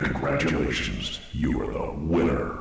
Congratulations, you are the winner.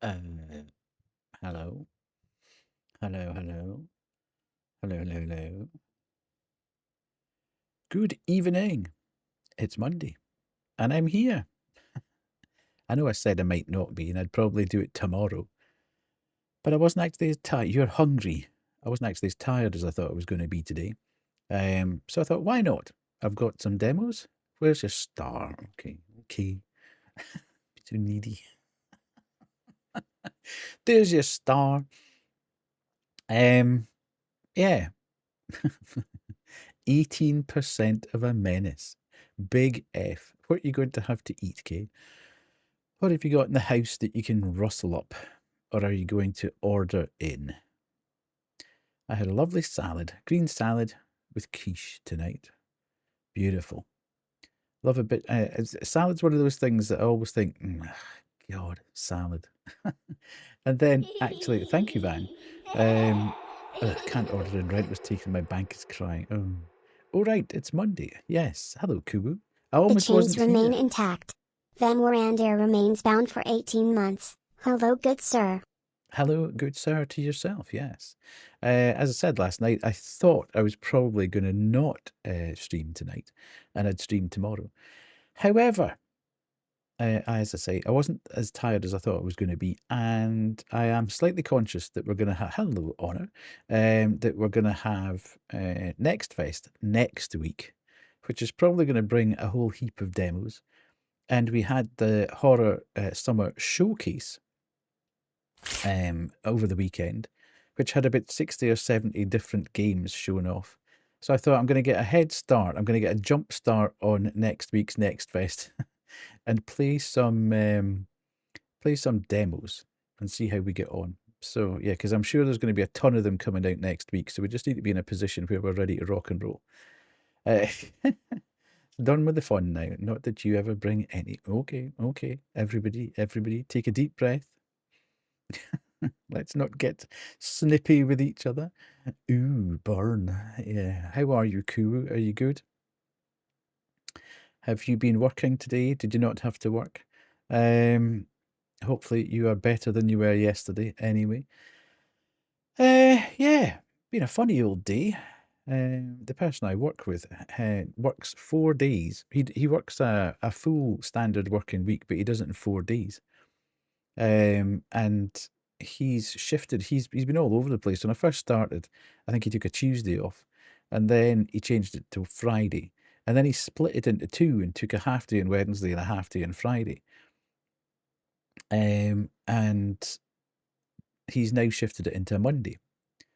Uh, hello. Hello, hello. Hello, hello, hello. Good evening. It's Monday, and I'm here. I know I said I might not be, and I'd probably do it tomorrow, but I wasn't actually as tired. You're hungry. I wasn't actually as tired as I thought I was going to be today. So I thought, why not? I've got some demos. Where's your star? Okay, okay. Too needy. There's your star. Yeah. 18% of a menace. Big F. What are you going to have to eat, Kay? What have you got in the house that you can rustle up? Or are you going to order in? I had a lovely salad, green salad with quiche tonight. Beautiful. Love a bit. Salad's one of those things that I always think, God, salad. And then, actually, thank you, Van. I can't order in. Rent was taken. My bank is crying. Oh, right. It's Monday. Yes. Hello, Kubu. I The almost chains wasn't remain here. intact. Van Warandair remains bound for 18 months. Hello, good sir. Hello, good sir, to yourself, yes. As I said last night, I thought I was probably going to not stream tonight, and I'd stream tomorrow. However, as I say, I wasn't as tired as I thought I was going to be, and I am slightly conscious that we're going to have, hello, Honor, that we're going to have Next Fest next week, which is probably going to bring a whole heap of demos. And we had the Horror Summer Showcase over the weekend, which had about 60 or 70 different games shown off. So I thought I'm going to get a head start. I'm going to get a jump start on next week's Next Fest and play some demos and see how we get on. So yeah, because I'm sure there's going to be a ton of them coming out next week. So we just need to be in a position where we're ready to rock and roll. Done with the fun now. Not that you ever bring any. Okay. Everybody, take a deep breath. Let's not get snippy with each other. Ooh, burn. Yeah. How are you, Koo? Are you good? Have you been working today? Did you not have to work? Hopefully you are better than you were yesterday anyway. Yeah, been a funny old day. The person I work with works 4 days. He works a full standard working week, but he does it in 4 days. And he's shifted. He's been all over the place. When I first started, I think he took a Tuesday off, and then he changed it to Friday, and then he split it into 2 and took a half day on Wednesday and a half day on Friday. And he's now shifted it into a Monday,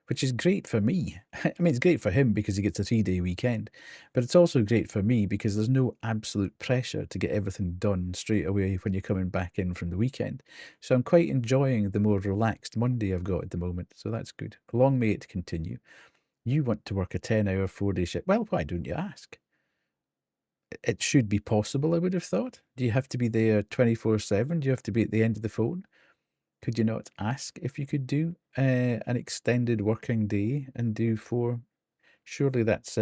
which is great for me. I mean, it's great for him because he gets a 3-day weekend, but it's also great for me because there's no absolute pressure to get everything done straight away when you're coming back in from the weekend. So I'm quite enjoying the more relaxed Monday I've got at the moment. So that's good. Long may it continue. You want to work a 10-hour, 4-day shift. Well, why don't you ask? It should be possible, I would have thought. Do you have to be there 24/7? Do you have to be at the end of the phone? Could you not ask if you could do an extended working day and do 4? Surely that's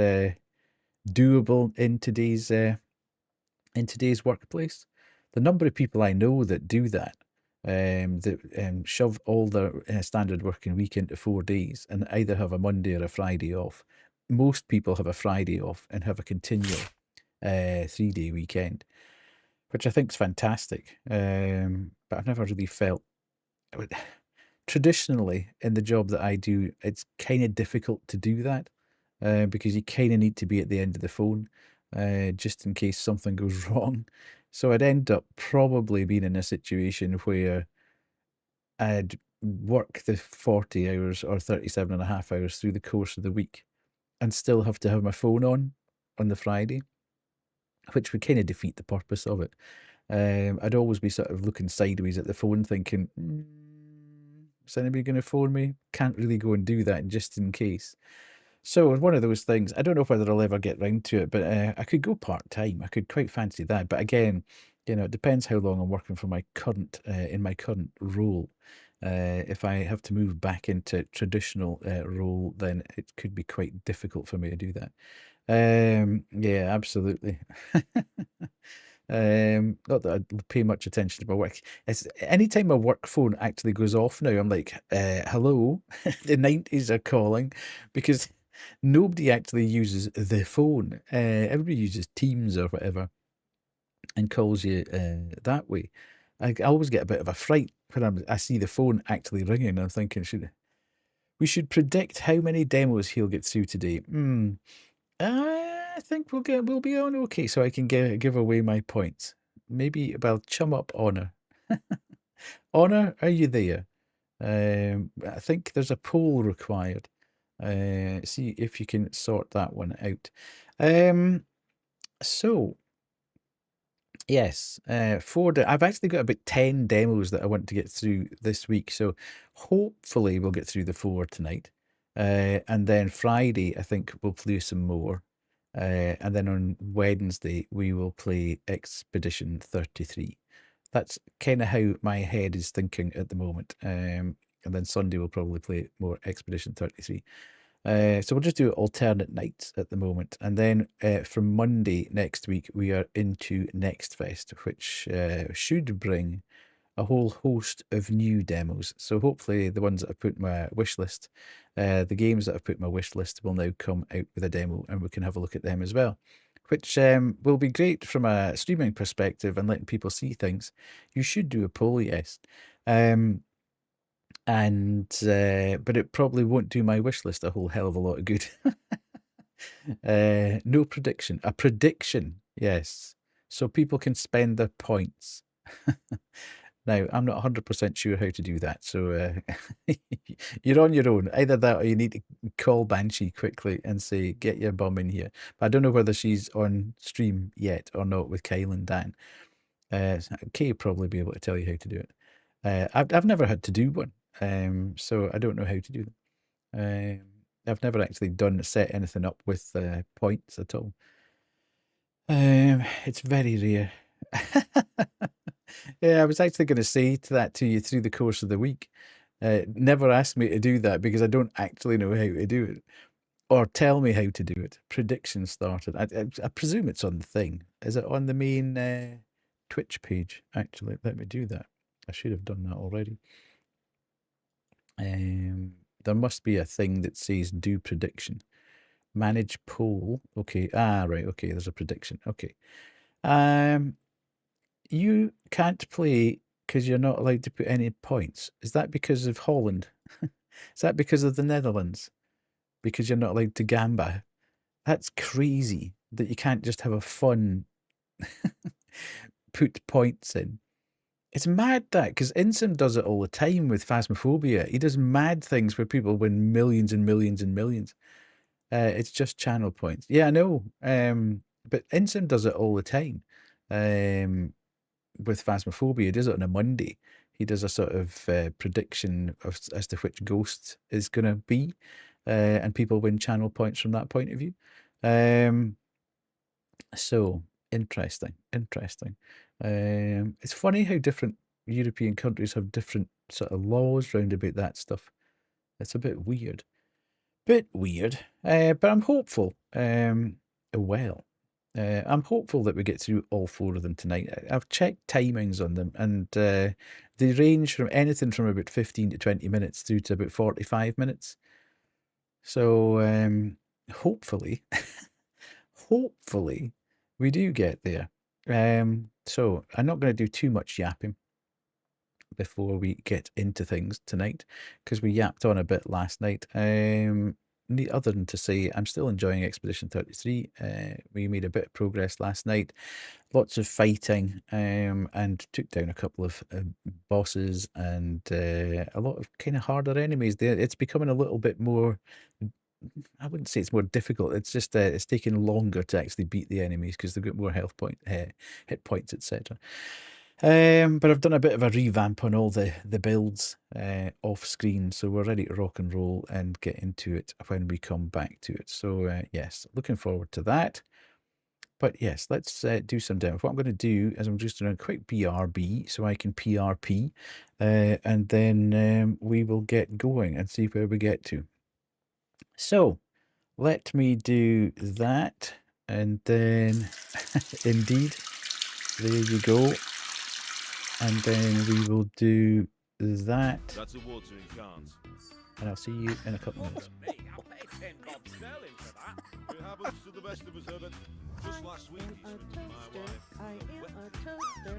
doable in today's workplace. The number of people I know that do that, that shove all their standard working week into 4 days and either have a Monday or a Friday off. Most people have a Friday off and have a continual 3-day weekend, which I think is fantastic. But I've never really felt. Traditionally, in the job that I do, it's kind of difficult to do that because you kind of need to be at the end of the phone just in case something goes wrong. So I'd end up probably being in a situation where I'd work the 40 hours or 37.5 hours through the course of the week and still have to have my phone on the Friday, which would kind of defeat the purpose of it. I'd always be sort of looking sideways at the phone thinking, is anybody going to phone me? Can't really go and do that just in case. So one of those things, I don't know whether I'll ever get round to it, but I could go part-time. I could quite fancy that. But again, it depends how long I'm working for my current, in my current role. If I have to move back into traditional role, then it could be quite difficult for me to do that. Yeah, absolutely. Not that I pay much attention to my work. It's anytime my work phone actually goes off now, I'm like, hello, the 90s are calling, because nobody actually uses the phone. Everybody uses Teams or whatever and calls you that way. I always get a bit of a fright when I see the phone actually ringing. I'm thinking, we should predict how many demos he'll get through today. I think we'll be on okay, so I can give away my points. Maybe about chum up Honor. Honor, are you there? I think there's a poll required. See if you can sort that one out. So yes, I've actually got about 10 demos that I want to get through this week, so hopefully we'll get through the 4 tonight. And then Friday, I think we'll play some more. And then on Wednesday, we will play Expedition 33. That's kind of how my head is thinking at the moment. And then Sunday, we'll probably play more Expedition 33. So we'll just do alternate nights at the moment. And then from Monday next week, we are into Next Fest, which should bring a whole host of new demos. So hopefully the ones that I've put in my wish list, the games that I've put in my wish list will now come out with a demo, and we can have a look at them as well, which will be great from a streaming perspective and letting people see things. You should do a poll, yes. But it probably won't do my wish list a whole hell of a lot of good. No prediction. A prediction, yes. So people can spend their points. Now, I'm not 100% sure how to do that, so you're on your own. Either that or you need to call Banshee quickly and say, get your bum in here. But I don't know whether she's on stream yet or not with Kyle and Dan. Kay will probably be able to tell you how to do it. I've never had to do one, so I don't know how to do them. I've never actually set anything up with points at all. It's very rare. Yeah, I was actually going to say that to you through the course of the week. Never ask me to do that because I don't actually know how to do it, or tell me how to do it. Prediction started. I presume it's on the thing. Is it on the main Twitch page? Actually, let me do that. I should have done that already. There must be a thing that says do prediction. Manage poll. Okay. Right. Okay. There's a prediction. Okay. You can't play because you're not allowed to put any points. Is that because of Holland? Is that because of the Netherlands? Because you're not allowed to gamba? That's crazy that you can't just have a fun put points in. It's mad that, because Insim does it all the time with Phasmophobia. He does mad things where people win millions and millions and millions. It's just channel points. Yeah, I know. But Insim does it all the time. With Phasmophobia, he does it on a Monday. He does a sort of prediction as to which ghost is going to be, and people win channel points from that point of view. So interesting. It's funny how different European countries have different sort of laws round about that stuff. It's a bit weird. But I'm hopeful. I'm hopeful that we get through all 4 of them tonight. I've checked timings on them, and they range from anything from about 15 to 20 minutes through to about 45 minutes. So hopefully, hopefully, we do get there. So I'm not going to do too much yapping before we get into things tonight, because we yapped on a bit last night. Other than to say, I'm still enjoying Expedition 33. We made a bit of progress last night. Lots of fighting, and took down a couple of bosses and a lot of kind of harder enemies. It's becoming a little bit more, I wouldn't say it's more difficult. It's just it's taking longer to actually beat the enemies because they've got more hit points, etc. But I've done a bit of a revamp on all the builds off screen, so we're ready to rock and roll and get into it when we come back to it. So yes, looking forward to that. But yes, let's do some demos. What I'm going to do is I'm just doing a quick BRB so I can PRP, and then we will get going and see where we get to. So let me do that, and then indeed, there you go. And then we will do that. That's a watering can. And I'll see you in a couple minutes. I'll pay 10 bob sterling for that. It happens to the best of us, Herbert. Just last week, he switched my wife. I am a toaster.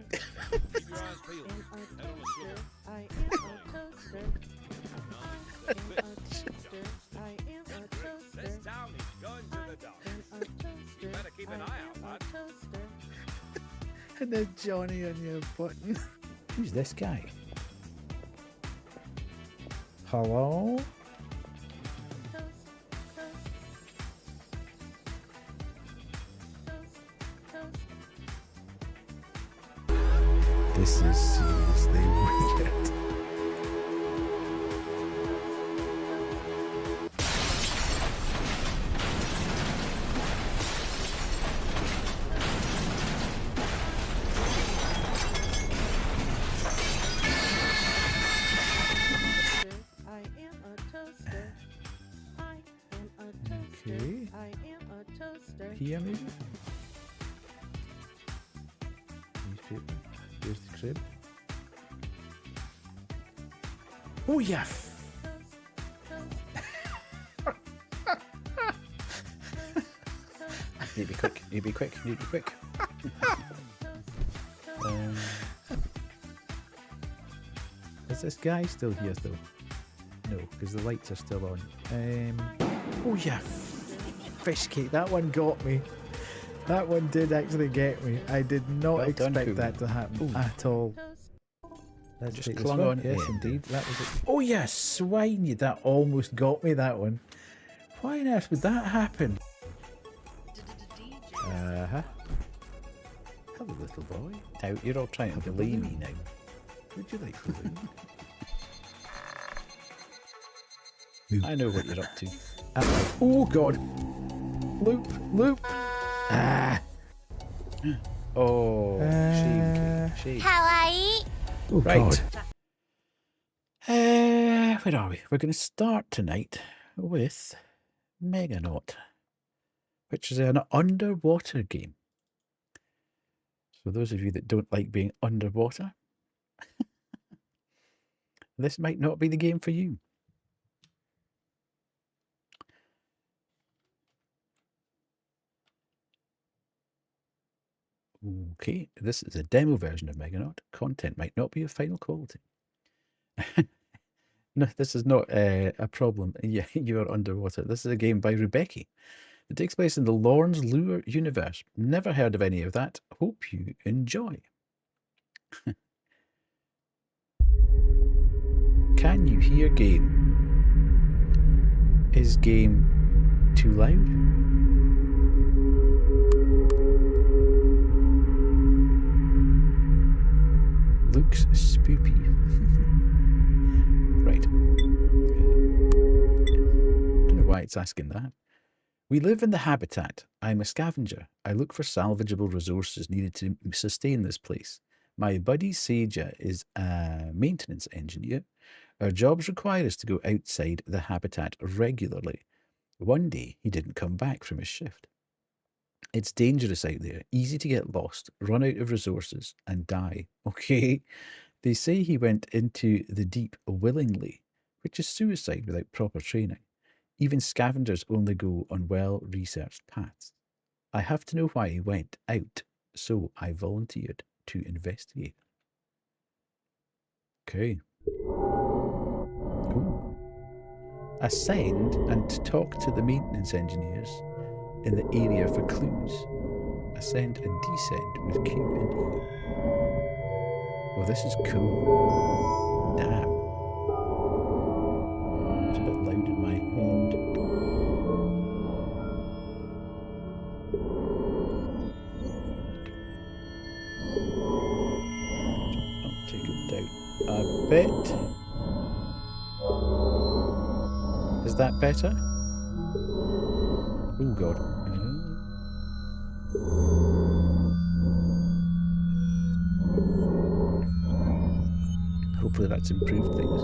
Keep your eyes peeled. Head on a swivel. I am a toaster. I am a toaster. This town is going to the dogs. You better keep an eye out, lad. And then Johnny on your button. Who's this guy? Hello? This is seriously weird. Okay. Here maybe? Newspaper. Here's the crib. Oh yeah. Need to be quick. Need to be quick. Need to be quick. Is this guy still here though? No, because the lights are still on. Oh yeah. Fish cake. That one got me. That one did actually get me. I did not Well done, expect Coogan. that to happen at all. Let's Just take this clung one. on to Yes, the end indeed. That was it. Oh yeah, swine! You that almost got me. That one. Why on earth would that happen? Hello, little boy. Now you're all trying to belay me now. Would you like balloon? I know what you're up to. Oh god! Loop! Ah! Oh, shame. Oh, right. Where are we? We're going to start tonight with Meganaut, which is an underwater game. So those of you that don't like being underwater, this might not be the game for you. Okay, this is a demo version of Meganaut. Content might not be of final quality. No, this is not a problem. Yeah, you are underwater. This is a game by Rebecca. It takes place in the Lorne's Lure universe. Never heard of any of that. Hope you enjoy. Can you hear game? Is game too loud? Looks spoopy. Right. Don't know why it's asking that. We live in the habitat. I'm a scavenger. I look for salvageable resources needed to sustain this place. My buddy Seja is a maintenance engineer. Our jobs require us to go outside the habitat regularly. One day, he didn't come back from his shift. It's dangerous out there, easy to get lost, run out of resources, and die. Okay? They say he went into the deep willingly, which is suicide without proper training. Even scavengers only go on well-researched paths. I have to know why he went out, so I volunteered to investigate. Okay. Ooh. Ascend and talk to the maintenance engineers in the area for clues. Ascend and descend with Q and E. Oh, this is cool. Damn. It's a bit loud in my hand. I'll take it down a bit. Is that better? Oh god. Hopefully that's improved things.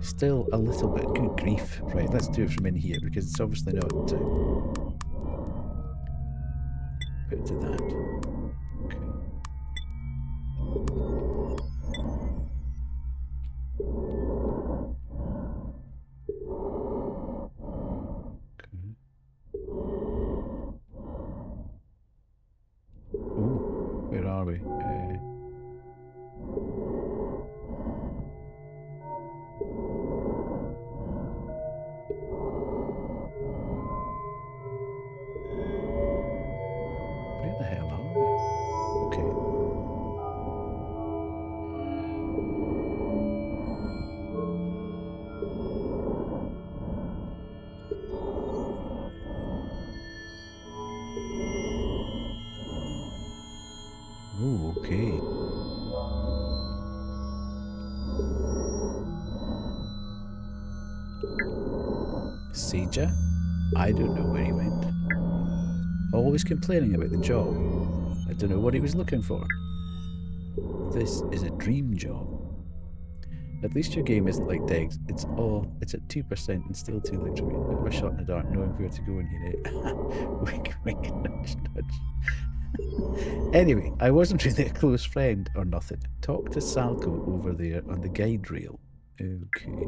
Still a little bit. Good grief. Right, let's do it from in here because it's obviously not. Put it to that. Okay. Oh, where are we? Where the hell are we? Okay. Oh, okay. Seja? I don't know where he went. Always complaining about the job. I don't know what he was looking for. This is a dream job. At least your game isn't like Degs. It's at 2% and still too late for me. Bit of a shot in the dark, knowing where to go in here. Wink, wink, nudge, nudge. Anyway, I wasn't really a close friend or nothing. Talk to Salco over there on the guide rail. Okay.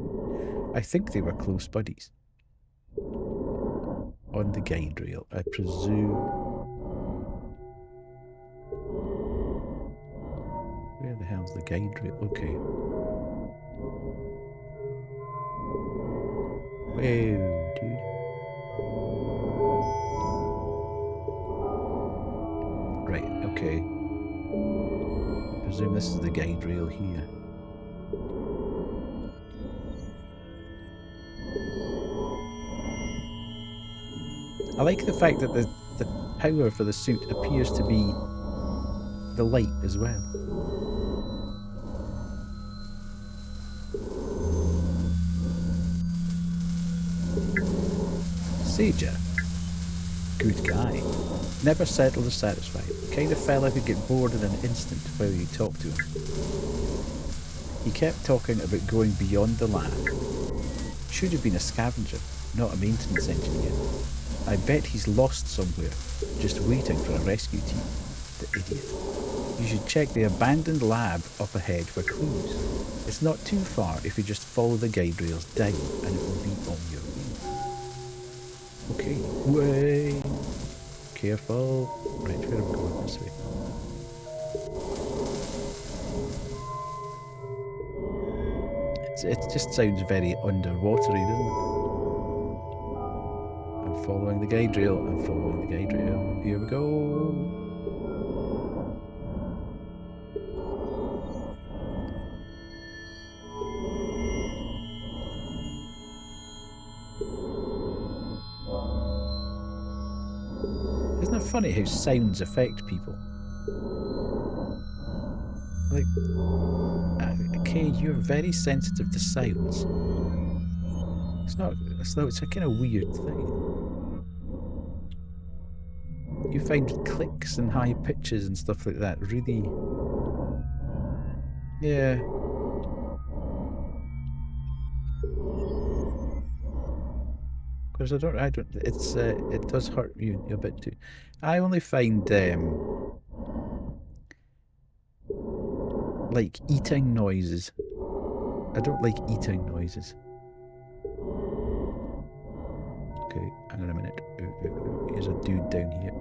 I think they were close buddies. On the guide rail, I presume. Where the hell's the guide rail? Okay. Whoa, dude. Right, okay. I presume this is the guide rail here. I like the fact that the power for the suit appears to be the light as well. Sager. Good guy. Never settled or satisfied. The kind of fella who'd get bored in an instant while you talk to him. He kept talking about going beyond the lab. Should have been a scavenger, not a maintenance engineer. I bet he's lost somewhere, just waiting for a rescue team. The idiot. You should check the abandoned lab up ahead for clues. It's not too far if you just follow the guide rails down and it will be on your way. Okay. Way. Careful. Right, where are we going? This way. It just sounds very underwatery, doesn't it? I'm following the guide rail. I'm following the guide rail. Here we go. Isn't it funny how sounds affect people? Like, okay, you're very sensitive to sounds. It's a kind of weird thing. You find clicks and high pitches and stuff like that really... Yeah. Because it does hurt you a bit too. I only find, like eating noises. I don't like eating noises. Okay, hang on a minute. Here's a dude down here.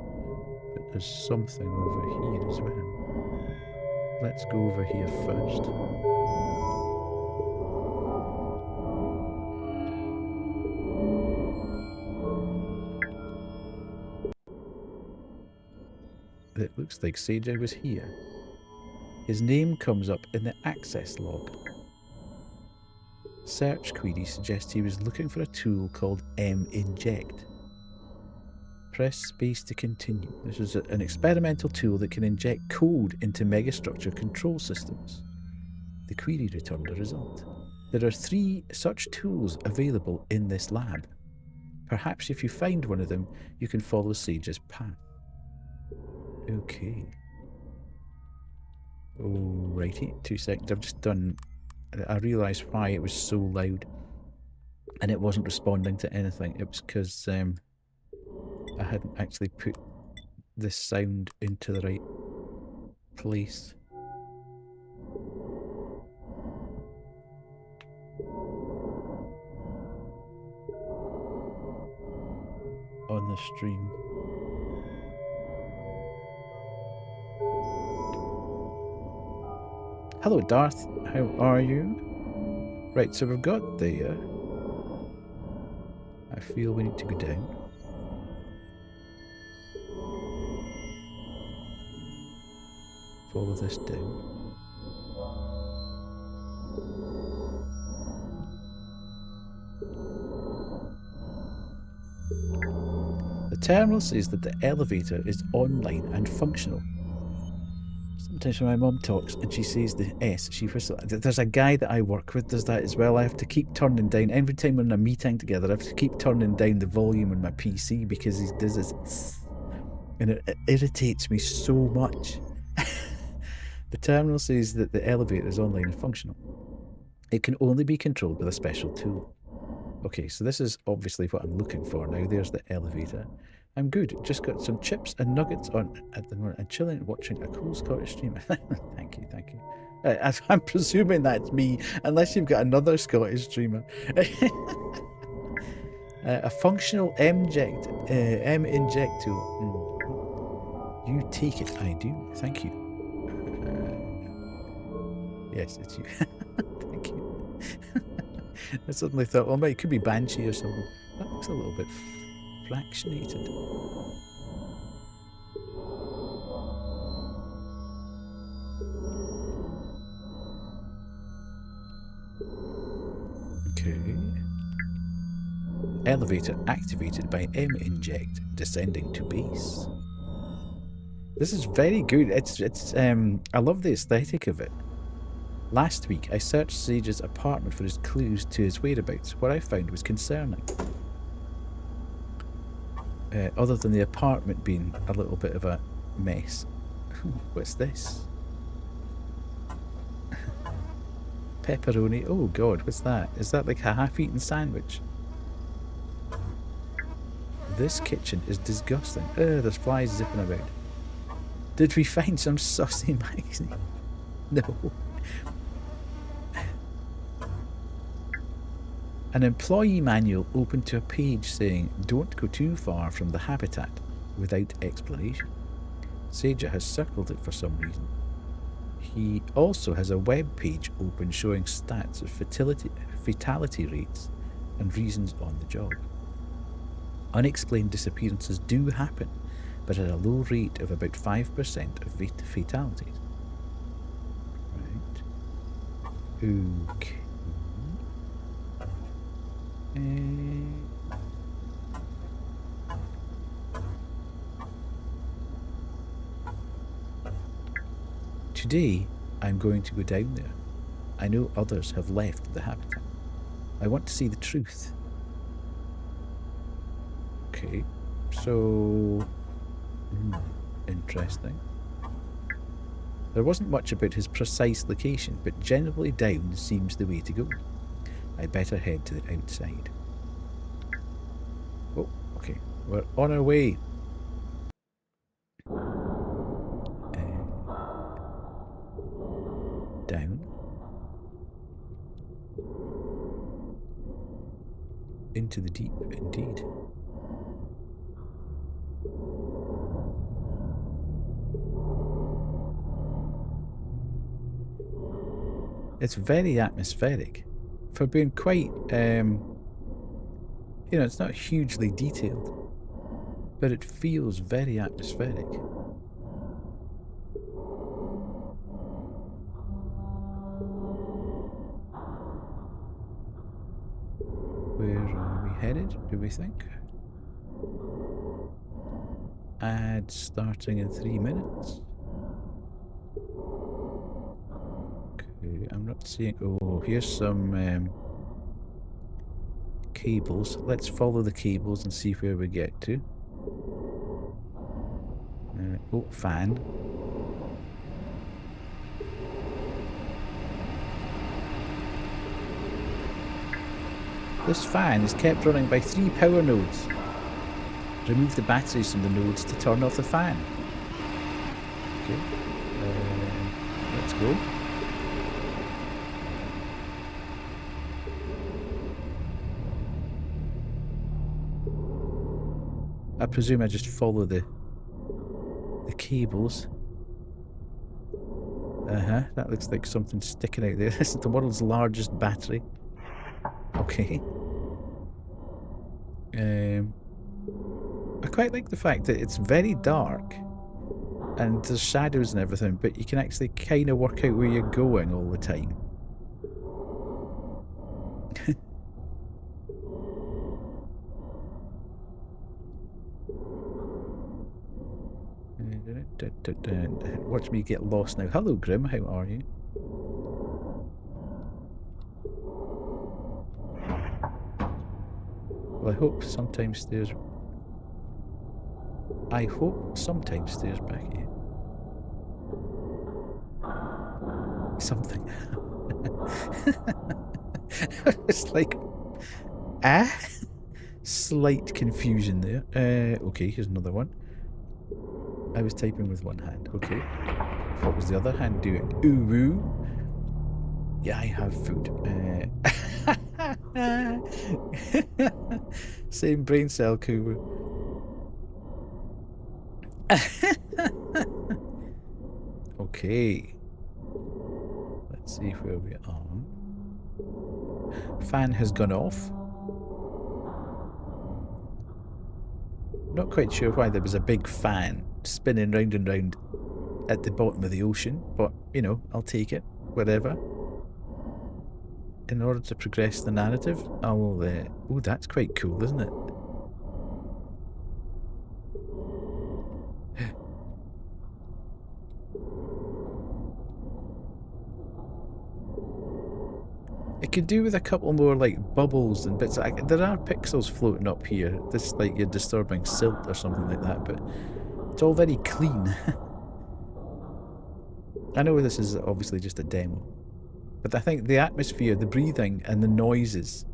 But there's something over here as well. Let's go over here first. It looks like Sage was here. His name comes up in the access log. Search query suggests he was looking for a tool called M-Inject. Press space to continue. This is an experimental tool that can inject code into megastructure control systems. The query returned a result. There are 3 such tools available in this lab. Perhaps if you find one of them, you can follow Sage's path. Okay. Alrighty, 2 seconds. I've just done... I realised why it was so loud and it wasn't responding to anything. It was because I hadn't actually put this sound into the right place. On the stream. Hello, Darth. How are you? Right, so we've got there. I feel we need to go down. Follow this down. The terminal says that the elevator is online and functional. Sometimes when my mum talks and she says the S, she whistles. There's a guy that I work with does that as well. I have to keep turning down, every time we're in a meeting together, I have to keep turning down the volume on my PC because he does this, and it irritates me so much. The terminal says that the elevator is online and functional. It can only be controlled with a special tool. Okay, so this is obviously what I'm looking for now. There's the elevator. I'm good. Just got some chips and nuggets on at the moment and chilling, watching a cool Scottish stream. Thank you, thank you. I'm presuming that's me, unless you've got another Scottish streamer. A functional M-inject tool. You take it. I do. Thank you. Yes, it's you. Thank you. I suddenly thought, well, it could be Banshee or something. That looks a little bit fractionated. Okay. Elevator activated by M-inject, descending to base. This is very good. I love the aesthetic of it. Last week, I searched Sage's apartment for his clues to his whereabouts. What I found was concerning. Other than the apartment being a little bit of a mess. What's this? Pepperoni. Oh god, what's that? Is that like a half-eaten sandwich? This kitchen is disgusting. There's flies zipping about. Did we find some saucy magazine? No. An employee manual opened to a page saying, "Don't go too far from the habitat," without explanation. Sage has circled it for some reason. He also has a web page open showing stats of fatality rates and reasons on the job. Unexplained disappearances do happen, but at a low rate of about 5% of fatalities. Right. Okay. Today, I'm going to go down there. I know others have left the habitat. I want to see the truth. Okay, so... interesting. There wasn't much about his precise location, but generally down seems the way to go. I better head to the outside. Oh, okay. We're on our way. Down. Into the deep, indeed. It's very atmospheric. For being quite, it's not hugely detailed, but it feels very atmospheric. Where are we headed, do we think? Ad starting in 3 minutes. Okay, I'm not seeing... Oh, here's some cables. Let's follow the cables and see where we get to. Oh, fan. This fan is kept running by 3 power nodes. Remove the batteries from the nodes to turn off the fan. Okay. Let's go. I presume I just follow the cables. That looks like something sticking out there. This is the world's largest battery. Okay. I quite like the fact that it's very dark and there's shadows and everything, but you can actually kind of work out where you're going all the time. Watch me get lost now. Hello, Grim. How are you? Well, I hope sometimes stairs back at you. Something. It's like Slight confusion there. Okay, here's another one. I was typing with one hand. Okay. What was the other hand doing? Ooh woo. Yeah, I have food. Same brain cell, Kubu. Okay. Let's see where we are. Fan has gone off. Not quite sure why there was a big fan spinning round and round at the bottom of the ocean, but, you know, I'll take it. Whatever. In order to progress the narrative, I'll... oh, that's quite cool, isn't it? It could do with a couple more, like, bubbles and bits. There are pixels floating up here. This, like, you're disturbing silt or something like that, but it's all very clean. I know this is obviously just a demo, but I think the atmosphere, the breathing, and the noises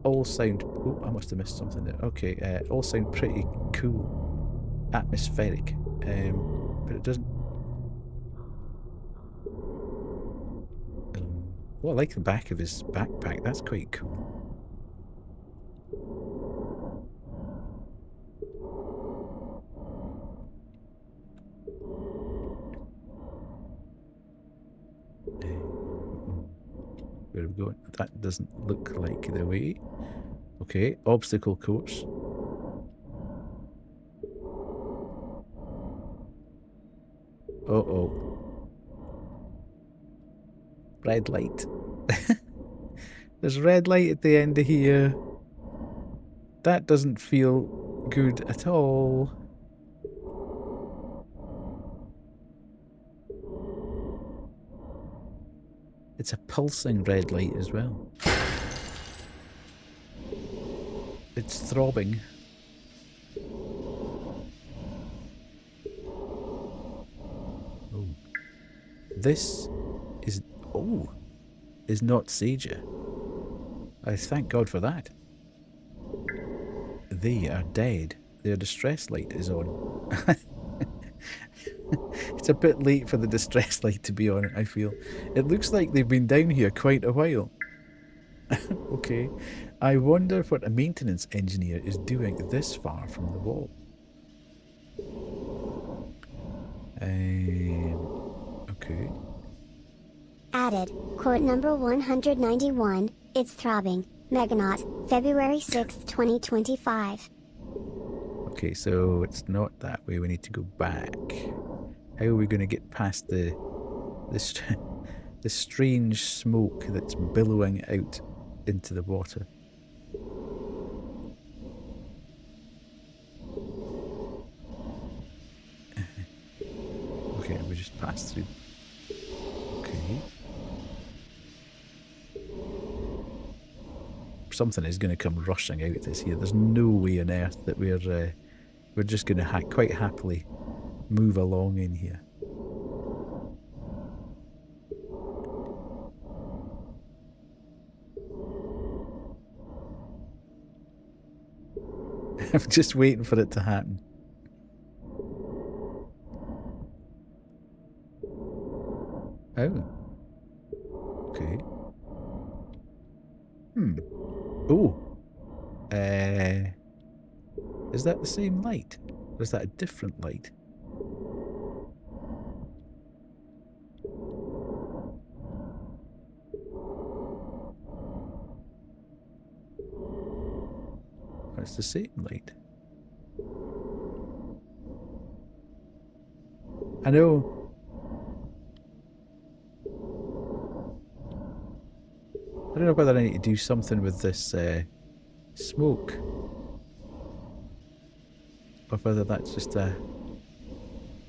all sound... Oh, I must have missed something there. Okay, all sound pretty cool. Atmospheric. But it doesn't... Well, I like the back of his backpack. That's quite cool. Where are we going? That doesn't look like the way. Okay, obstacle course. Uh-oh. Red light. There's red light at the end of here. That doesn't feel good at all. It's a pulsing red light as well. It's throbbing. Oh. This is... Oh. Is not Seja. I thank God for that. They are dead. Their distress light is on. It's a bit late for the distress light to be on, I feel. It looks like they've been down here quite a while. Okay. I wonder what a maintenance engineer is doing this far from the wall. Okay. Added. Quote number 191. It's throbbing. Meganaut. February 6th, 2025. Okay, so it's not that way. We need to go back. How are we going to get past the strange smoke that's billowing out into the water? Okay, we just passed through. Okay. Something is going to come rushing out this here. There's no way on earth that we're just going to quite happily move along in here. I'm just waiting for it to happen. Oh. Okay. Oh. Is that the same light? Or is that a different light? Oh, it's the same light. I know. I don't know whether I need to do something with this smoke, or whether that's just an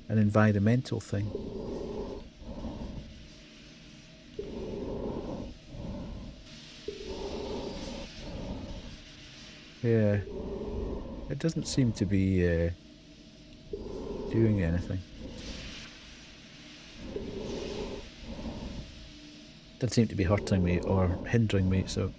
environmental thing. Yeah, it doesn't seem to be doing anything. Doesn't seem to be hurting me or hindering me, so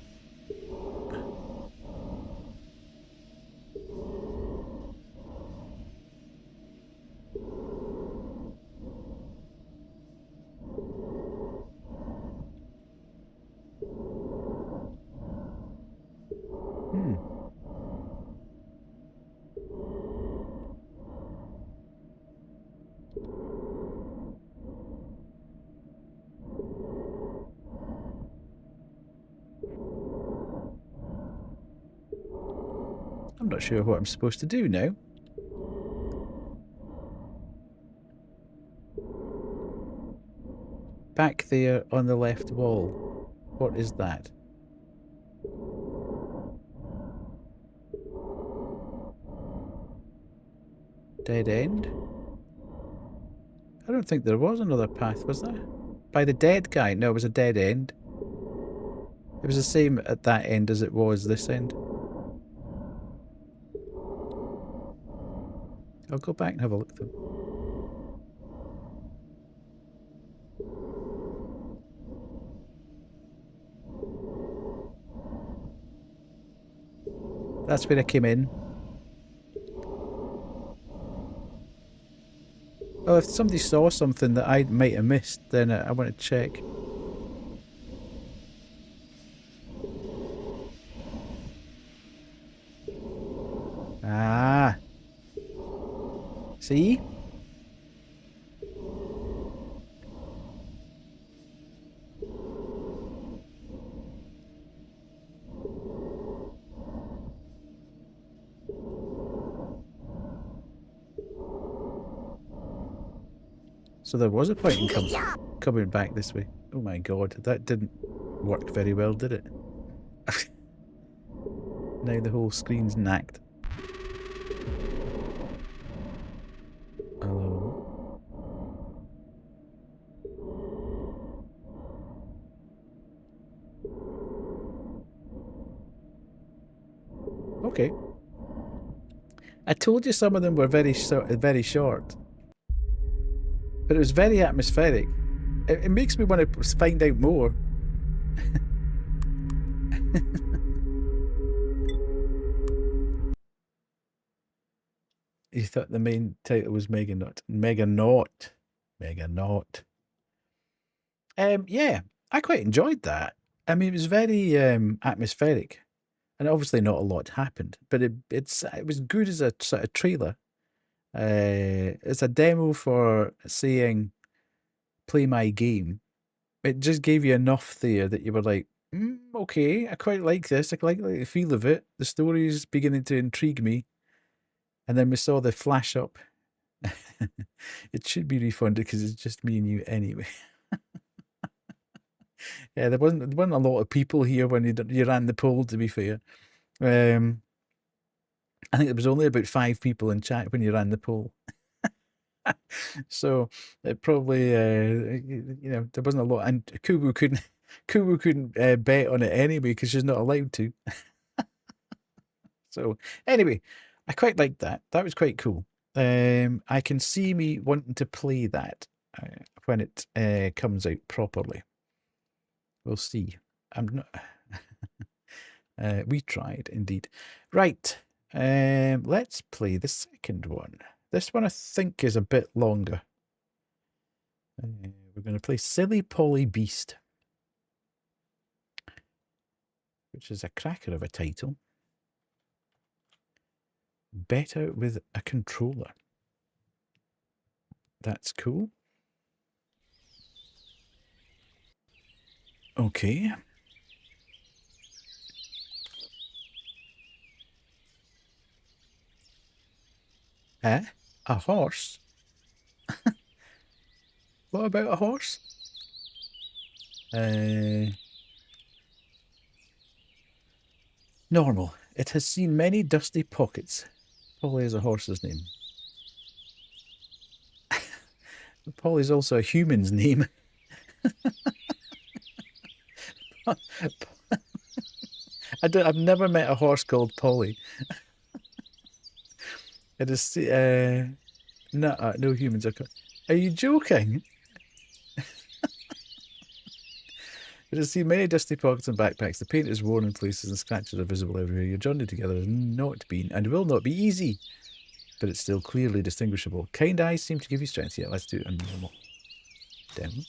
I'm not sure what I'm supposed to do now. Back there on the left wall. What is that? Dead end? I don't think there was another path, was there? By the dead guy? No, it was a dead end. It was the same at that end as it was this end. I'll go back and have a look though. That's where I came in. Well, if somebody saw something that I might have missed, then I want to check. Ah. See? So there was a point in coming back this way. Oh my god, that didn't work very well, did it? Now the whole screen's knacked. Hello? Okay. I told you some of them were very short. But it was very atmospheric. It makes me want to find out more. You thought the main title was Meganaut. Meganaut. Meganaut. Yeah, I quite enjoyed that. I mean, it was very atmospheric. And obviously not a lot happened. But it was good as a sort of trailer. It's a demo for saying, play my game. It just gave you enough there that you were like, okay, I quite like this. I like the feel of it. The story is beginning to intrigue me. And then we saw the flash up. It should be refunded because it's just me and you anyway. Yeah, there wasn't a lot of people here when you ran the poll, to be fair. I think there was only about 5 people in chat when you ran the poll. So it probably, there wasn't a lot. And Kubu couldn't bet on it anyway because she's not allowed to. So anyway, I quite liked that. That was quite cool. I can see me wanting to play that when it comes out properly. We'll see. I'm not. We tried indeed. Right. Let's play the second one. This one I think is a bit longer. We're going to play Silly Polly Beast, which is a cracker of a title. Better with a controller. That's cool. Okay. A horse? What about a horse? Normal. It has seen many dusty pockets. Polly is a horse's name. Polly is also a human's name. I've never met a horse called Polly. It is no humans are. Are you joking? It has seen many dusty pockets and backpacks. The paint is worn in places and scratches are visible everywhere. Your journey together has not been and will not be easy, but it's still clearly distinguishable. Kind eyes seem to give you strength. Yeah, let's do it on normal. Demo.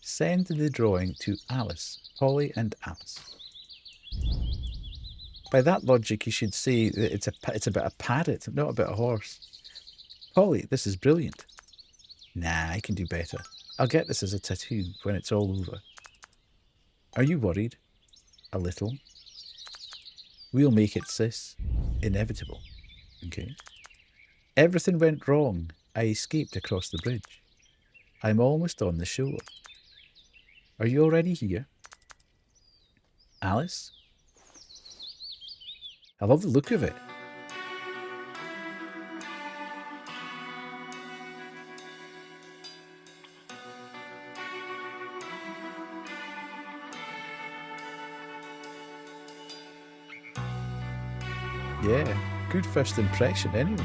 Send the drawing to Alice, Polly, and Alice. By that logic, you should say that it's about a parrot, not about a horse. Polly, this is brilliant. Nah, I can do better. I'll get this as a tattoo when it's all over. Are you worried? a little. We'll make it, sis. Inevitable. Okay. Everything went wrong. I escaped across the bridge. I'm almost on the shore. Are you already here? Alice? I love the look of it. Yeah, good first impression anyway.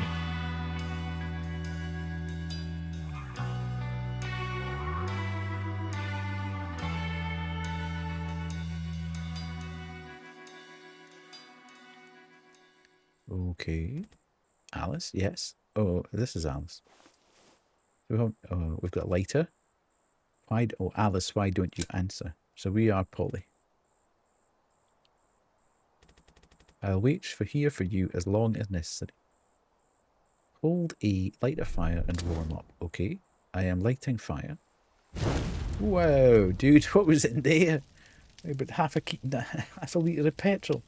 Okay. Alice, yes. Oh, this is Alice. We've got a lighter. Oh, Alice, why don't you answer? So we are Polly. I'll wait here for you as long as necessary. Hold a lighter fire and warm up, okay? I am lighting fire. Whoa, dude, what was in there? About half a litre of petrol.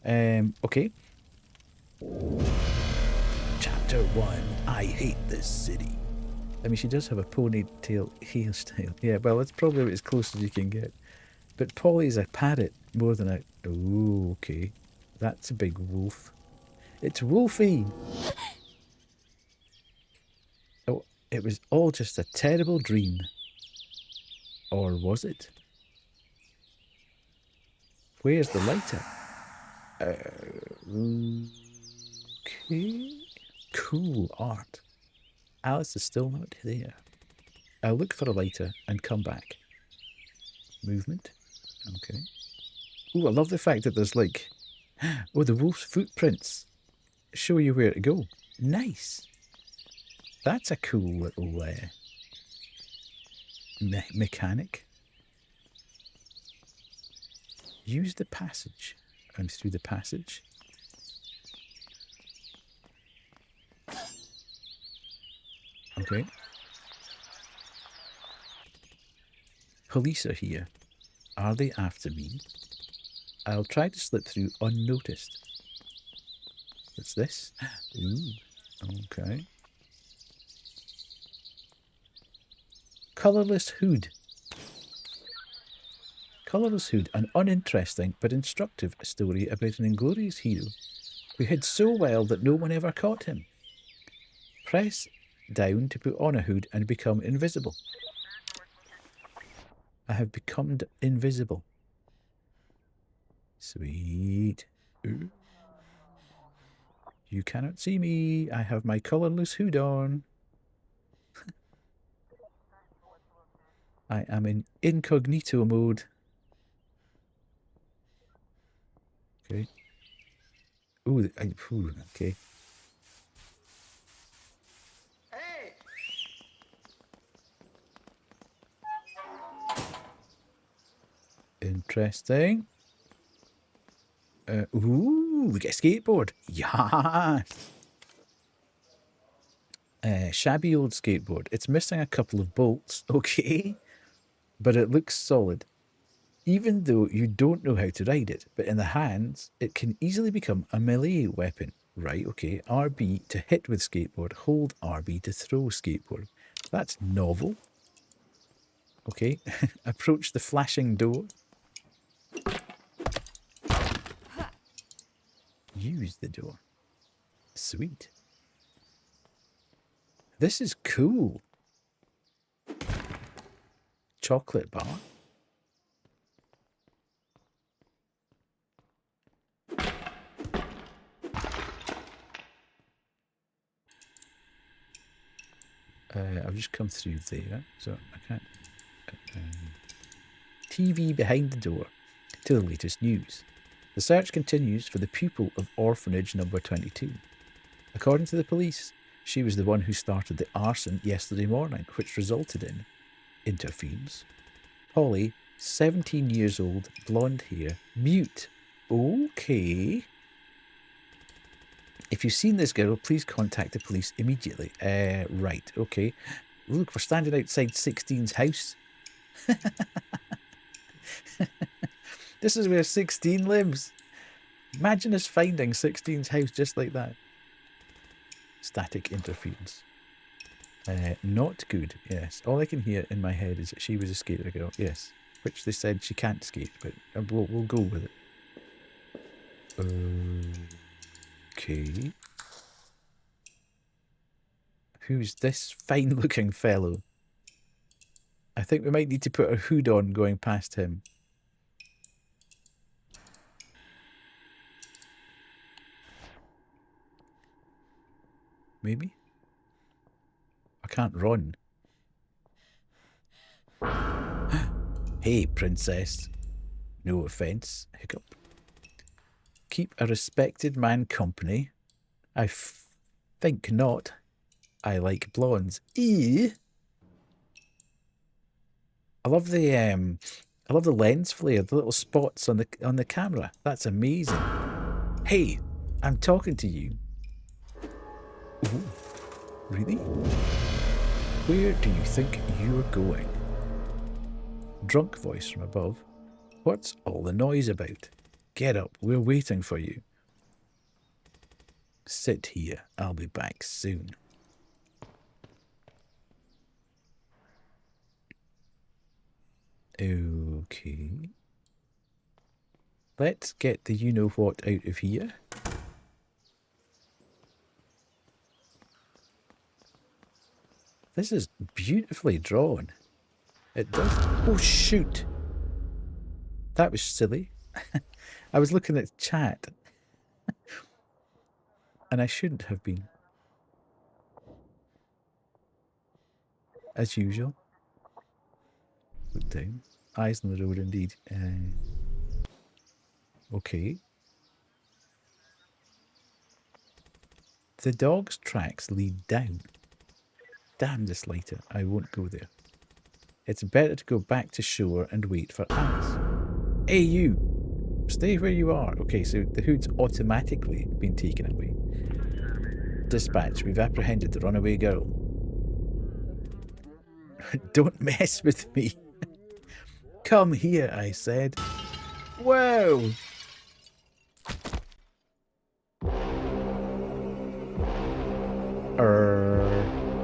Okay. Chapter 1, I hate this city. I mean, she does have a ponytail hairstyle. Yeah, well, it's probably as close as you can get. But Polly's a parrot more than a... Oh, okay. That's a big wolf. It's Wolfie! Oh, it was all just a terrible dream. Or was it? Where's the lighter? Okay. Cool art. Alice is still not there. I'll look for a lighter and come back. Movement. Okay. Ooh, I love the fact that there's like... Oh, the wolf's footprints show you where to go. Nice. That's a cool little mechanic. Use the passage. And through the passage. Okay. Police are here. Are they after me? I'll try to slip through unnoticed. What's this? Ooh, okay. Colourless hood. Colourless hood, an uninteresting but instructive story about an inglorious hero who hid so well that no one ever caught him. Press down to put on a hood and become invisible. I have become invisible. Sweet. Ooh. You cannot see me. I have my colourless hood on. I am in incognito mode. Okay. Ooh, okay. Hey! Interesting. Ooh, we get a skateboard. Yes. Shabby old skateboard. It's missing a couple of bolts, okay, but it looks solid. Even though you don't know how to ride it, but in the hands, it can easily become a melee weapon. Right, okay. RB to hit with skateboard. Hold RB to throw skateboard. That's novel. Okay. Approach the flashing door. Use the door. Sweet. This is cool. Chocolate bar. I've just come through there, so I can't... TV behind the door to the latest news. The search continues for the pupil of orphanage number 22. According to the police, she was the one who started the arson yesterday morning, which resulted in interference. Polly, 17 years old, blonde hair, mute. Okay. If you've seen this girl, please contact the police immediately. Right, okay. Look, we're standing outside 16's house. This is where 16 lives. Imagine us finding 16's house just like that. Static interference. Not good, yes. All I can hear in my head is that she was a skater girl, yes. Which they said she can't skate, but we'll go with it. Okay. Who's this fine-looking fellow? I think we might need to put a hood on going past him. Maybe? I can't run. Hey, princess. No offense, hiccup. Keep a respected man company. I think not. I like blondes. I love the lens flare, the little spots on the camera. That's amazing. Hey, I'm talking to you. Ooh, really? Where do you think you're going? Drunk voice from above. What's all the noise about? Get up, we're waiting for you. Sit here, I'll be back soon. Okay. Let's get the you-know-what out of here. This is beautifully drawn. It does. Oh, shoot. That was silly. I was looking at chat. And I shouldn't have been. As usual. Look down. Eyes on the road indeed. Okay. The dog's tracks lead down. Damn this lighter. I won't go there. It's better to go back to shore and wait for Alice. Hey, you! Stay where you are. Okay, so the hood's automatically been taken away. Dispatch, we've apprehended the runaway girl. Don't mess with me. Come here, I said. Whoa!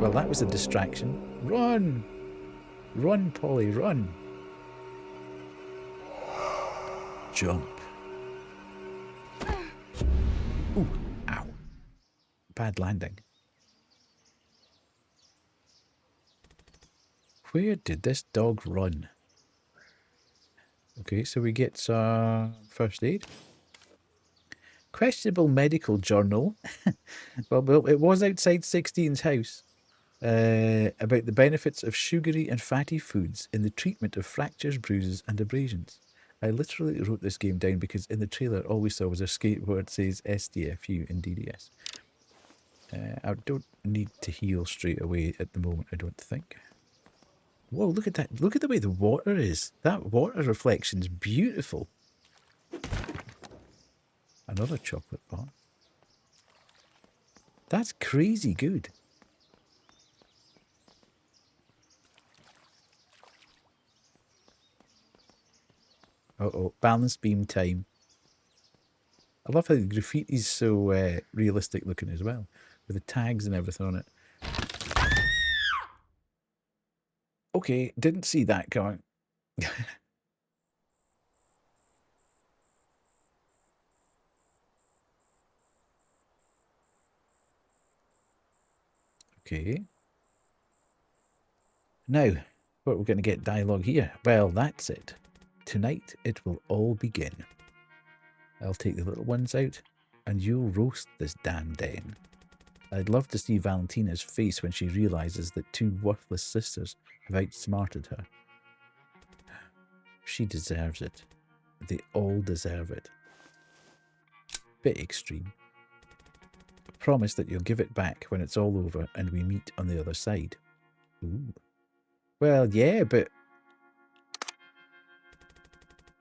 Well, that was a distraction. Run! Run, Polly, run! Jump. Ooh, ow. Bad landing. Where did this dog run? Okay, so we get first aid. Questionable medical journal. well, it was outside 16's house. About the benefits of sugary and fatty foods in the treatment of fractures, bruises, and abrasions. I literally wrote this game down because in the trailer all we saw was a skateboard that says SDFU in DDS. I don't need to heal straight away at the moment, I don't think. Whoa, look at that. Look at the way the water is. That water reflection's beautiful. Another chocolate bar. That's crazy good. Uh-oh, balance beam time. I love how the graffiti's so realistic looking as well, with the tags and everything on it. Okay, didn't see that coming. Okay. Now, what we're going to get dialogue here. Well, that's it. Tonight it will all begin. I'll take the little ones out, and you'll roast this damn den. I'd love to see Valentina's face when she realizes that two worthless sisters have outsmarted her. She deserves it. They all deserve it. Bit extreme. Promise that you'll give it back when it's all over and we meet on the other side. Ooh. Well, yeah, but...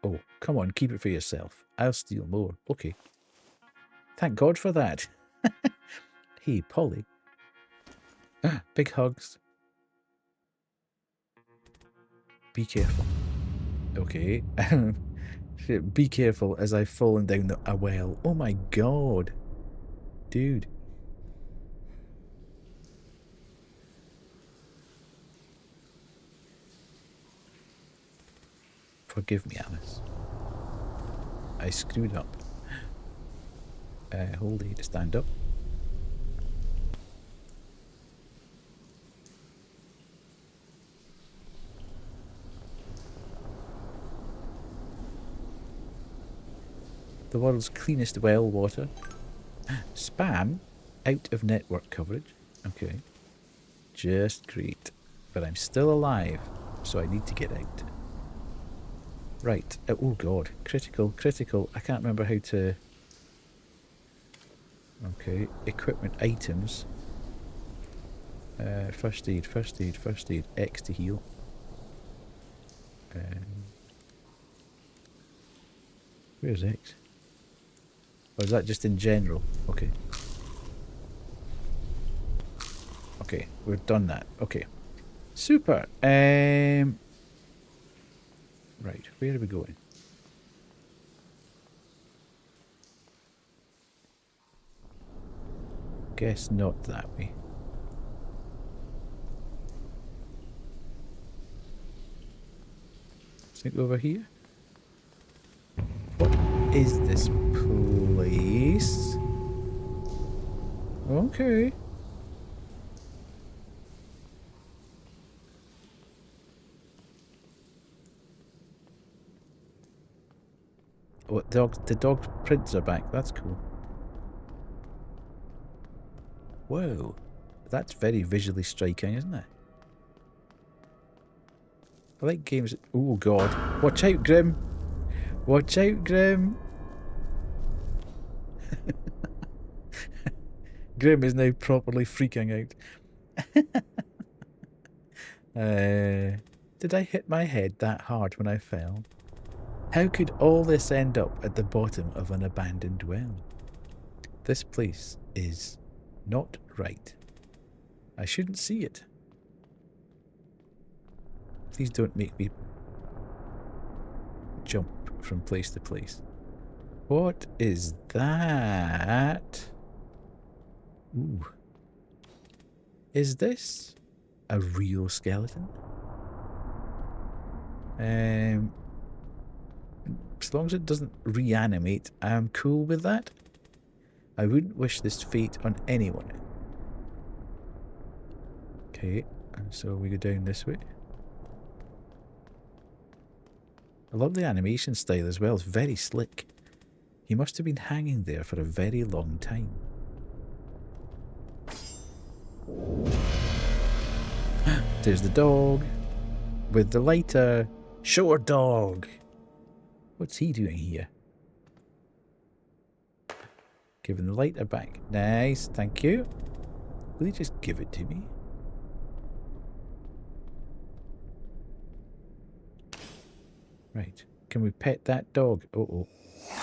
Oh, come on, keep it for yourself. I'll steal more. Okay. Thank God for that. Hey, Polly. Big hugs. Be careful. Okay. Be careful as I've fallen down a well. Oh my god. Dude. Forgive me, Alice. I screwed up. Hold A to stand up. The world's cleanest well water. Spam out of network coverage. Okay. Just great. But I'm still alive, so I need to get out. Right. Oh god. Critical, critical. I can't remember how to... Okay. Equipment items. First aid, first aid, first aid. X to heal. Where's X? Or is that just in general? Okay. Okay, we've done that. Okay. Super. Right, where are we going? Guess not that way. Let's think over here. What is this place? Okay. Oh, the dog prints are back. That's cool. Whoa. That's very visually striking, isn't it? I like games... Oh, God. Watch out, Grim. Watch out, Grim. Grim is now properly freaking out. Did I hit my head that hard when I fell? How could all this end up at the bottom of an abandoned well? This place is not right. I shouldn't see it. Please don't make me jump from place to place. What is that? Ooh. Is this a real skeleton? As long as it doesn't reanimate, I'm cool with that. I wouldn't wish this fate on anyone. Okay, so we go down this way. I love the animation style as well. It's very slick. He must have been hanging there for a very long time. There's the dog with the lighter. Shore dog. What's he doing here? Giving the lighter back. Nice, thank you. Will he just give it to me? Right. Can we pet that dog? Uh-oh.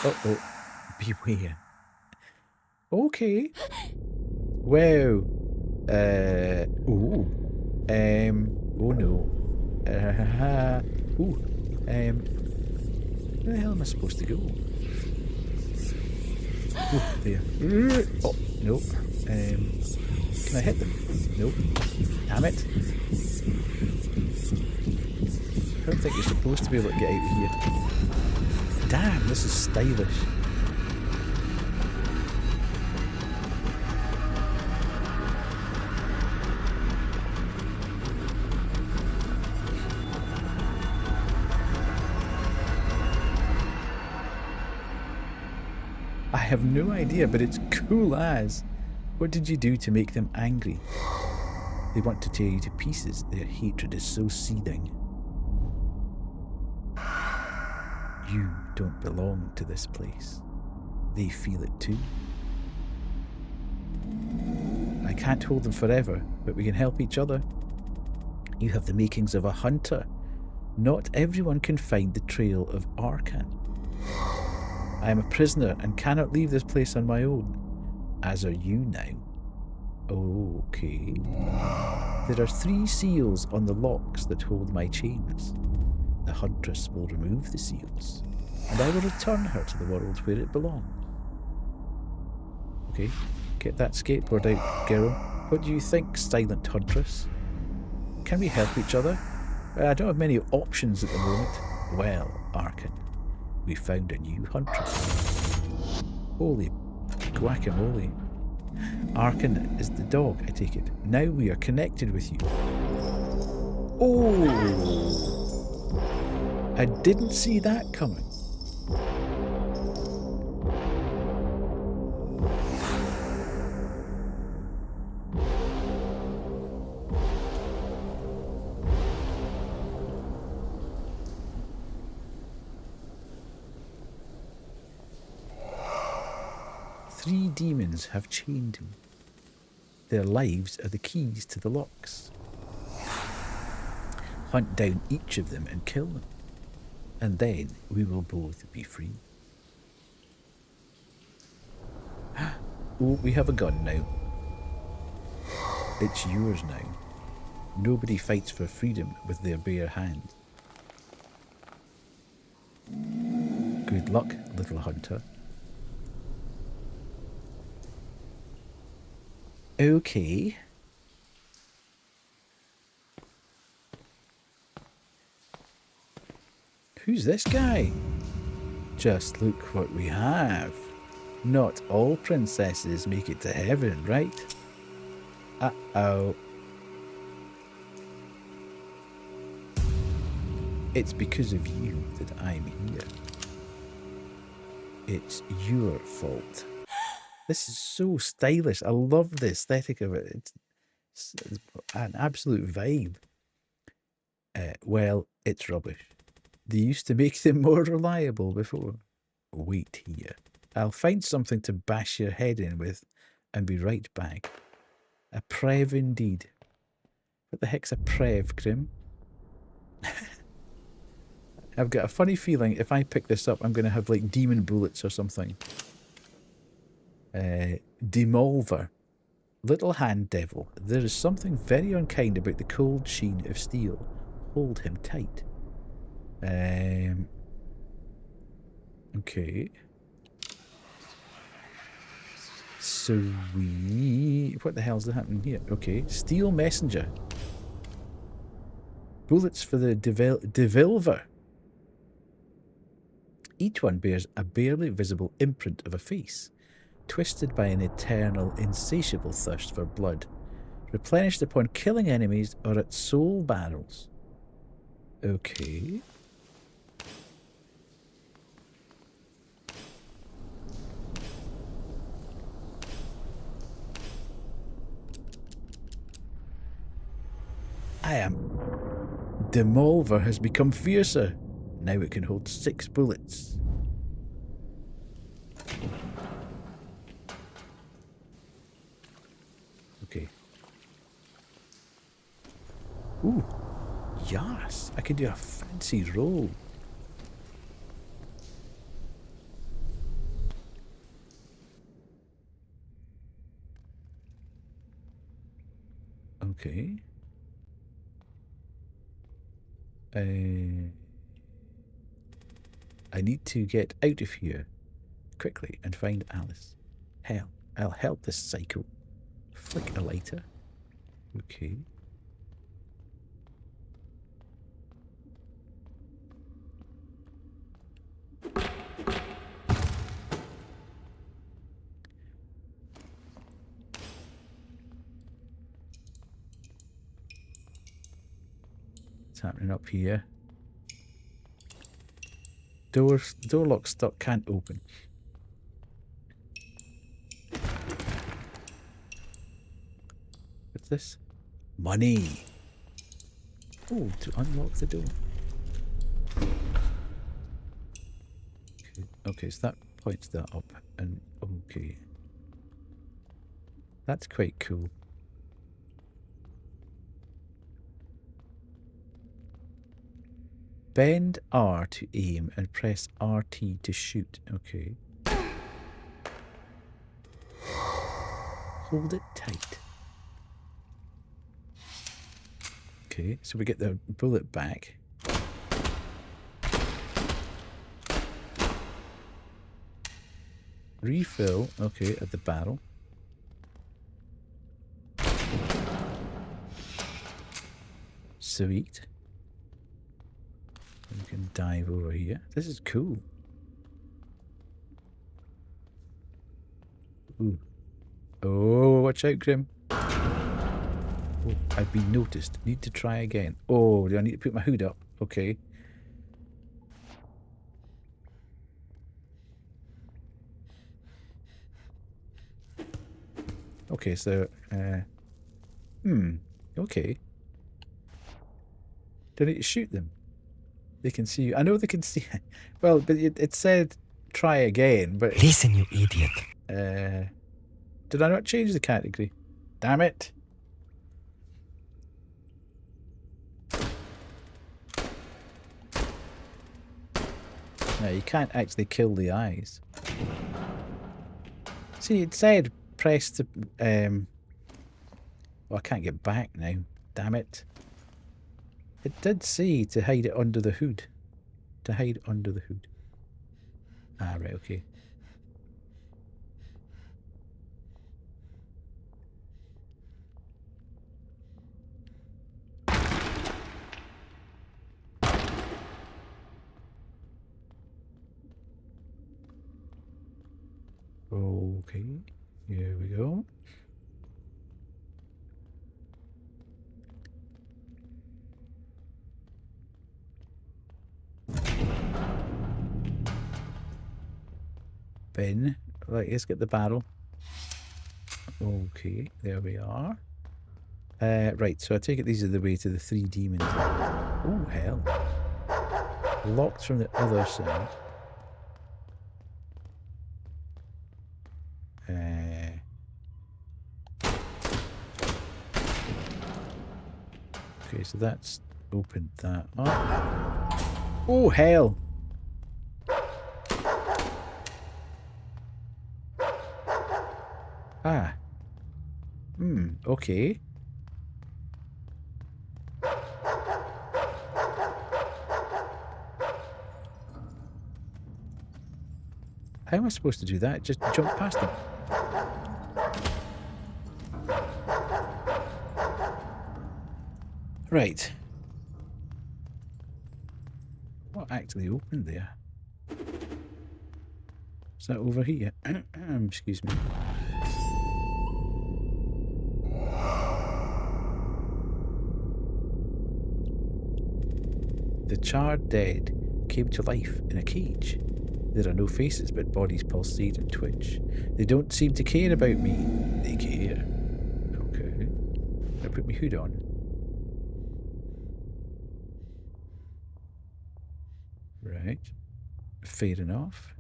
Uh-oh. Beware. Okay. Wow. Ooh. Oh no. Ooh. Where the hell am I supposed to go? Oh, there. Oh, nope. Can I hit them? Nope. Damn it. I don't think you're supposed to be able to get out here. Damn, this is stylish. I have no idea, but it's cool as. What did you do to make them angry? They want to tear you to pieces. Their hatred is so seething. You don't belong to this place. They feel it too. I can't hold them forever, but we can help each other. You have the makings of a hunter. Not everyone can find the trail of Arkan. I am a prisoner and cannot leave this place on my own. As are you now. Okay. There are 3 seals on the locks that hold my chains. The huntress will remove the seals. and I will return her to the world where it belongs. Okay, get that skateboard out, girl. What do you think, silent huntress? Can we help each other? I don't have many options at the moment. Well, Arkin, we found a new huntress. Holy guacamole. Arkin is the dog, I take it. Now we are connected with you. Oh! I didn't see that coming. Three demons have chained me. Their lives are the keys to the locks. Hunt down each of them and kill them, and then we will both be free. Oh, we have a gun now. It's yours now. Nobody fights for freedom with their bare hands. Good luck, little hunter. Okay. Who's this guy? Just look what we have. Not all princesses make it to heaven, right? Uh-oh. It's because of you that I'm here. It's your fault. This is so stylish. I love the aesthetic of it. It's an absolute vibe. Well, it's rubbish. They used to make them more reliable before. Wait here. I'll find something to bash your head in with and be right back. A prev indeed. What the heck's a prev, Grim? I've got a funny feeling if I pick this up, I'm going to have like demon bullets or something. Demolver. Little hand devil. There is something very unkind about the cold sheen of steel. Hold him tight. Okay. So what the hell's happening here? Okay. Steel messenger. Bullets for the devolver. Each one bears a barely visible imprint of a face, twisted by an eternal, insatiable thirst for blood, replenished upon killing enemies or at soul barrels. Okay. Demolver has become fiercer. Now it can hold 6 bullets. Okay. Ooh. Yes. I can do a fancy roll. Okay. I need to get out of here quickly and find Alice. Hell, I'll help this psycho. Flick a lighter. Okay. What's happening up here? Door lock stuck, can't open. What's this? Money. Oh, to unlock the door. Okay, so that points that up, and okay. That's quite cool. Bend R to aim and press RT to shoot. Okay. Hold it tight. Okay, so we get the bullet back. Refill, okay, at the barrel. Sweet. We can dive over here. This is cool. Ooh. Oh, watch out, Grim. Oh, I've been noticed. Need to try again. Oh, do I need to put my hood up? Okay. Okay, so, okay. Do I need to shoot them? They can see you. I know they can see. Well, but it said try again, but... Listen, you idiot. Did I not change the category? Damn it. No, you can't actually kill the eyes. See, it said press the... Well, I can't get back now. Damn it. It did say to hide it under the hood. To hide under the hood. Ah, right, okay. Okay, here we go. Bin. Right, let's get the barrel. Okay, there we are. Right, so I take it these are the way to the 3 demons. Oh, hell. Locked from the other side. Okay, so that's opened that up. Oh, hell! Ah. Okay. How am I supposed to do that? Just jump past them? Right. What actually opened there? Is that over here? Excuse me. The charred dead came to life in a cage. There are no faces, but bodies pulsate and twitch. They don't seem to care about me. They care. Okay. I put my hood on. Right. Fair enough.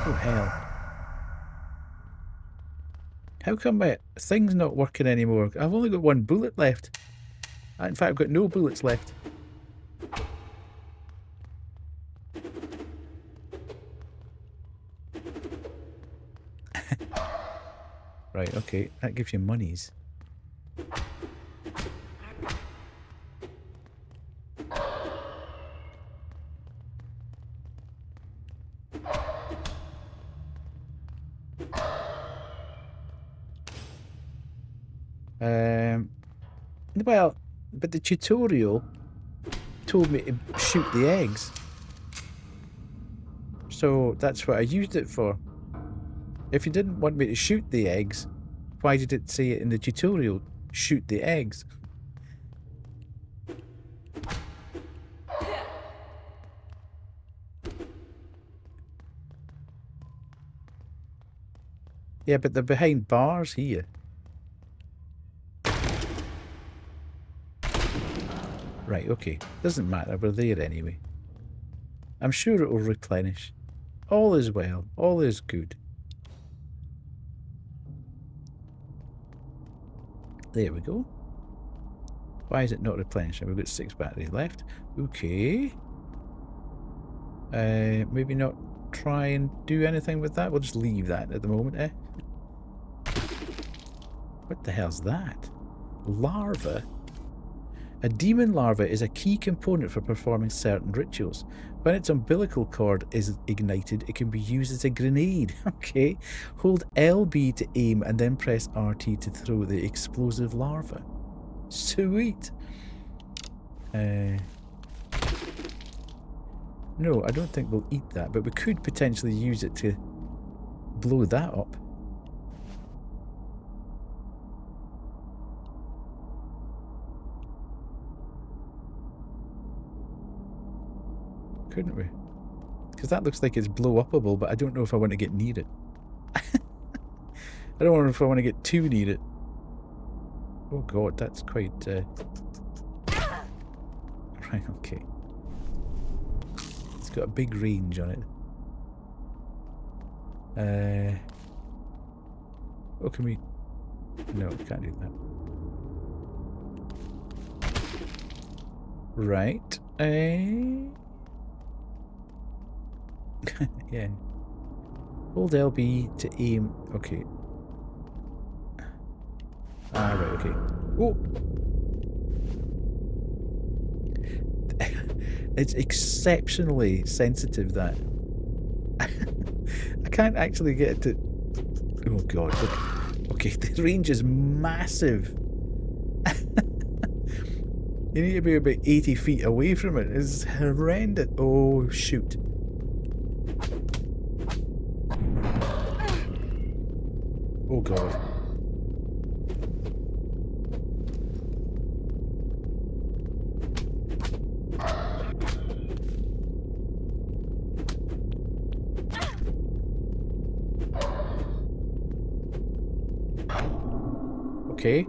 Oh, hell. How come my thing's not working anymore? I've only got 1 bullet left. In fact, I've got no bullets left. Right, okay. That gives you monies. Well, but the tutorial told me to shoot the eggs. So that's what I used it for. If you didn't want me to shoot the eggs, why did it say it in the tutorial? Shoot the eggs. Yeah, but they're behind bars here. Right, okay. Doesn't matter, we're there anyway. I'm sure it will replenish. All is well. All is good. There we go. Why is it not replenishing? We've got 6 batteries left. Okay. Maybe not try and do anything with that. We'll just leave that at the moment, eh? What the hell's that? Larva? A demon larva is a key component for performing certain rituals. When its umbilical cord is ignited, it can be used as a grenade. Okay. Hold LB to aim and then press RT to throw the explosive larva. Sweet. No, I don't think we'll eat that, but we could potentially use it to blow that up. Couldn't we? Because that looks like it's blow-upable, but I don't know if I want to get near it. I don't know if I want to get too near it. Oh god, that's quite... Right, okay. It's got a big range on it. Oh, can we... No, we can't do that. Right. Yeah. Hold LB to aim. Okay. Ah, right, okay. Oh! It's exceptionally sensitive, that. I can't actually get it to... Oh god, look. Okay, the range is massive. You need to be about 80 feet away from it. It's horrendous. Oh, shoot. Oh god. Okay.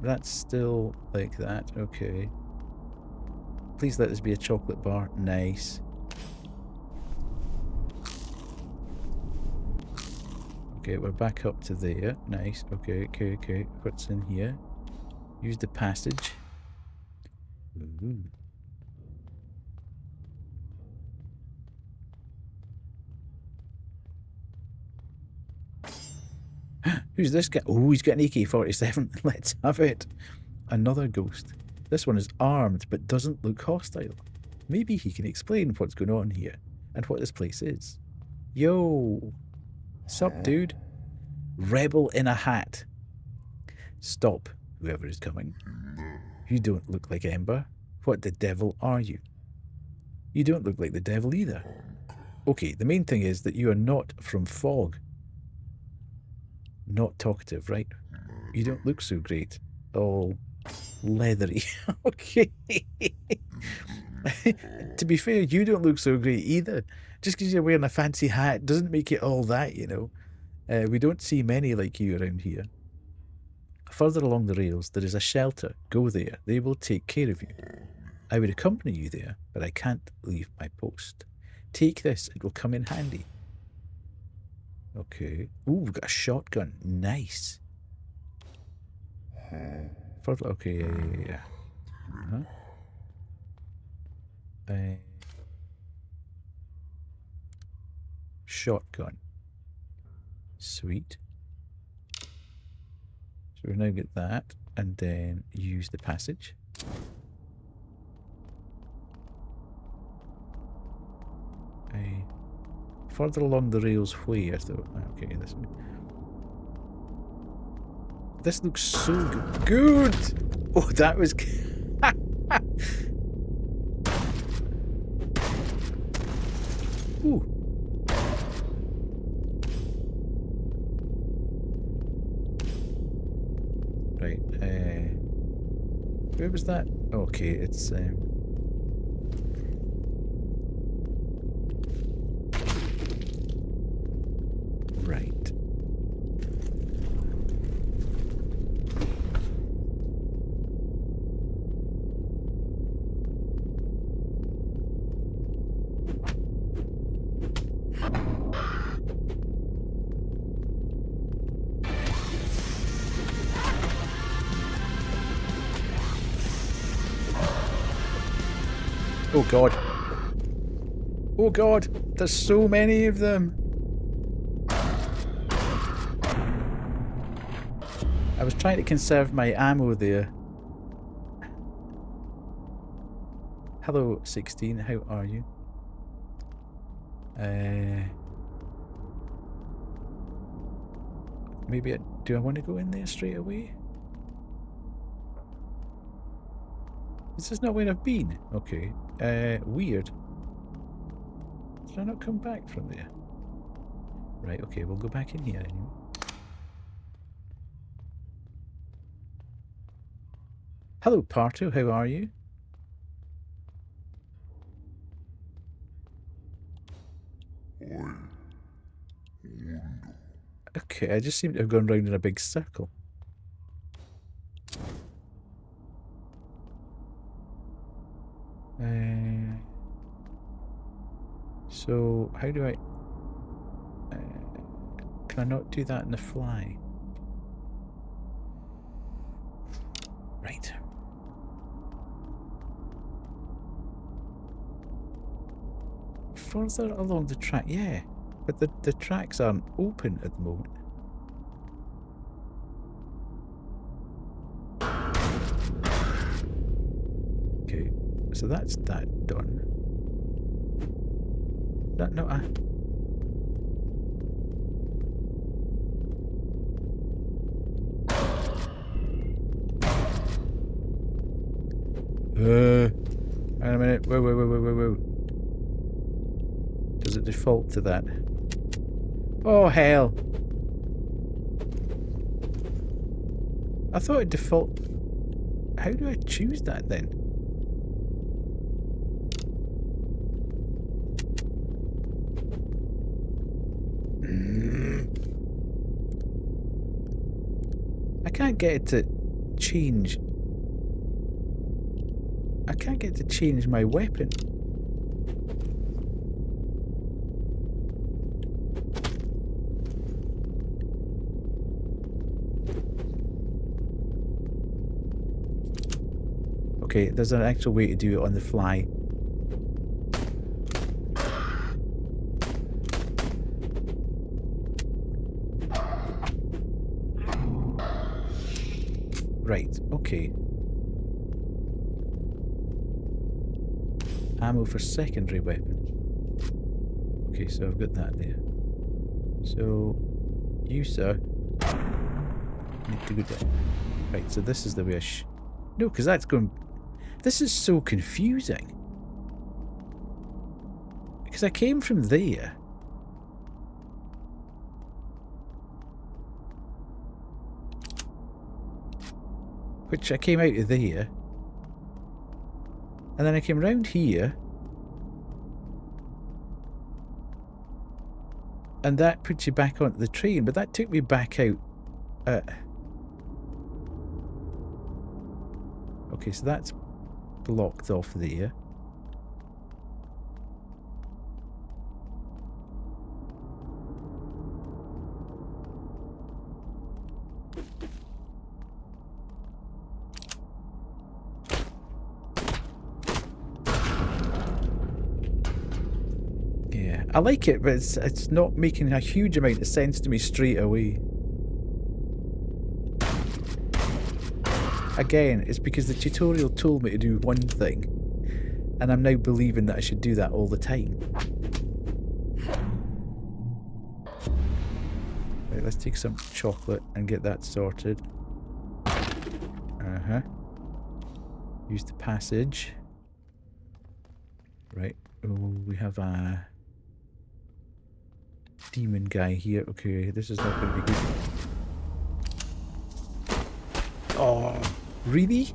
That's still like that. Okay. Please let this be a chocolate bar. Nice. Okay, we're back up to there. Nice. Okay, okay, okay. What's in here? Use the passage. Ooh. Who's this guy? Oh, he's got an AK-47. Let's have it. Another ghost. This one is armed, but doesn't look hostile. Maybe he can explain what's going on here, and what this place is. Yo! Sup, dude? Rebel in a hat. Stop, whoever is coming. You don't look like Ember. What the devil are you? You don't look like the devil either. Okay, the main thing is that you are not from Fog. Not talkative, right? You don't look so great. All leathery. Okay. To be fair, you don't look so great either. Just because you're wearing a fancy hat doesn't make it all that, you know. We don't see many like you around here. Further along the rails, there is a shelter. Go there. They will take care of you. I would accompany you there, but I can't leave my post. Take this. It will come in handy. Okay. Ooh, we've got a shotgun. Nice. Further, okay, yeah. Shotgun. Sweet. So we now get that, and then use the passage. Further along the rails where, though? Okay, this looks so good. Oh, that was... Ooh. Right, where was that? Okay, it's... Right. Oh god. Oh god, there's so many of them. I was trying to conserve my ammo there. Hello, 16. How are you? Maybe do I want to go in there straight away? Is this not where I've been? Okay. Weird. Did I not come back from there? Right, okay, we'll go back in here anyway. Hello, Parto, how are you? Okay, I just seem to have gone round in a big circle. So, how do I... can I not do that in the fly? Right. Further along the track, yeah. But the tracks aren't open at the moment. Okay, so that's that done. That not a... Hang on a minute. Whoa. Does it default to that? Oh, hell. I thought it default... How do I choose that then? I can't get it to change... I can't get to change my weapon. Okay, there's an actual way to do it on the fly. Right, okay. Ammo for secondary weapons. Okay, so I've got that there. So, you, sir, need to go down. Right, so this is the way I no, because that's going... This is so confusing. Because I came from there. Which I came out of there. And then I came round here. And that puts you back onto the train, but that took me back out. Okay, so that's blocked off there. Yeah, I like it, but it's not making a huge amount of sense to me straight away. Again, it's because the tutorial told me to do one thing, and I'm now believing that I should do that all the time. Right, let's take some chocolate and get that sorted. Use the passage. Right, oh, we have a demon guy here. Okay, this is not going to be good. Oh, really?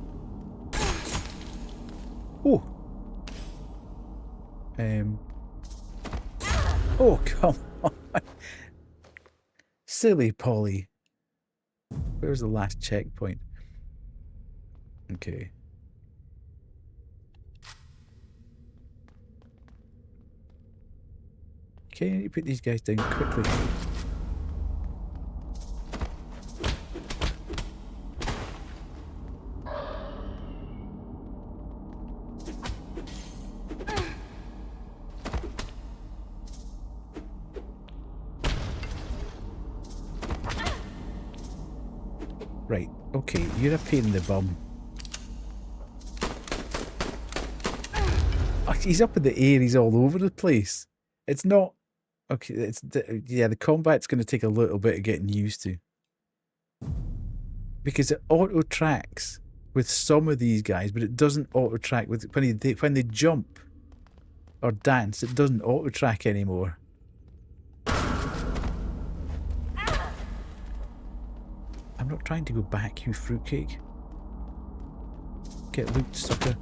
Oh. Oh, come on. Silly Polly. Where's the last checkpoint? Okay. Okay, I need to put these guys down quickly. Right, okay, you're a pain in the bum. Oh, he's up in the air, he's all over the place. It's not... Okay, yeah, the combat's going to take a little bit of getting used to. Because it auto-tracks with some of these guys, but it doesn't auto-track with... When they jump or dance, it doesn't auto-track anymore. I'm not trying to go back, you fruitcake. Get loot, sucker.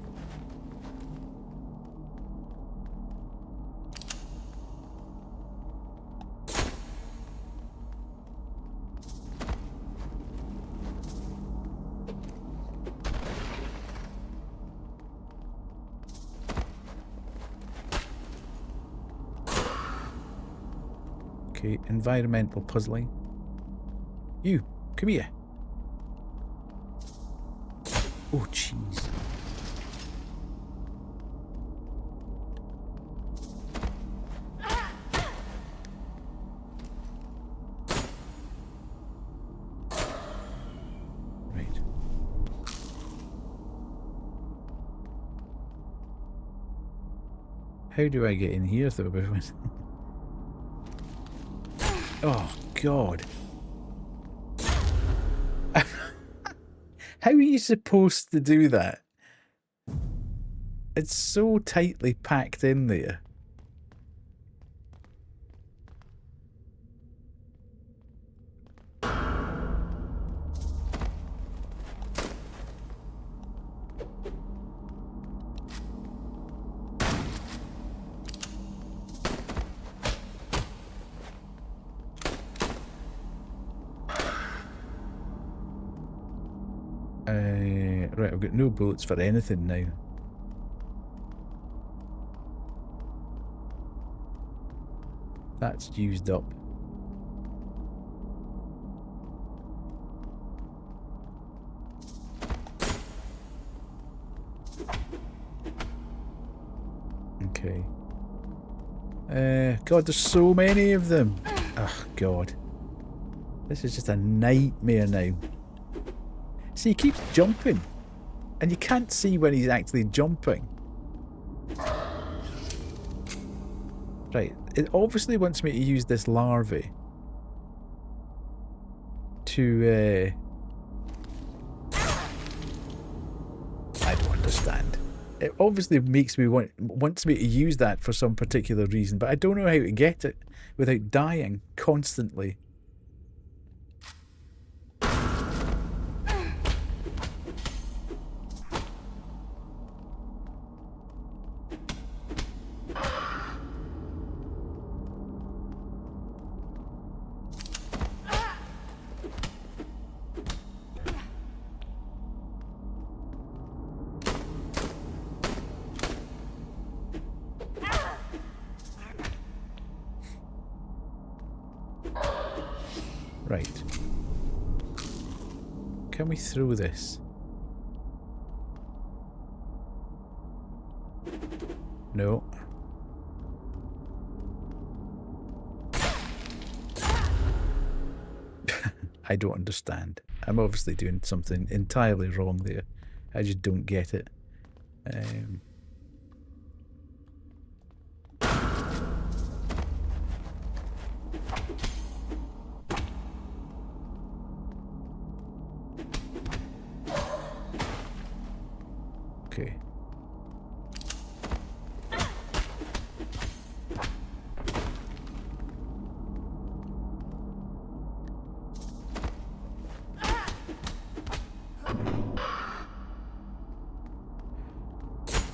Okay, environmental puzzling. You, come here. Oh, jeez. Right. How do I get in here though? Oh, God. How are you supposed to do that? It's so tightly packed in there. Right, I've got no bullets for anything now. That's used up. Okay. God, there's so many of them. Oh, God. This is just a nightmare now. See, he keeps jumping. And you can't see when he's actually jumping. Right, it obviously wants me to use this larvae to, I don't understand. It obviously makes me wants me to use that for some particular reason, but I don't know how to get it without dying constantly. Right. Can we throw this? No. I don't understand. I'm obviously doing something entirely wrong there. I just don't get it. Okay.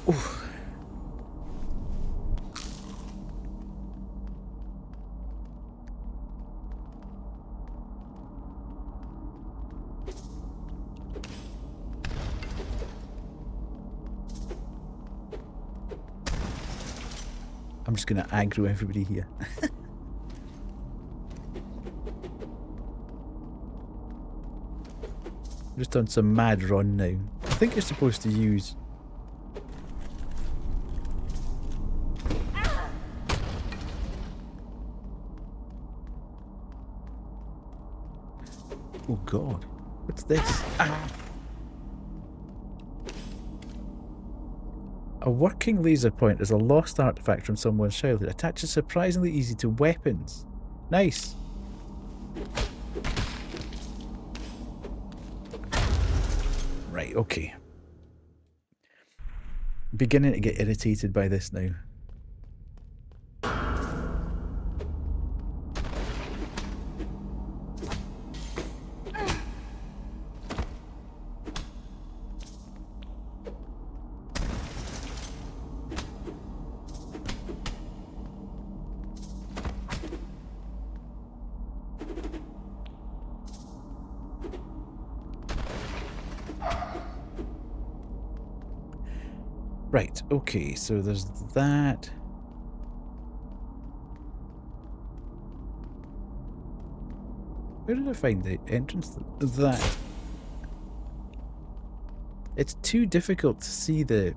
Oof. I'm just going to aggro everybody here. I'm just on some mad run now. I think you're supposed to use... Oh, God. What's this? Ah. A working laser point is a lost artifact from someone's childhood. Attaches surprisingly easy to weapons. Nice. Right, okay. Beginning to get irritated by this now. Right, okay, so there's that. Where did I find the entrance to that? It's too difficult to see the...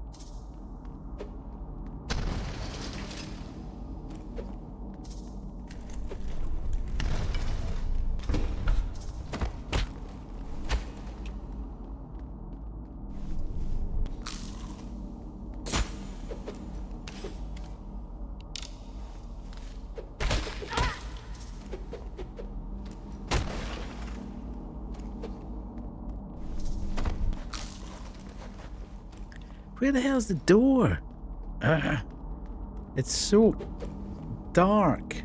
Where the hell's the door? It's so dark.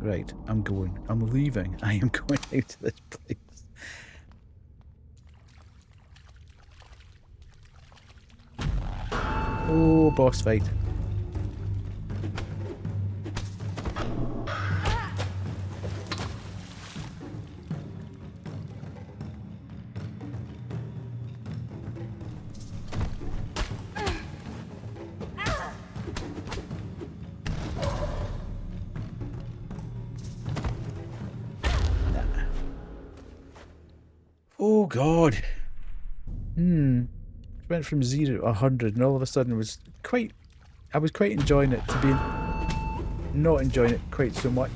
Right, I'm going. I'm leaving. I am going out of this place. Oh, boss fight. Oh God. Went from 0 to 100 and all of a sudden I was quite enjoying it to being not enjoying it quite so much.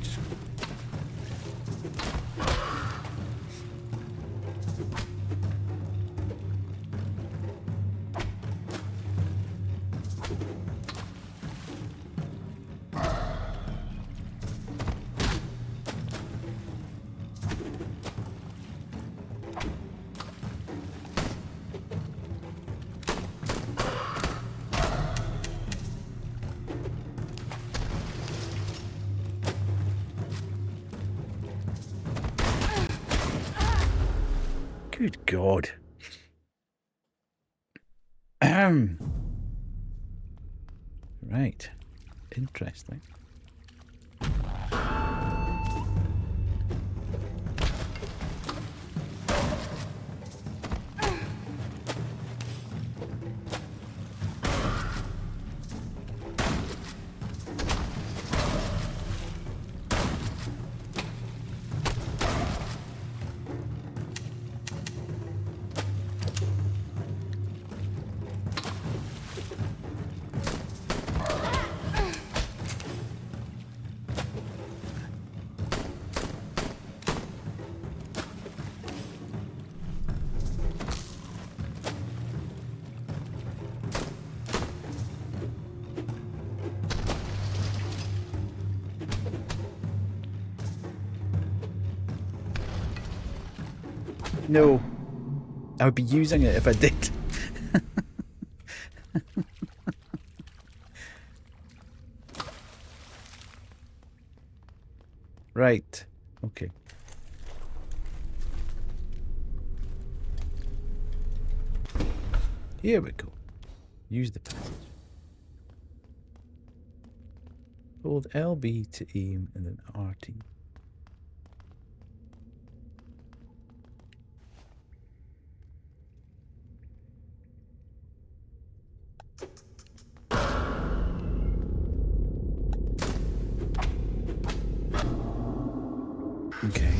Good God. Right. Interesting. No. I would be using it if I did. Right. Okay. Here we go. Use the passage. Hold LB to aim and then RT. Okay.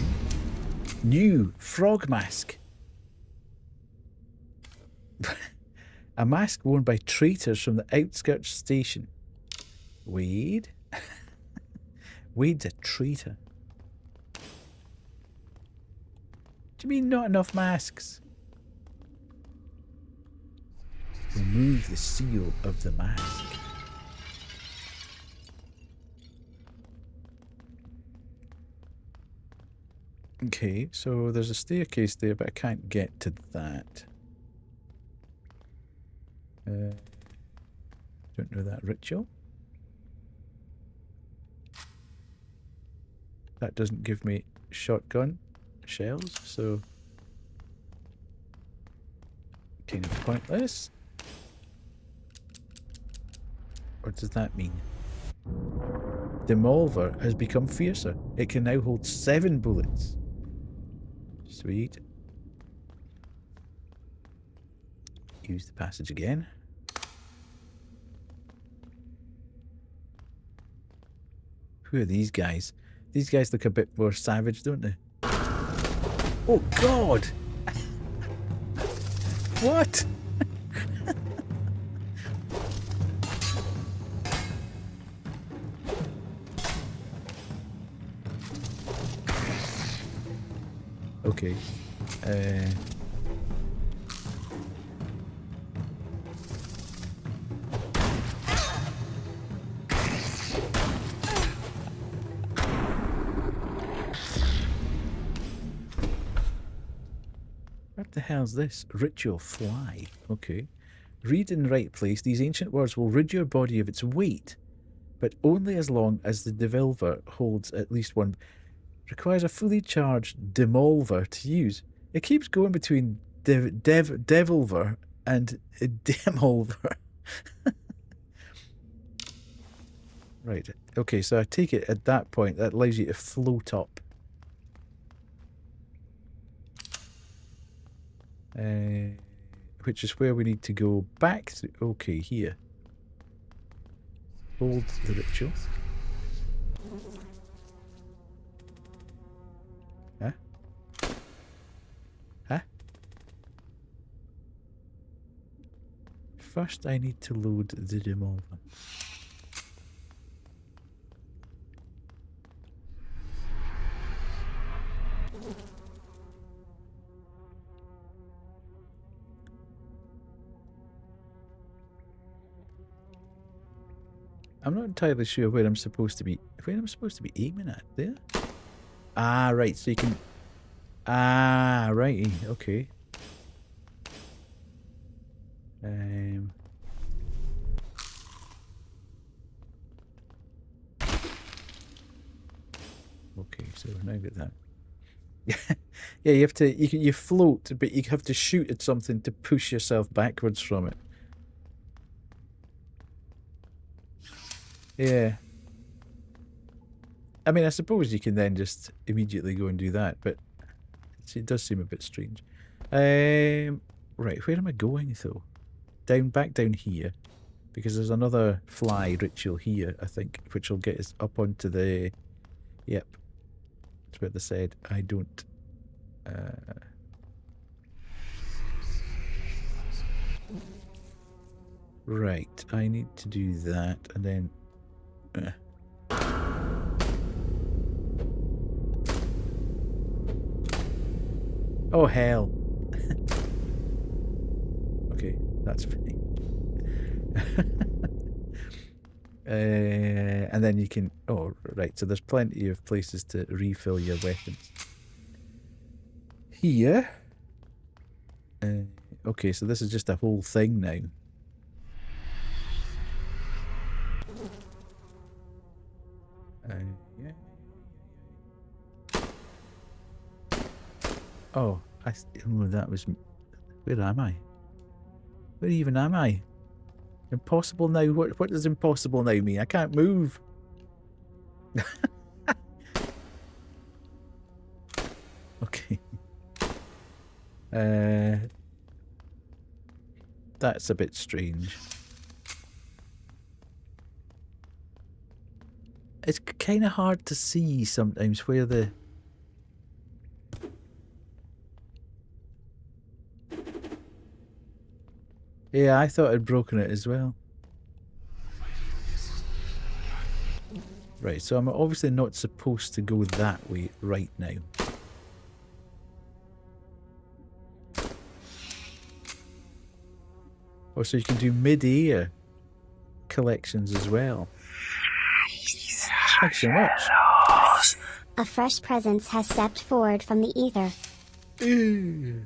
New frog mask. A mask worn by traitors from the outskirts station. Wade? Wade's a traitor. Do you mean not enough masks? Remove the seal of the mask. Okay, so there's a staircase there, but I can't get to that. Don't know that ritual. That doesn't give me shotgun shells, so kind of pointless. What does that mean? Demolver has become fiercer. It can now hold 7 bullets. Sweet. Use the passage again. Who are these guys? These guys look a bit more savage, don't they? Oh, God! What? Okay. What the hell's this? Ritual fly. Okay. Read in the right place. These ancient words will rid your body of its weight, but only as long as the devolver holds at least one. Requires a fully charged demolver to use. It keeps going between devolver and demolver. Right. Okay, so I take it at that point that allows you to float up. Which is where we need to go back through. Okay, here. Hold the ritual. Huh? Huh? First I need to load the demolver. I'm not entirely sure where I'm supposed to be aiming at there. Ah, right, so you can... Ah, righty, okay. Okay, so now get that. Yeah, you have to... You float, but you have to shoot at something to push yourself backwards from it. Yeah. I mean, I suppose you can then just immediately go and do that, but it does seem a bit strange. Right, where am I going, though? Back down here. Because there's another fly ritual here, I think, which will get us up onto the... Yep. That's what they said. I don't... Right, I need to do that, and then... Oh, hell. Okay, that's funny. And then you can... Oh, right, so there's plenty of places to refill your weapons. Here. Okay, so this is just a whole thing now. Yeah. Oh, that was... Where am I? Where even am I? Impossible now? What does impossible now mean? I can't move. Okay. That's a bit strange. It's kind of hard to see sometimes where the... Yeah, I thought I'd broken it as well. Right, so I'm obviously not supposed to go that way right now. Oh, so you can do mid-air collections as well. Thanks so much. A fresh presence has stepped forward from the ether. Ooh.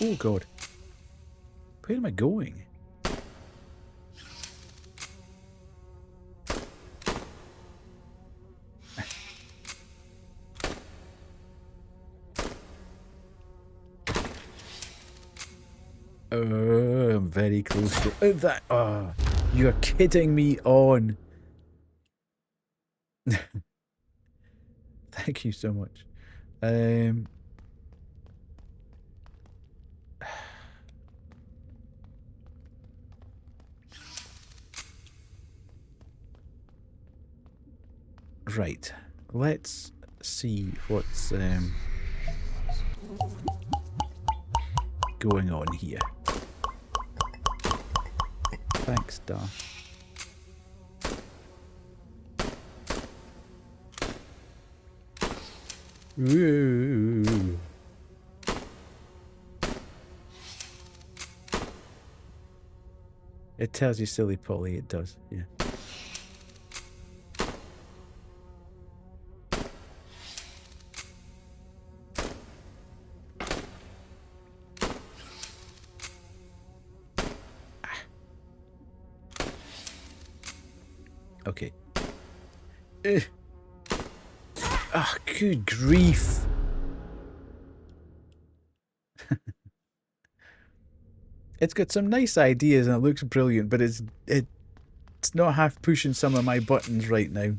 Oh god. Where am I going? I'm very close to that. Oh, you're kidding me on. Thank you so much. Right. Let's see what's going on here. Thanks, Dar. Ooh. It tells you silly Polly, it does, yeah. Okay. Ah, good grief. It's got some nice ideas and it looks brilliant, but it's not half pushing some of my buttons right now.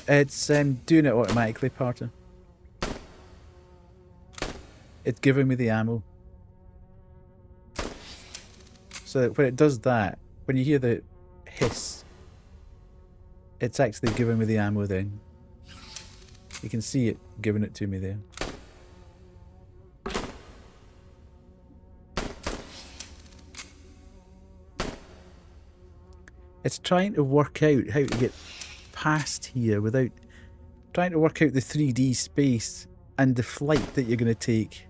It's doing it automatically, partner. It's giving me the ammo. So that when it does that, when you hear the hiss, it's actually giving me the ammo then. You can see it giving it to me there. It's trying to work out how to get past here without trying to work out the 3D space and the flight that you're going to take.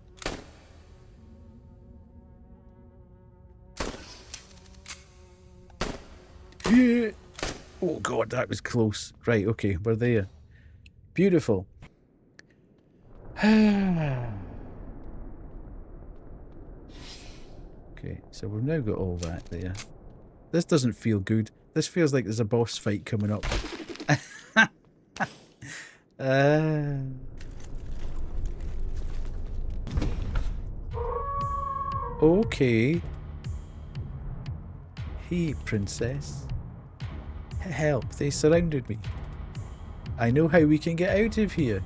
Oh god, that was close. Right, okay, we're there. Beautiful. Okay, so we've now got all that there. This doesn't feel good. This feels like there's a boss fight coming up. Okay. Hey, princess. Help, they surrounded me. I know how we can get out of here.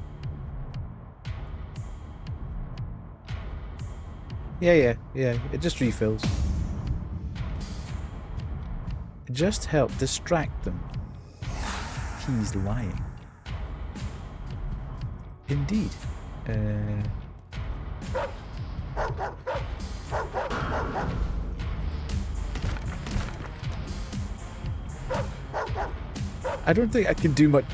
Yeah, it just refills. Just help distract them. He's lying. Indeed. I don't think I can do much.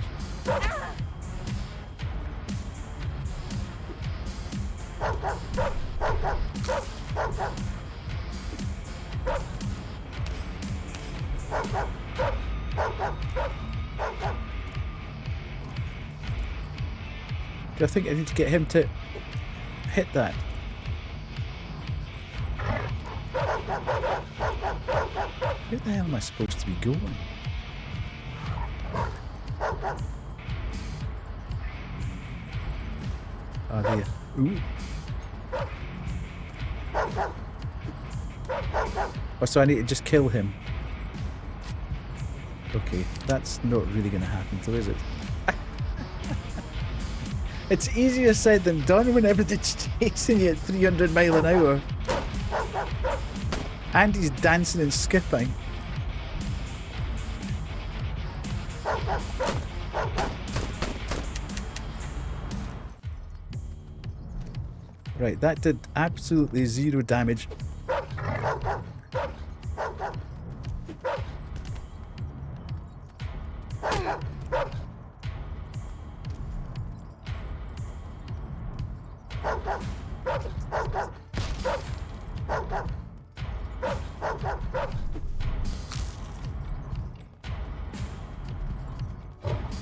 Do I think I need to get him to hit that? Where the hell am I supposed to be going? Oh, there. Ooh. Oh, so I need to just kill him. Okay, that's not really going to happen, though, is it? It's easier said than done when everything's chasing you at 300 mile an hour. And he's dancing and skipping. Right, that did absolutely 0 damage.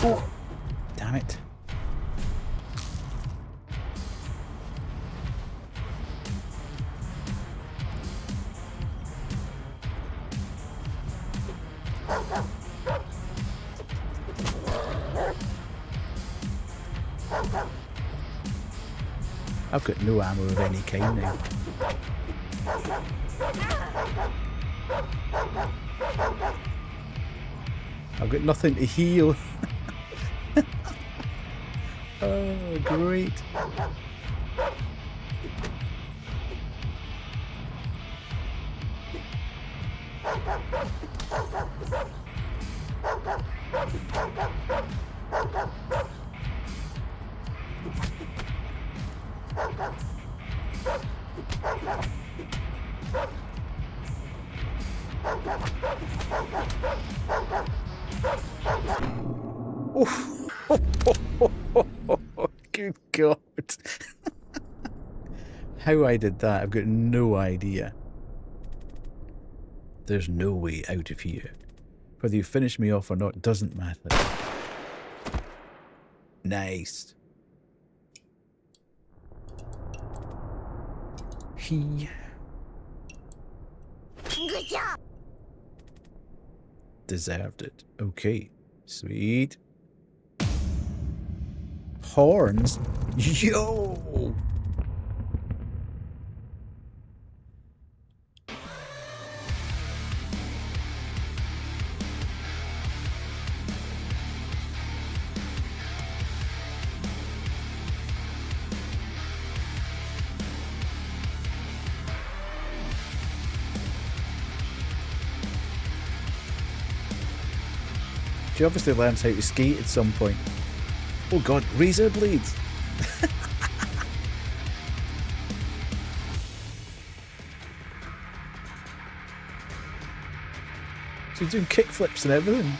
Oh, damn it. I've got no ammo of any kind now. I've got nothing to heal. Oh, great. Good God. How I did that, I've got no idea. There's no way out of here. Whether you finish me off or not doesn't matter. Nice. Good job. Deserved it. Okay. Sweet. Horns? Yo! She obviously learns how to skate at some point. Oh God, razor blades! She's doing kickflips and everything.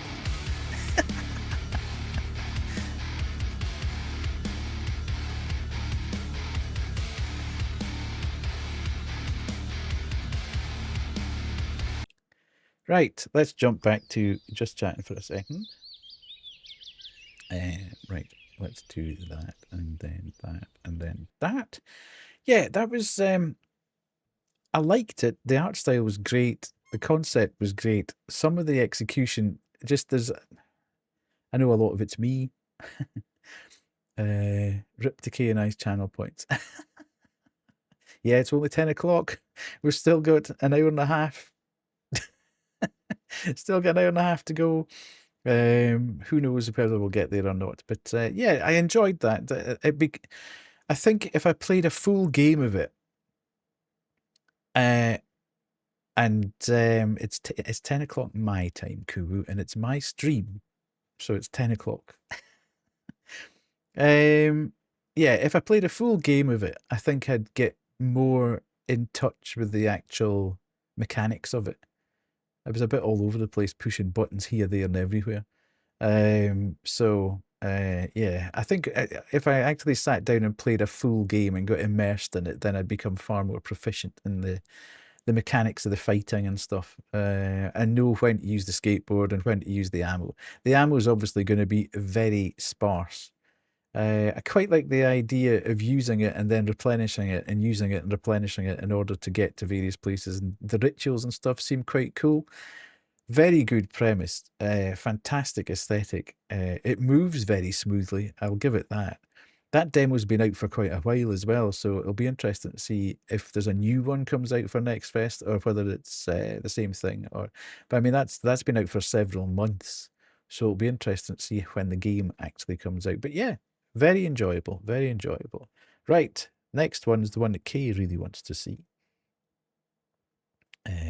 Right, let's jump back to just chatting for a second. Right, let's do that, and then that, and then that. Yeah, that was, I liked it. The art style was great. The concept was great. Some of the execution, just there's, I know a lot of it's me. Rip Decay and Ice channel points. Yeah, it's only 10 o'clock. We've still got an hour and a half. Still got an hour and a half to go. Who knows whether we'll get there or not. But yeah, I enjoyed that. I think if I played a full game of it, and it's 10 o'clock my time, Kubu, and it's my stream, so it's 10 o'clock. Yeah, if I played a full game of it, I think I'd get more in touch with the actual mechanics of it. I was a bit all over the place, pushing buttons here, there, and everywhere. Yeah, I think if I actually sat down and played a full game and got immersed in it, then I'd become far more proficient in the mechanics of the fighting and stuff. And know when to use the skateboard and when to use the ammo. The ammo is obviously going to be very sparse. I quite like the idea of using it and then replenishing it and using it and replenishing it in order to get to various places. And the rituals and stuff seem quite cool. Very good premise. Fantastic aesthetic. It moves very smoothly. I'll give it that. That demo's been out for quite a while as well, so it'll be interesting to see if there's a new one comes out for Next Fest or whether it's the same thing. But I mean, that's been out for several months, so it'll be interesting to see when the game actually comes out. But yeah, Very enjoyable, very enjoyable. Right, next one is the one that Kay really wants to see,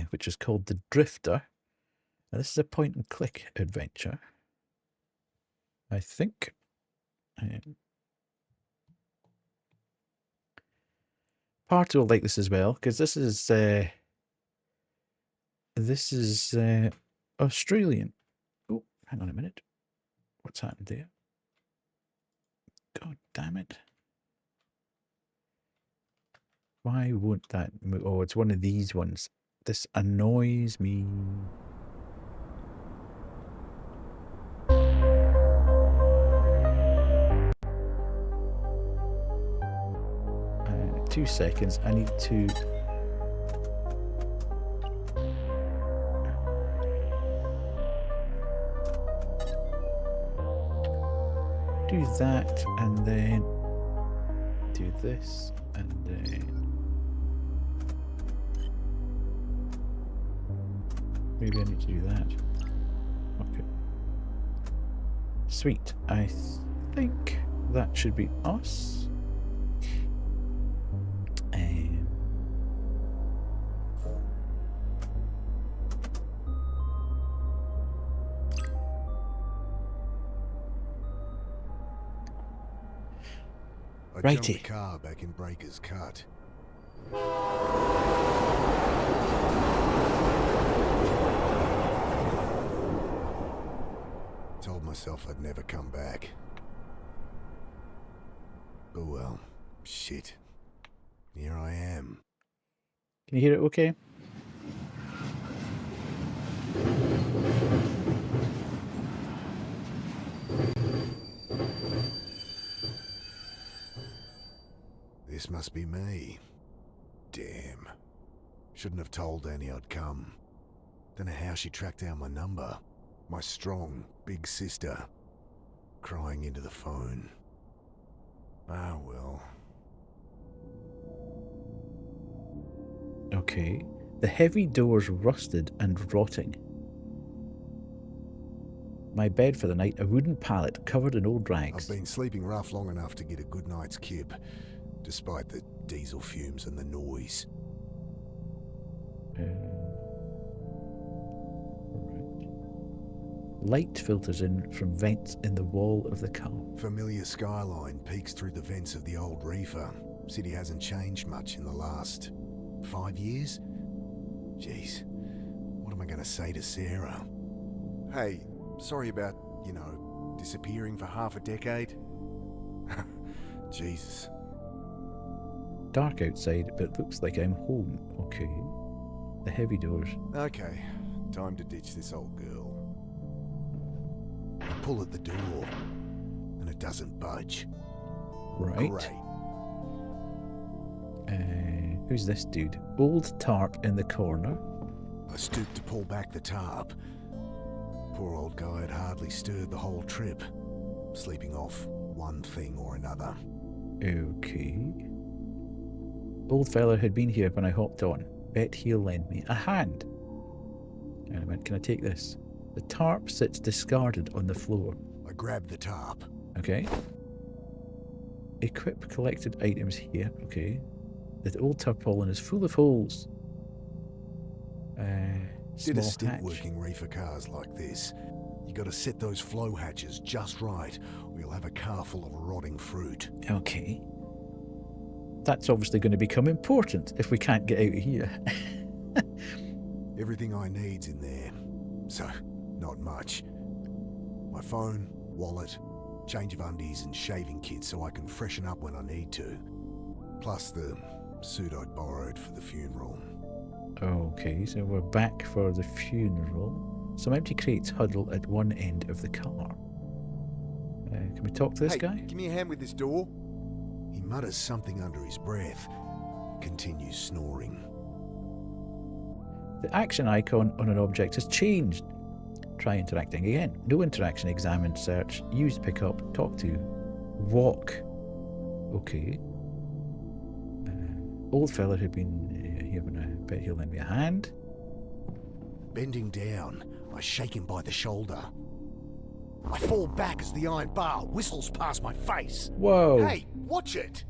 which is called The Drifter. Now, this is a point-and-click adventure, I think. Party will like this as well, because this is Australian. Oh, hang on a minute. What's happened there? God damn it. Why won't that move? Oh, it's one of these ones. This annoys me. 2 seconds. I need to... do that, and then do this, and then maybe I need to do that. Okay. Sweet. I think that should be us. I Righty. jumped the car back in Breaker's Cut. Told myself I'd never come back. Oh well, shit. Here I am. Can you hear it okay? This must be me. Damn. Shouldn't have told Annie I'd come. Don't know how she tracked down my number. My strong, big sister. Crying into the phone. Ah, well. Okay. The heavy doors rusted and rotting. My bed for the night, a wooden pallet covered in old rags. I've been sleeping rough long enough to get a good night's kip, despite the diesel fumes and the noise. Right. Light filters in from vents in the wall of the car. Familiar skyline peeks through the vents of the old reefer. City hasn't changed much in the last 5 years? Jeez, what am I going to say to Sarah? Hey, sorry about, disappearing for half a decade. Jesus. Dark outside, but it looks like I'm home. Okay. The heavy doors. Okay, time to ditch this old girl. I pull at the door, and it doesn't budge. Right. Great. Who's this dude? Old tarp in the corner. I stooped to pull back the tarp. Poor old guy had hardly stirred the whole trip, sleeping off one thing or another. Okay. Old fella had been here when I hopped on. Bet he'll lend me a hand. Wait a minute, can I take this? The tarp sits discarded on the floor. I grabbed the tarp. Okay. Equip collected items here. Okay. The old tarpaulin is full of holes. Did a Small stint hatch. working reefer cars like this. You gotta set those flow hatches just right, or you'll have a car full of rotting fruit. Okay. That's obviously going to become important if we can't get out of here. Everything I need's in there, so not much. My phone, wallet, change of undies and shaving kit so I can freshen up when I need to. Plus the suit I'd borrowed for the funeral. Okay, so we're back for the funeral. Some empty crates huddle at one end of the car. Can we talk to this guy? Give me a hand with this door. He mutters something under his breath, continues snoring. The action icon on an object has changed. Try interacting again. No interaction, examine, search, use, pick up, talk to, walk. Okay. Old fella who'd been here when I bet he'll lend me a hand. Bending down, I shake him by the shoulder. I fall back as the iron bar whistles past my face. Whoa. Hey, watch it!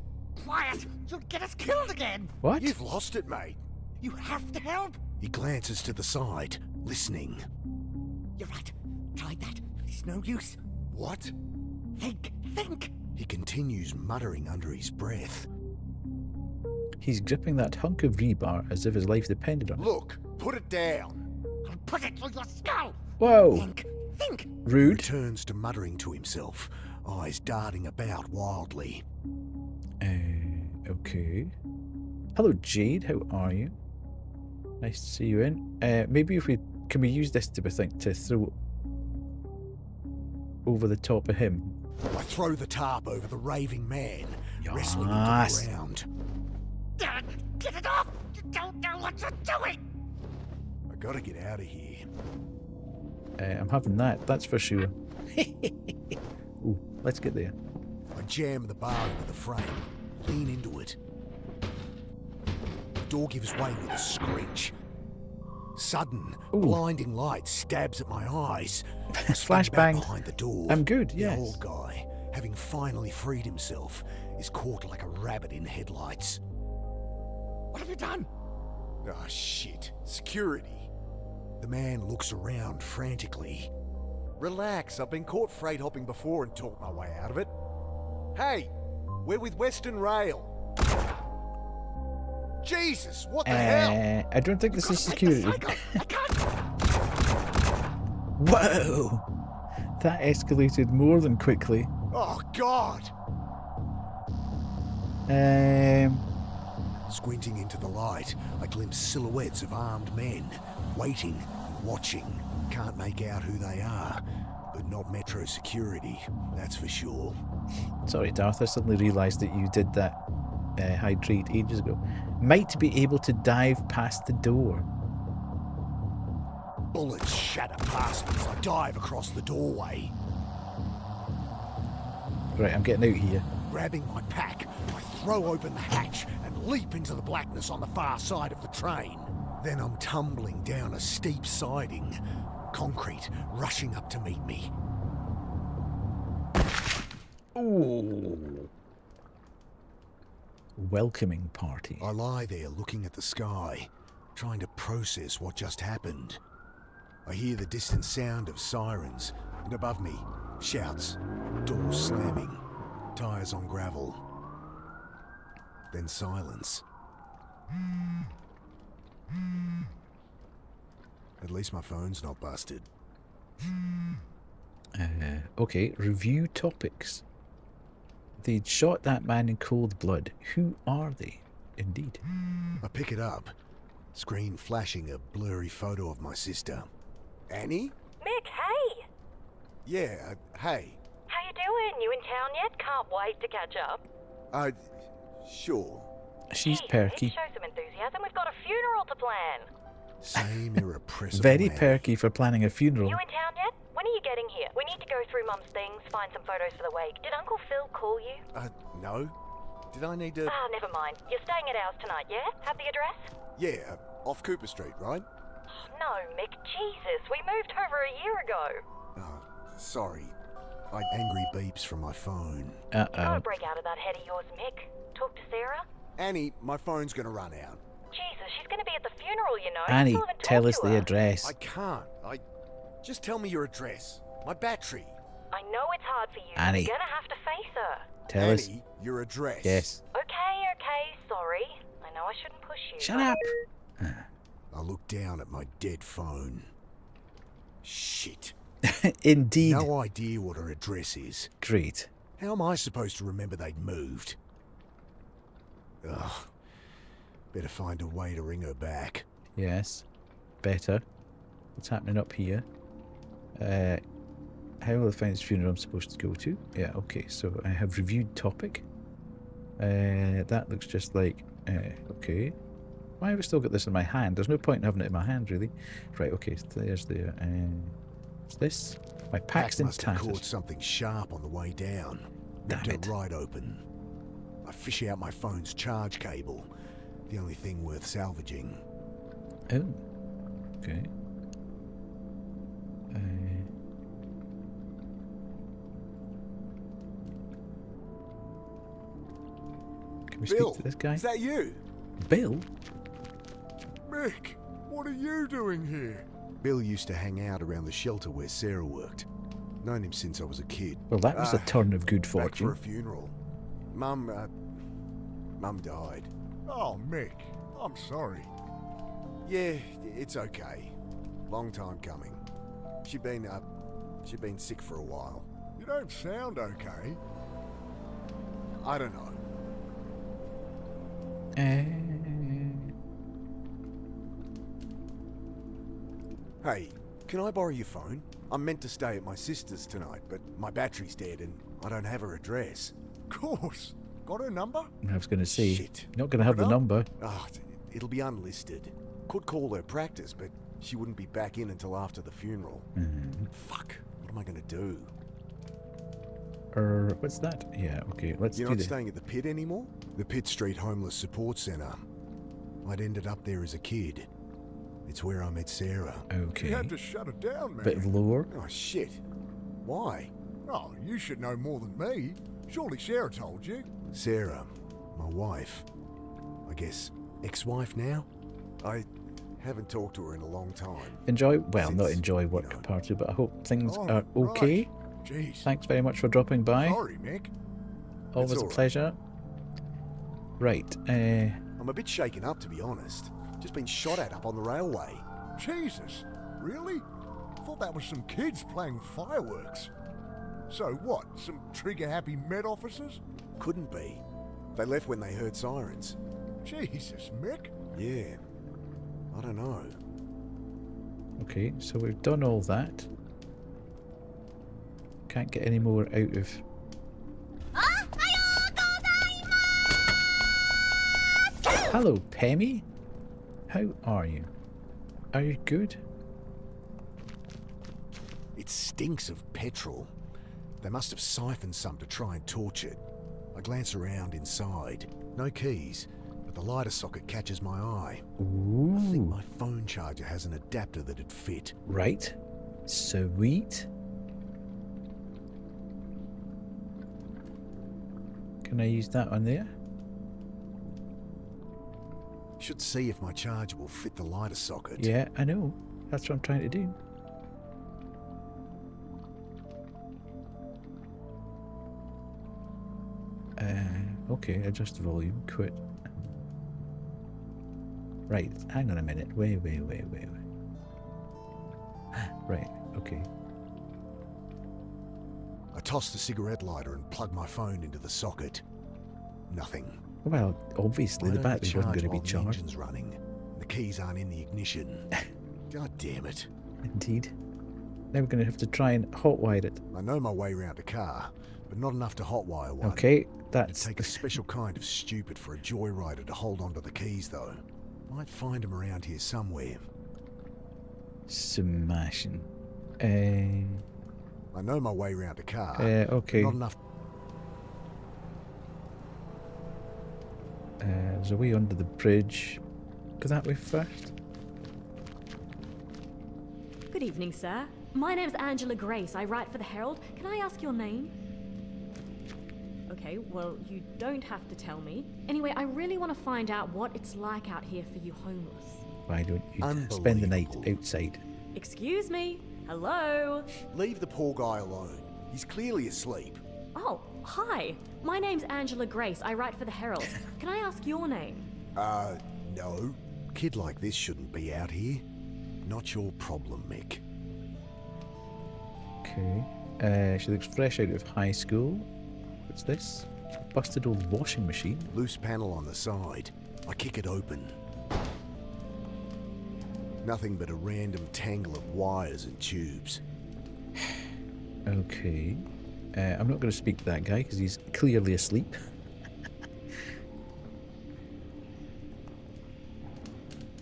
Quiet! You'll get us killed again! What? You've lost it, mate. You have to help! He glances to the side, listening. You're right. Tried that. It's no use. What? Think! He continues muttering under his breath. He's gripping that hunk of rebar as if his life depended on it. Look, put it down. I'll put it through your skull! Whoa. Think! Rude. Returns to muttering to himself, eyes darting about wildly. Okay. Hello, Jade. How are you? Nice to see you in. Maybe if we can we use this to throw over the top of him. I throw the tarp over the raving man, wrestling him Yes. to the ground. Dad, get it off! You don't know what you're doing! I gotta get out of here. I'm having that. That's for sure. Ooh, let's get there. I jam the bar into the frame, lean into it. The door gives way with a screech. Sudden, Ooh. blinding light stabs at my eyes. I spin back Flashbang. behind the door. I'm good, The yes. old guy, having finally freed himself, is caught like a rabbit in headlights. What have you done? Ah, shit. Security. The man looks around frantically. Relax, I've been caught freight hopping before and talked my way out of it. Hey, we're with Western Rail. Jesus, what the hell? I don't think this is security. I can't! Whoa! That escalated more than quickly. Oh, God! Squinting into the light, I glimpse silhouettes of armed men, waiting and watching. Can't make out who they are, but not Metro security, that's for sure. Sorry, Darth, I suddenly realised that you did that hydrate ages ago. Might be able to dive past the door. Bullets shatter past me as I dive across the doorway. Right, I'm getting out here. Grabbing my pack, I throw open the hatch and leap into the blackness on the far side of the train. Then I'm tumbling down a steep siding, concrete rushing up to meet me. Ooh. Welcoming party. I lie there looking at the sky, trying to process what just happened. I hear the distant sound of sirens, and above me, shouts, doors slamming, tires on gravel. Then silence. At least my phone's not busted. Okay, review topics. They'd shot that man in cold blood. Who are they? Indeed. I pick it up, screen flashing a blurry photo of my sister. Annie? Mick, hey! Yeah, hey. How you doing? You in town yet? Can't wait to catch up. Sure. She's Jeez, perky. Mick, show some enthusiasm. We've got a funeral to plan. Same irrepressible Very man. perky for planning a funeral. You in town yet? When are you getting here? We need to go through Mum's things, find some photos for the wake. Did Uncle Phil call you? No. Did I need to... Ah, never mind. You're staying at ours tonight, yeah? Have the address? Yeah, off Cooper Street, right? Oh, no, Mick, Jesus. We moved over a year ago. Oh, sorry. Angry beeps from my phone. Gotta break out of that head of yours, Mick. Talk to Sarah? Annie, my phone's gonna run out. Jesus, she's gonna be at the funeral, you know. Annie, Still haven't tell talked us to the her. address. I can't. Just tell me your address. My battery. I know it's hard for you. Annie. You're gonna have to face her. Tell us. Annie, your address. Yes. Okay, sorry. I know I shouldn't push you. Shut but- up. I look down at my dead phone. Shit. Indeed. No idea what her address is. Great. How am I supposed to remember they'd moved? Ugh. Better find a way to ring her back. Yes. Better. What's happening up here? How will I find this funeral I'm supposed to go to? Yeah, okay. So I have reviewed topic. That looks just like... okay. Why have I still got this in my hand? There's no point in having it in my hand, really. Right, okay. So there's the... what's this? My pack's in Must have caught tatters. something sharp on the way down. Damn Ripped it. it right open. I fish out my phone's charge cable. The only thing worth salvaging. Oh. Okay. We Bill, speak to this guy. is that you? Bill? Mick, what are you doing here? Bill used to hang out around the shelter where Sarah worked. Known him since I was a kid. Well, that was a turn of good Back for fortune. a funeral. Mum died. Oh, Mick, I'm sorry. Yeah, it's okay. Long time coming. She'd been sick for a while. You don't sound okay. I don't know. Hey, can I borrow your phone? I'm meant to stay at my sister's tonight, but my battery's dead and I don't have her address. Course. Got her number? I was going to say, Shit. you're not going to have the Well, number. Ah, it'll be unlisted. Could call her practice, but she wouldn't be back in until after the funeral. Fuck. What am I gonna do? What's that? Yeah, okay, let's You're do not this. staying at the Pit anymore? The Pitt Street Homeless Support Centre. I'd ended up there as a kid. It's where I met Sarah. Okay. You had to shut it down, man. Bit of lore. Oh, shit. Why? Oh, you should know more than me. Surely Sarah told you. Sarah, my wife. I guess ex-wife now? I haven't talked to her in a long time. Enjoy, well, not Since, enjoy you work know. party, but I hope things Oh, are okay. right. Jeez. Thanks very much for dropping by. Sorry, Mick. Always a all right. pleasure. Right, I'm a bit shaken up, to be honest. Just been shot at up on the railway. Jesus. Really? Thought that was some kids playing with fireworks. So what? Some trigger-happy Met officers? Couldn't be. They left when they heard sirens. Jesus, Mick. Yeah. I don't know. okay, so we've done all that. Can't get any more out of... Hello, Pemmy. How are you? Are you good? It stinks of petrol. They must have siphoned some to try and torch it. I glance around inside. No keys, but the lighter socket catches my eye. I think Ooh, my phone charger has an adapter that'd fit. right. Sweet. Can I use that on there? Should see if my charger will fit the lighter socket. Yeah, I know. That's what I'm trying to do. Okay, adjust volume, quit. Right, hang on a minute. Wait. Right, okay. I toss the cigarette lighter and plug my phone into the socket. Nothing. Well, obviously Why the don't battery they wasn't charge going to be while the charged. engine's running. The keys aren't in the ignition. God damn it. Indeed. Now we're going to have to try and hotwire it. I know my way around a car, but not enough to hotwire one. Okay, It'd that's... take a special kind of stupid for a joyrider to hold onto the keys, though. Might find them around here somewhere. Smashing. I know my way around a car. Okay. Not enough. There's a way under the bridge. Go that way first. Good evening, sir. My name's Angela Grace. I write for the Herald. Can I ask your name? Okay, well, you don't have to tell me. Anyway, I really want to find out what it's like out here for you homeless. Why don't you spend the night Unbelievable. outside? Excuse me? Hello? Leave the poor guy alone. He's clearly asleep. Oh, hi. My name's Angela Grace. I write for the Herald. Can I ask your name? No. Kid like this shouldn't be out here. Not your problem, Mick. Okay. She looks fresh out of high school. What's this? Busted old washing machine. Loose panel on the side. I kick it open. Nothing but a random tangle of wires and tubes. Okay. I'm not going to speak to that guy because he's clearly asleep.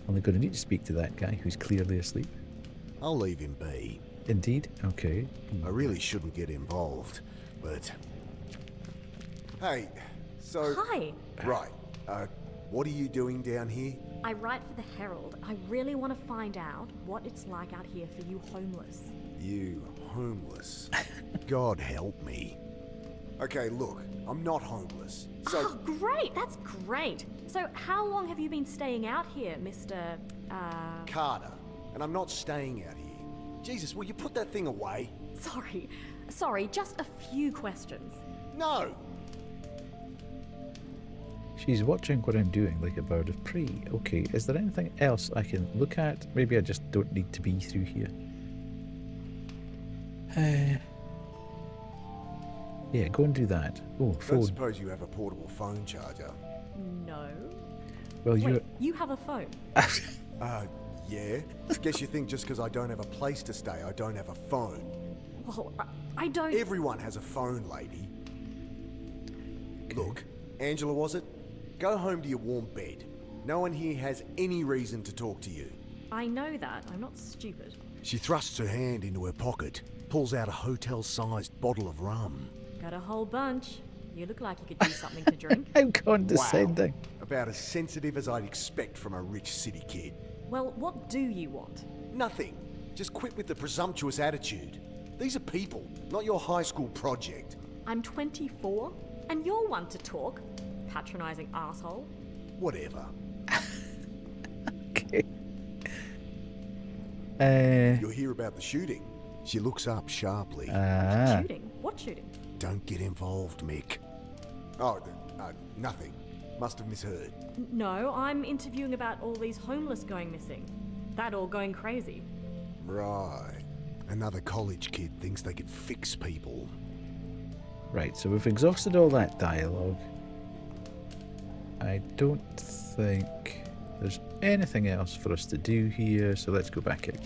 Only going to need to speak to that guy who's clearly asleep. I'll leave him be. Indeed. Okay. I really shouldn't get involved, but... Hey, so... Hi. Right, what are you doing down here? I write for the Herald. I really want to find out what it's like out here for you homeless. You homeless. God help me. Okay, look, I'm not homeless. So, Oh, great! That's great! So, how long have you been staying out here, Mr. Carter, and I'm not staying out here. Jesus, will you put that thing away? Sorry, just a few questions. No! She's watching what I'm doing like a bird of prey. Okay, is there anything else I can look at? Maybe I just don't need to be through here. Yeah, go and do that. Oh, Don't phone. suppose you have a portable phone charger? No. Well, you're... Wait, you have a phone? Yeah? Guess you think just because I don't have a place to stay, I don't have a phone. Well, I don't... Everyone has a phone, lady. Look, Angela, was it? Go home to your warm bed. No one here has any reason to talk to you. I know that. I'm not stupid. She thrusts her hand into her pocket, pulls out a hotel-sized bottle of rum. Got a whole bunch. You look like you could use something to drink. How condescending. Wow. About as sensitive as I'd expect from a rich city kid. Well, what do you want? Nothing. Just quit with the presumptuous attitude. These are people, not your high school project. I'm 24, and you're one to talk. Patronizing asshole. Whatever. Okay. You'll hear about the shooting. She looks up sharply. Shooting? What shooting? Don't get involved, Mick. Oh, nothing. Must have misheard. No, I'm interviewing about all these homeless going missing. That all going crazy. Right. Another college kid thinks they could fix people. Right, so we've exhausted all that dialogue. I don't think there's anything else for us to do here, so let's go back in.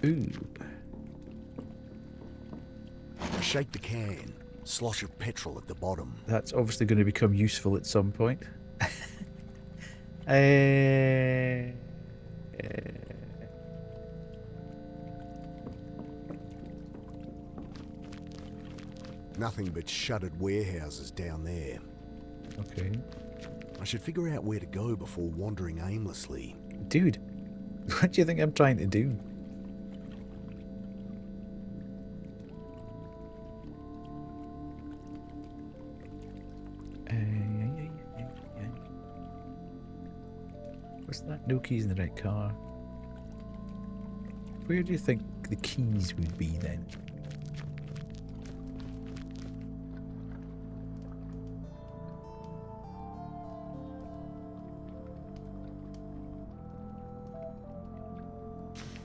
Ooh. Shake the can. Slosh of petrol at the bottom. That's obviously going to become useful at some point. Nothing but shuttered warehouses down there. Okay. I should figure out where to go before wandering aimlessly. Dude, what do you think I'm trying to do? What's that? No keys in the right car. Where do you think the keys would be then?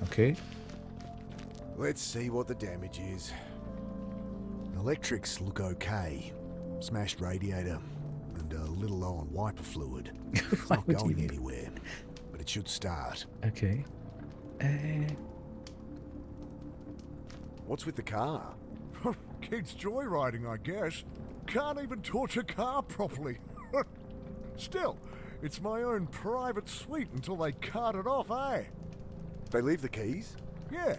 Okay. Let's see what the damage is. Electrics look okay. Smashed radiator and a little low on wiper fluid. It's Why not would going you- anywhere, but it should start. Okay. What's with the car? Kids joyriding, I guess. Can't even torch a car properly. Still, it's my own private suite until they cart it off, eh? They leave the keys? Yeah.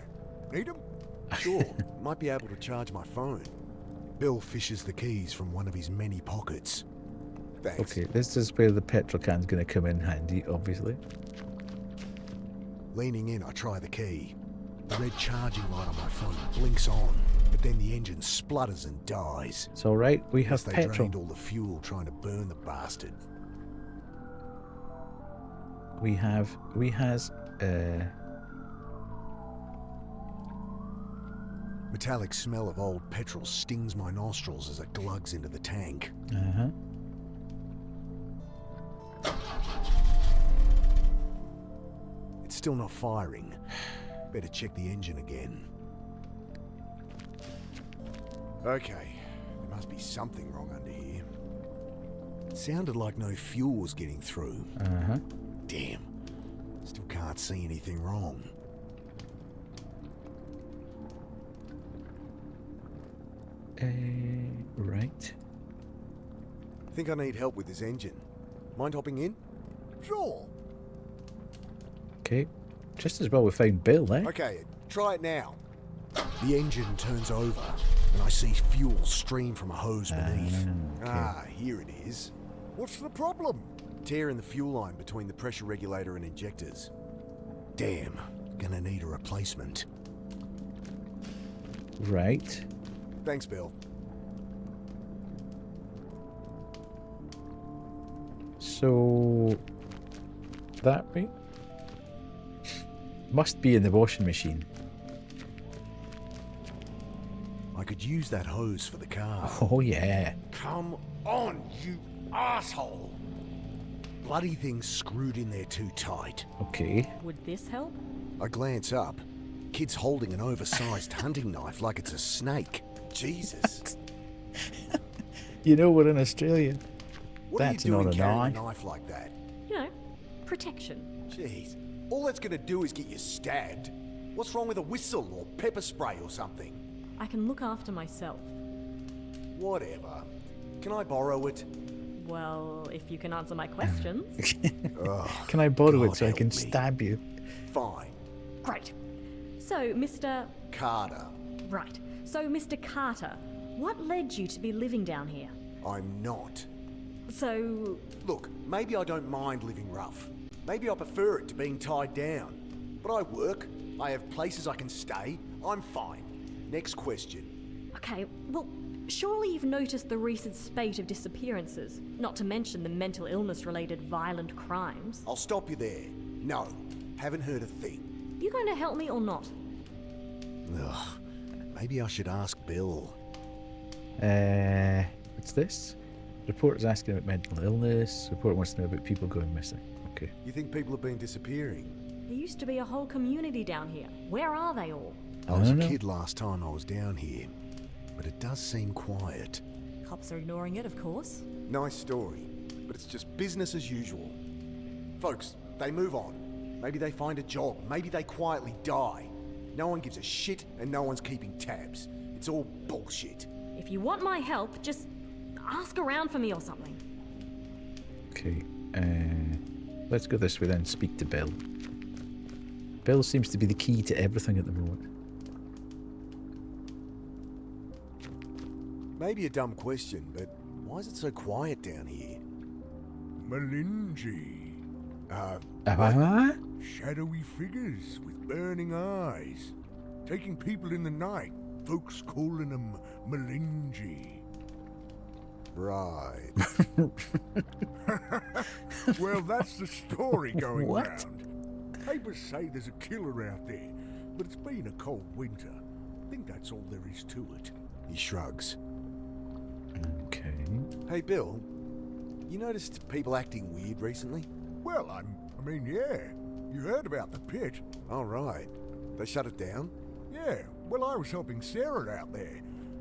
Need them? Sure. Might be able to charge my phone. Bill fishes the keys from one of his many pockets. Thanks. Okay, this is where the petrol can's going to come in handy, obviously. Leaning in, I try the key. The red charging light on my phone blinks on, but then the engine splutters and dies. It's alright, we have Guess they petrol. drained all the fuel trying to burn the bastard. We has, Metallic smell of old petrol stings my nostrils as it glugs into the tank. uh-huh. It's still not firing. Better check the engine again. Okay. There must be something wrong under here. It sounded like no fuel was getting through. Uh-huh. Damn. Still can't see anything wrong. Right. Think I need help with this engine. Mind hopping in? Sure. Okay. Just as well we found Bill, eh? Okay, try it now. The engine turns over, and I see fuel stream from a hose beneath. okay. Ah, here it is. What's the problem? Tear in the fuel line between the pressure regulator and injectors. Damn, gonna need a replacement. Right. Thanks, Bill. So that way must be in the washing machine. I could use that hose for the car. Oh yeah. Come on, you asshole! Bloody thing's screwed in there too tight. Okay. Would this help? I glance up. Kid's holding an oversized hunting knife like it's a snake. Jesus. You know we're in Australia. What That's are you doing not a carrying knife. a knife like that? You know, protection. Jeez. All that's gonna do is get you stabbed. What's wrong with a whistle or pepper spray or something? I can look after myself. Whatever. Can I borrow it? Well, if you can answer my questions. Ugh, Can I borrow it God so I help can me. stab you? Fine. Great. So, Mr. Carter. Right. So, Mr. Carter, what led you to be living down here? I'm not. So, Look, maybe I don't mind living rough. Maybe I prefer it to being tied down. But I work. I have places I can stay. I'm fine. Next question. okay, well, surely you've noticed the recent spate of disappearances, not to mention the mental illness-related violent crimes. I'll stop you there. No, haven't heard a thing. You going to help me or not? Ugh, maybe I should ask Bill. What's this? Reporter's asking about mental illness. Reporter wants to know about people going missing. Okay. You think people have been disappearing? There used to be a whole community down here. Where are they all? I was a don't know. kid last time I was down here, but it does seem quiet. Cops are ignoring it, of course. Nice story, but it's just business as usual. Folks, they move on. Maybe they find a job. Maybe they quietly die. No one gives a shit and no one's keeping tabs. It's all bullshit. If you want my help, just ask around for me or something. Okay. Let's go this way then. Speak to Bill. Bill seems to be the key to everything at the moment. Maybe a dumb question, but why is it so quiet down here? Melingi. Shadowy figures with burning eyes. Taking people in the night. Folks calling them Melingi. Right. Well, that's the story going What? round. Papers say there's a killer out there, but it's been a cold winter. I think that's all there is to it. He shrugs. Okay. Hey, Bill, you noticed people acting weird recently? Well, I mean, yeah. You heard about the pit. All right. They shut it down? Yeah, well, I was helping Sarah out there.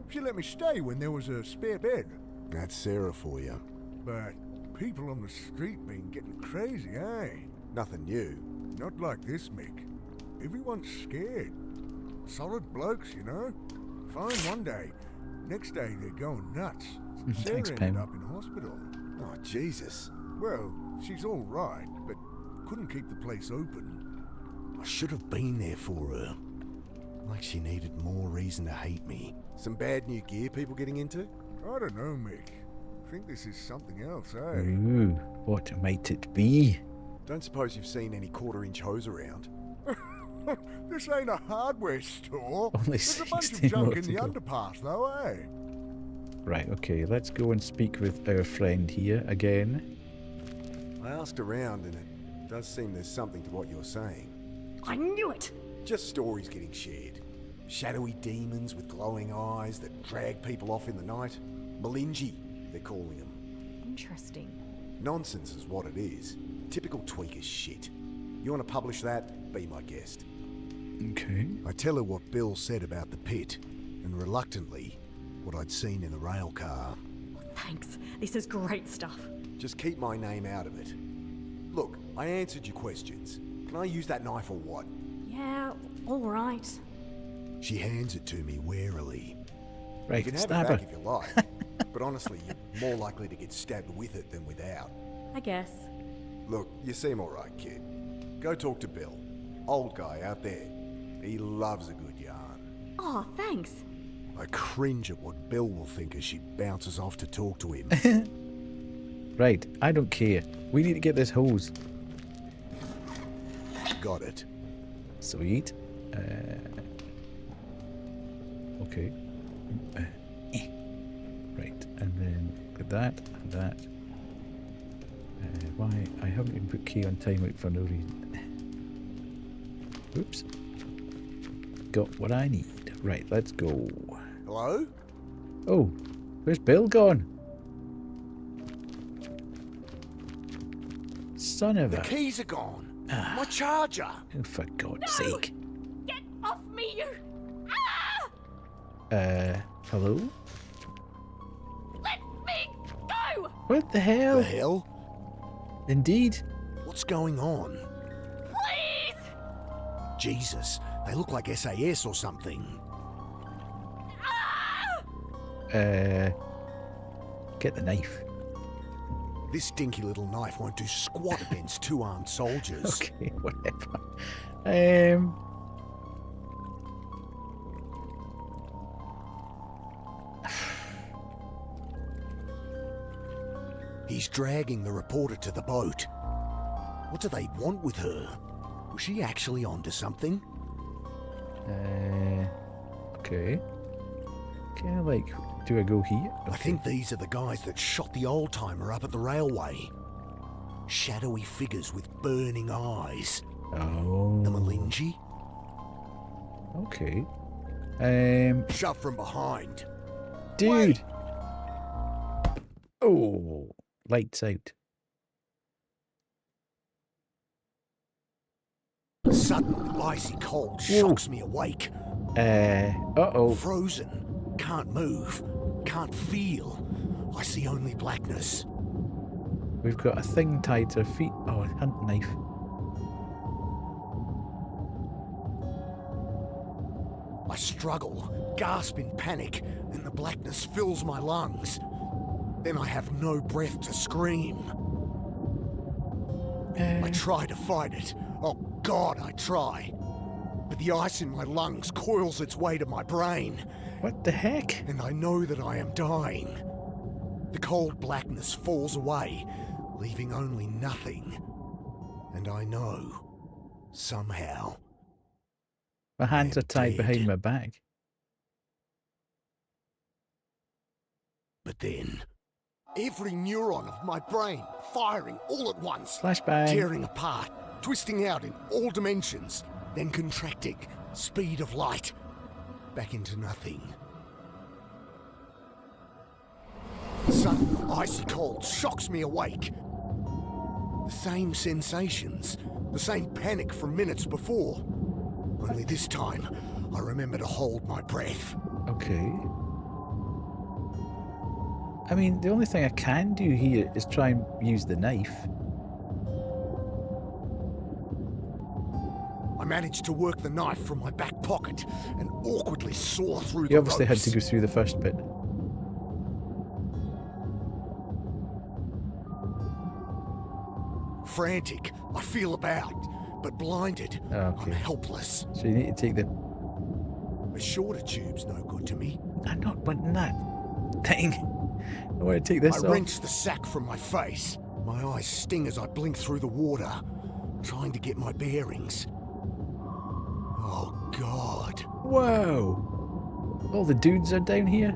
She let me stay when there was a spare bed. That's Sarah for you. But people on the street been getting crazy, eh? Nothing new. Not like this, Mick. Everyone's scared. Solid blokes, you know? Fine one day. Next day, they're going nuts. Sarah Thanks, ended Pam. up in hospital. Oh, Jesus. Well, she's all right, but couldn't keep the place open. I should have been there for her. Like she needed more reason to hate me. Some bad new gear people getting into? I don't know, Mick. I think this is something else, eh? Ooh, what might it be? Don't suppose you've seen any quarter-inch hose around? This ain't a hardware store. Only There's a bunch of 16 junk more in to the go. underpass, though, eh? Right, okay, let's go and speak with our friend here again. I asked around and it does seem there's something to what you're saying. I knew it! Just stories getting shared. Shadowy demons with glowing eyes that drag people off in the night. Melingi, they're calling them. Interesting. Nonsense is what it is. Typical tweaker shit. You want to publish that? Be my guest. Okay. I tell her what Bill said about the pit, and reluctantly, what I'd seen in the rail car. Thanks. This is great stuff. Just keep my name out of it. Look, I answered your questions. Can I use that knife or what? Yeah, all right. She hands it to me warily. Right, You can have stab it back her. if you like, but honestly, you're more likely to get stabbed with it than without. I guess. Look, you seem alright, kid. Go talk to Bill. Old guy out there. He loves a good yarn. Oh, thanks. I cringe at what Bill will think as she bounces off to talk to him. Right, I don't care. We need to get this hose. Got it. Sweet. Okay. Right, and then with that and that. Why? I haven't even put key on timeout for no reason. Oops. Got what I need. Right, let's go. Hello? Oh, where's Bill gone? Son of The a... keys are gone. My charger. Oh, for God's sake. Get off me, you! Hello? Let me go! What the hell? The hell? Indeed. What's going on? Please! Jesus, they look like SAS or something. Get the knife. This dinky little knife won't do squat against two armed soldiers. Okay, whatever. He's dragging the reporter to the boat. What do they want with her? Was she actually onto something? Okay. Kind of like, do I go here? I think these are the guys that shot the old-timer up at the railway. Shadowy figures with burning eyes. Oh. The Malinji? Okay. Shove from behind. Dude. Wait. Oh, lights out. Sudden icy cold shocks me awake. Uh-oh. Frozen. Can't move. Can't feel. I see only blackness. We've got a thing tied to our feet. Oh, a hunt knife. I struggle, gasp in panic, and the blackness fills my lungs. Then I have no breath to scream. I try to fight it. Oh God, I try. But the ice in my lungs coils its way to my brain. What the heck? And I know that I am dying. The cold blackness falls away, leaving only nothing. And I know, somehow, My hands I are am tied dead. behind my back. But then, every neuron of my brain firing all at once, Flashbang. tearing apart, twisting out in all dimensions, then contracting, speed of light, back into nothing. Sudden icy cold shocks me awake. The same sensations, the same panic from minutes before. Only this time, I remember to hold my breath. Okay. I mean, the only thing I can do here is try and use the knife. I managed to work the knife from my back pocket and awkwardly saw through You the obviously had ropes. to go through the first bit. Frantic, I feel about, but blinded. Okay. I'm helpless. So you need to take the... A shorter tube's no good to me. I'm not wanting that thing. I want to take this I off. wrench the sack from my face. My eyes sting as I blink through the water, trying to get my bearings. Oh, God. Whoa! All the dudes are down here?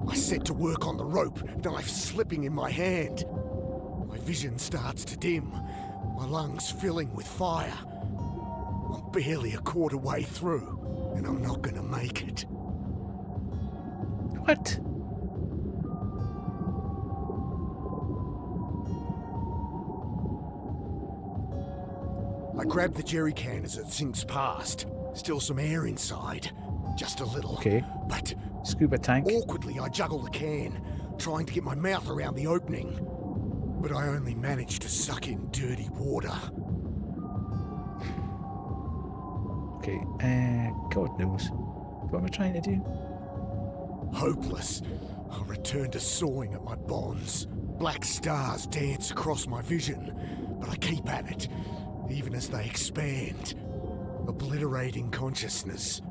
I set to work on the rope, knife slipping in my hand. My vision starts to dim, my lungs filling with fire. I'm barely a quarter way through, and I'm not gonna make it. What? I grab the jerry can as it sinks past. Still some air inside. Just a little. Okay. But Scuba tank. awkwardly I juggle the can, trying to get my mouth around the opening. But I only manage to suck in dirty water. Okay, God knows. What am I trying to do? Hopeless, I return to sawing at my bonds. Black stars dance across my vision, but I keep at it, even as they expand, obliterating consciousness.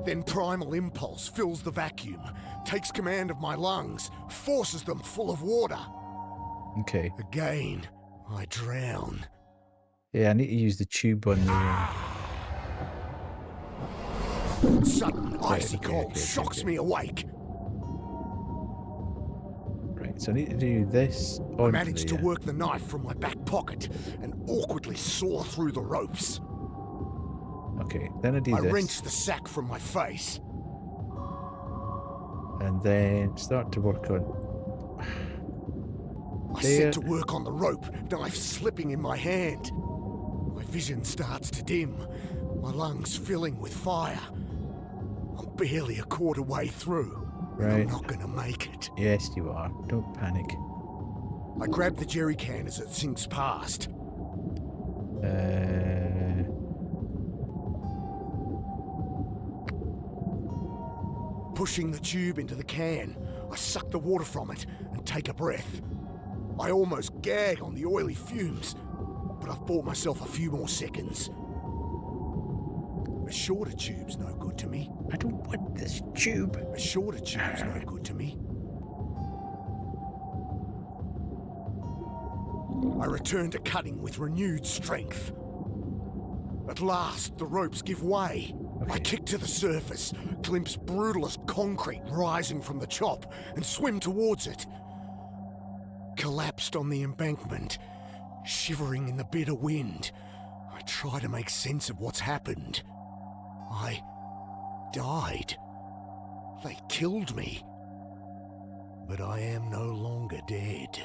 Then primal impulse fills the vacuum, takes command of my lungs, forces them full of water. Okay. Again, I drown. Yeah, I need to use the tube on the... Sudden icy okay, cold okay, shocks okay. me awake. Right, so I need to do this I on manage to there. work the knife from my back pocket and awkwardly saw through the ropes. Okay, then I do I this. wrench the sack from my face. And then start to work on... I there. set to work on the rope, knife slipping in my hand. My vision starts to dim, my lungs filling with fire. I'm barely a quarter way through, and I'm Right. not gonna make it. Yes, you are. Don't panic. I grab the jerry can as it sinks past. Pushing the tube into the can, I suck the water from it and take a breath. I almost gag on the oily fumes, but I've bought myself a few more seconds. A shorter tube's no good to me. I don't want this tube. A shorter tube's no good to me. I return to cutting with renewed strength. At last, the ropes give way. Okay. I kick to the surface, glimpse brutalist concrete rising from the chop, and swim towards it. Collapsed on the embankment, shivering in the bitter wind, I try to make sense of what's happened. I died. They killed me. But I am no longer dead.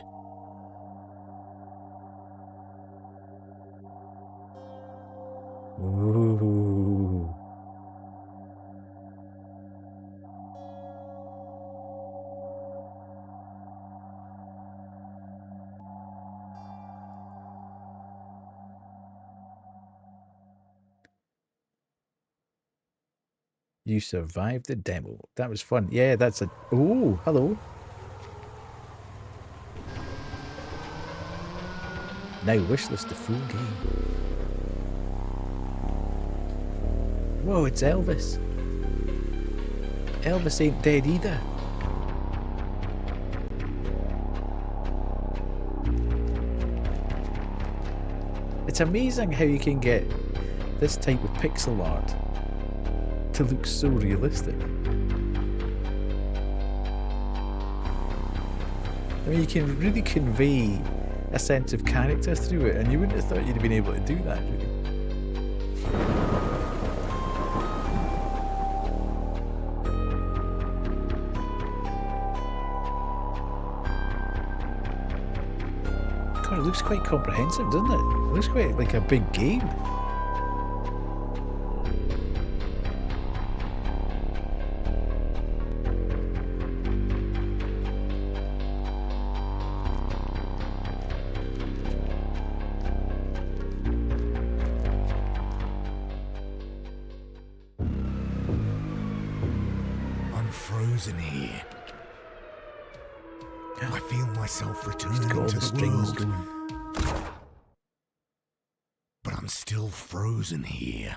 Ooh. You survived the demo. That was fun. Yeah, that's a... Ooh, hello. Now wishlist the full game. Whoa, it's Elvis. Elvis ain't dead either. It's amazing how you can get this type of pixel art to look so realistic. I mean, you can really convey a sense of character through it, and you wouldn't have thought you'd have been able to do that, really. God, it looks quite comprehensive, doesn't it? It looks quite like a big game. Frozen here. I feel myself returning Got all to the the strings world, going. but I'm still frozen here.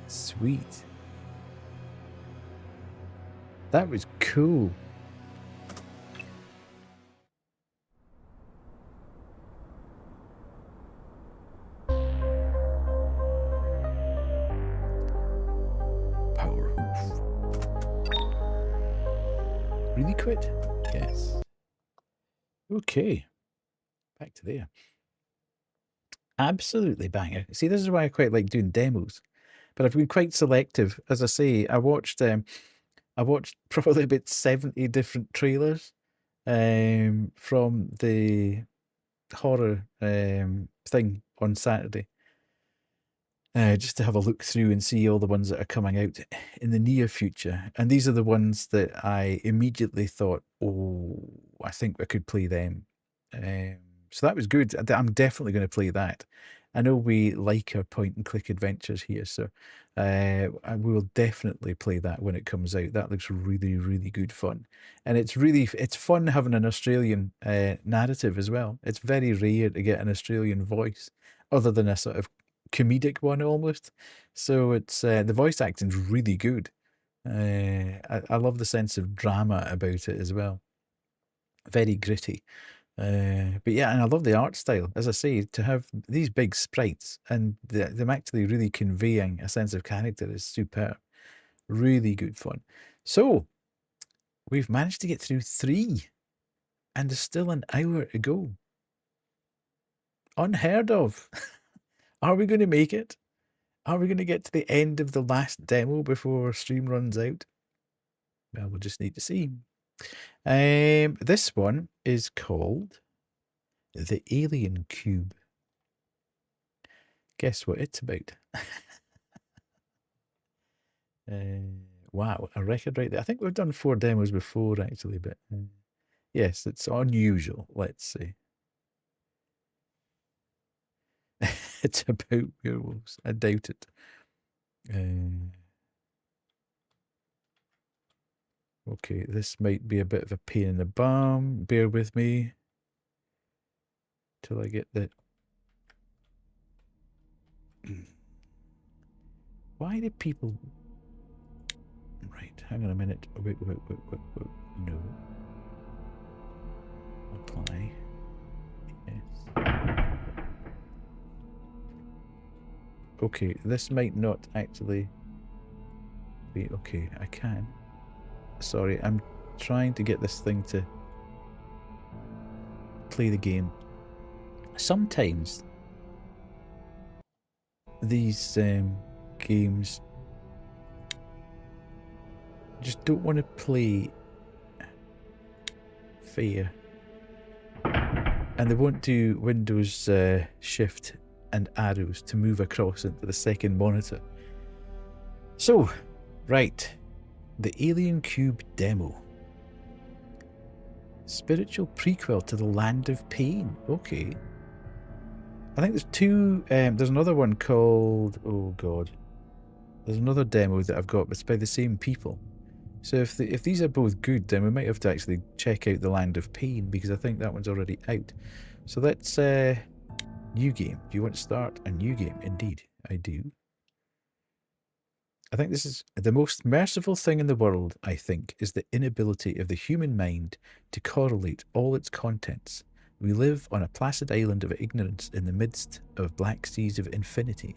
Sweet. That was cool. Power hoof. Really quit? Yes. Okay. Back to there. Absolutely banger. See, this is why I quite like doing demos. But I've been quite selective. As I say, I watched probably about 70 different trailers from the horror thing on Saturday. Just to have a look through and see all the ones that are coming out in the near future. And these are the ones that I immediately thought, oh, I think I could play them. So that was good. I'm definitely going to play that. I know we like our point and click adventures here, so we will definitely play that when it comes out. That looks really, really good fun, and it's fun having an Australian narrative as well. It's very rare to get an Australian voice, other than a sort of comedic one almost. So it's the voice acting's really good. I love the sense of drama about it as well. Very gritty. But yeah, and I love the art style. As I say, to have these big sprites and them actually really conveying a sense of character is superb. Really good fun. So, we've managed to get through 3, and there's still an hour to go. Unheard of. Are we going to make it? Are we going to get to the end of the last demo before our stream runs out? Well, we'll just need to see. This one is called The Alien Cube. Guess what it's about? Wow, a record right there. I think we've done 4 demos before, actually, but yes, it's unusual, let's say. It's about werewolves. I doubt it. Okay, this might be a bit of a pain in the bum. Bear with me till I get the... Why do people... Right, hang on a minute. Wait. No. Apply. Yes. Okay, this might not actually be... Okay, I can. Sorry, I'm trying to get this thing to play the game. Sometimes these games just don't want to play fair, and they won't do Windows Shift and arrows to move across into the second monitor. So, right. The Alien Cube demo. Spiritual prequel to the Land of Pain. Okay. I think there's 2... there's another one called... Oh, God. There's another demo that I've got, but it's by the same people. So if these are both good, then we might have to actually check out the Land of Pain, because I think that one's already out. So let's... new game. Do you want to start a new game? Indeed, I do. I think this is the most merciful thing in the world, I think, is the inability of the human mind to correlate all its contents. We live on a placid island of ignorance in the midst of black seas of infinity,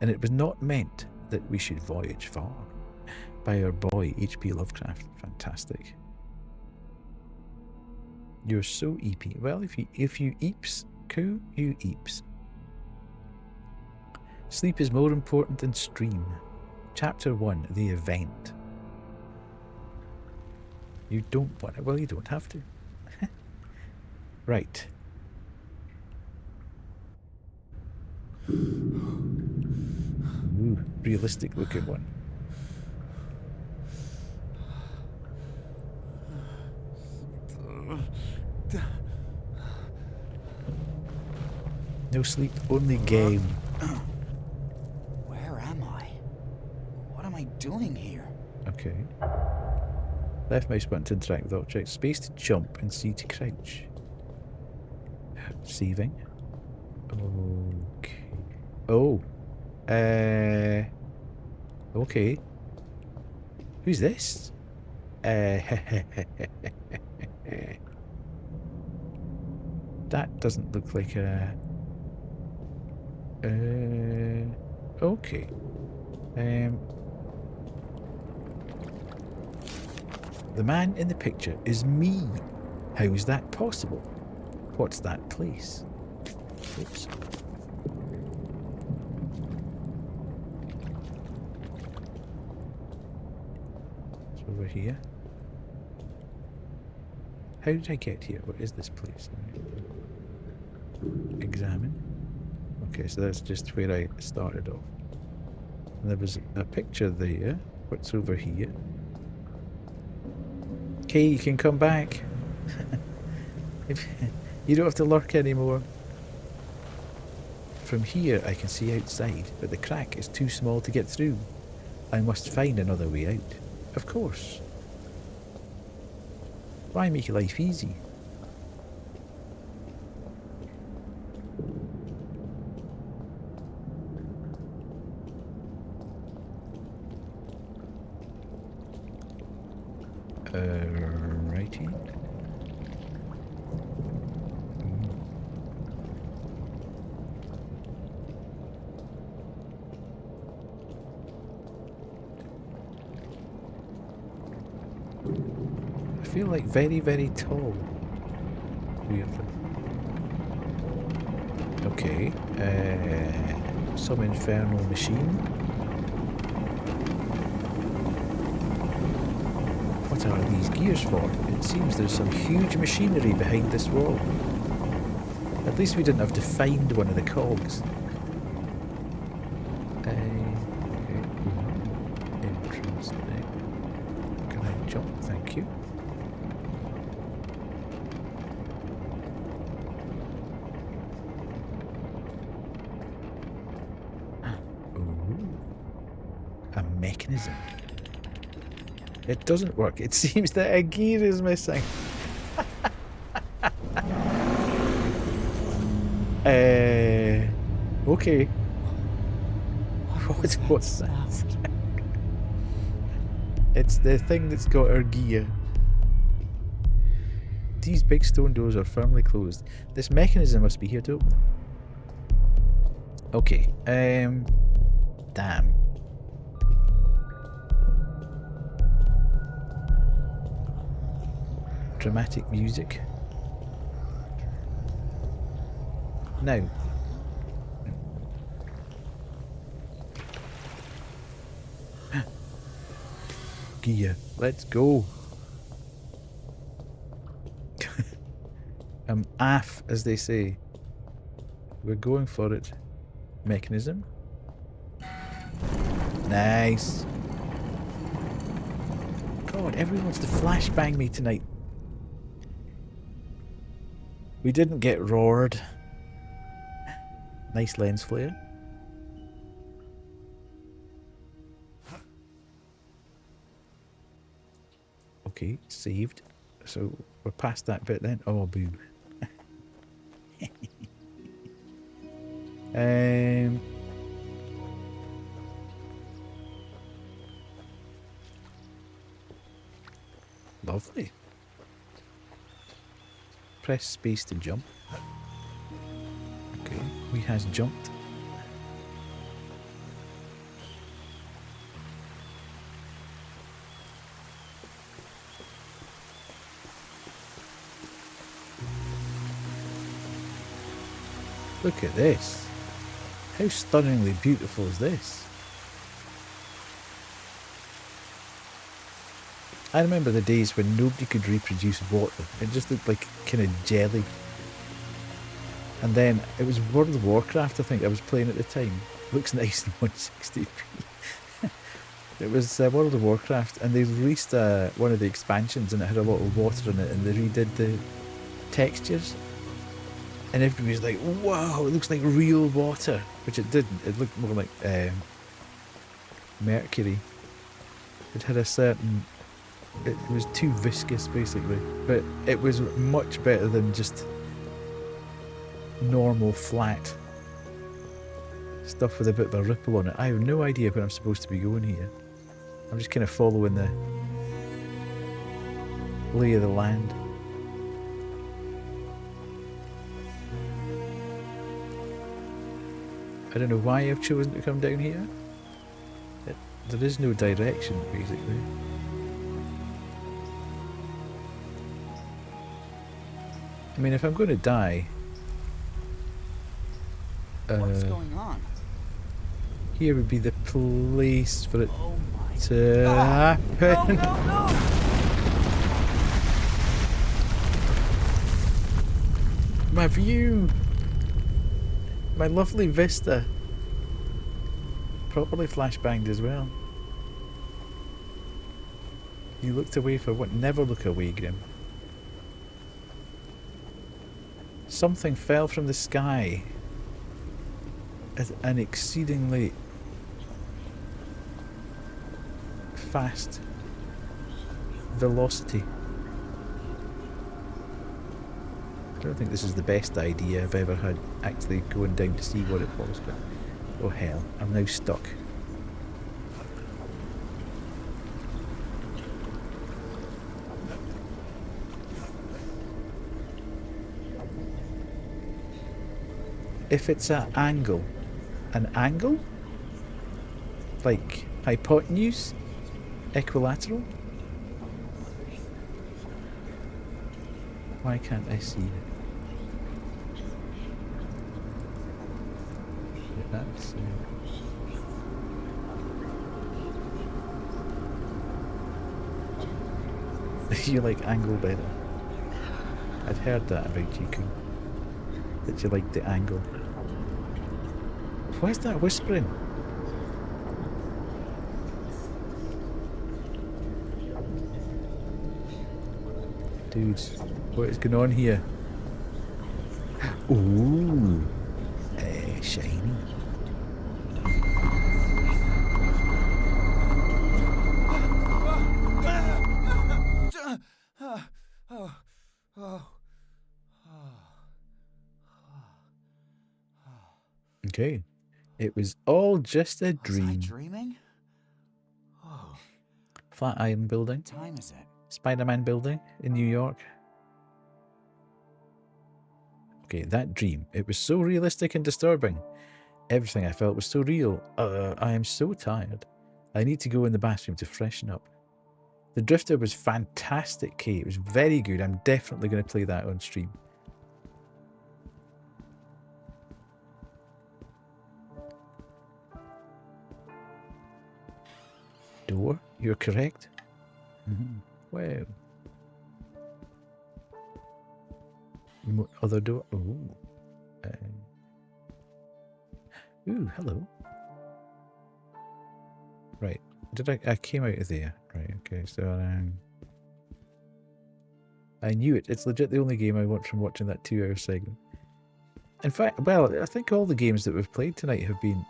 and it was not meant that we should voyage far. By our boy, H.P. Lovecraft. Fantastic. You're so eepy. Well, if you eeps, coo, you eeps. Sleep is more important than stream. Chapter 1, The Event. You don't want it. Well, you don't have to. Right. Ooh, realistic looking one. No sleep, only game. Where am I? What am I doing here? Okay. Left mouse button to interact with objects. Space to jump and C to crouch. Saving. Okay. Oh. Okay. Who's this? That doesn't look like a... okay. The man in the picture is me. How is that possible? What's that place? Oops. It's over here. How did I get here? What is this place? Examine. Okay, so that's just where I started off. And there was a picture there. What's over here? Okay, you can come back. You don't have to lurk anymore. From here I can see outside, but the crack is too small to get through. I must find another way out. Of course. Why make life easy? Right hand. I feel like very, very tall. Weirdly. Okay. Some infernal machine. What are these gears for? It seems there's some huge machinery behind this wall. At least we didn't have to find one of the cogs. Entrance there. Can I jump? Thank you. Ooh. A mechanism. It doesn't work. It seems that a gear is missing. Okay. What's that? It's the thing that's got our gear. These big stone doors are firmly closed. This mechanism must be here to open them. Okay. Damn. Dramatic music. Now. Gear. Let's go. Aff, as they say. We're going for it. Mechanism. Nice. God, everyone wants to flashbang me tonight. We didn't get roared. Nice lens flare. Okay, saved. So we're past that bit then. Oh, boo. Lovely. Press space to jump. Okay, we has jumped. Look at this. How stunningly beautiful is this? I remember the days when nobody could reproduce water. It just looked like kind of jelly. And then it was World of Warcraft, I think I was playing at the time. Looks nice in 160p. It was World of Warcraft, and they released one of the expansions, and it had a lot of water in it, and they redid the textures. And everybody was like, "Wow, it looks like real water," which it didn't. It looked more like mercury. It had a certain. It was too viscous, basically, but it was much better than just normal flat stuff with a bit of a ripple on it. I have no idea where I'm supposed to be going here. I'm just kind of following the lay of the land. I don't know why I've chosen to come down here. There is no direction, basically. I mean, if I'm going to die... What's going on? Here would be the place for it to happen. No! My view! My lovely vista. Properly flashbanged as well. You looked away for what? Never look away, Grim. Something fell from the sky. at an exceedingly fast velocity. I don't think this is the best idea I've ever had, actually going down to see what it was, but oh hell, I'm now stuck. If it's an angle, like hypotenuse, equilateral, why can't I see it? That's you like angle better. I'd heard that about you, Coon. That you like the angle. Why is that whispering? Dudes, what is going on here? Ooh, shiny. Okay. It was all just a dream. Was I dreaming? Oh. Flatiron Building. What time is it? Spider-Man Building in New York. Okay, that dream. It was so realistic and disturbing. Everything I felt was so real. I am so tired. I need to go in the bathroom to freshen up. The Drifter was fantastic, Kate. It was very good. I'm definitely going to play that on stream. Door? You're correct. Wow. Other door? Ooh. Ooh, hello. Right. I came out of there. Right, okay, so I knew it. It's legit the only game I want from watching that 2-hour segment. In fact, well, I think all the games that we've played tonight have been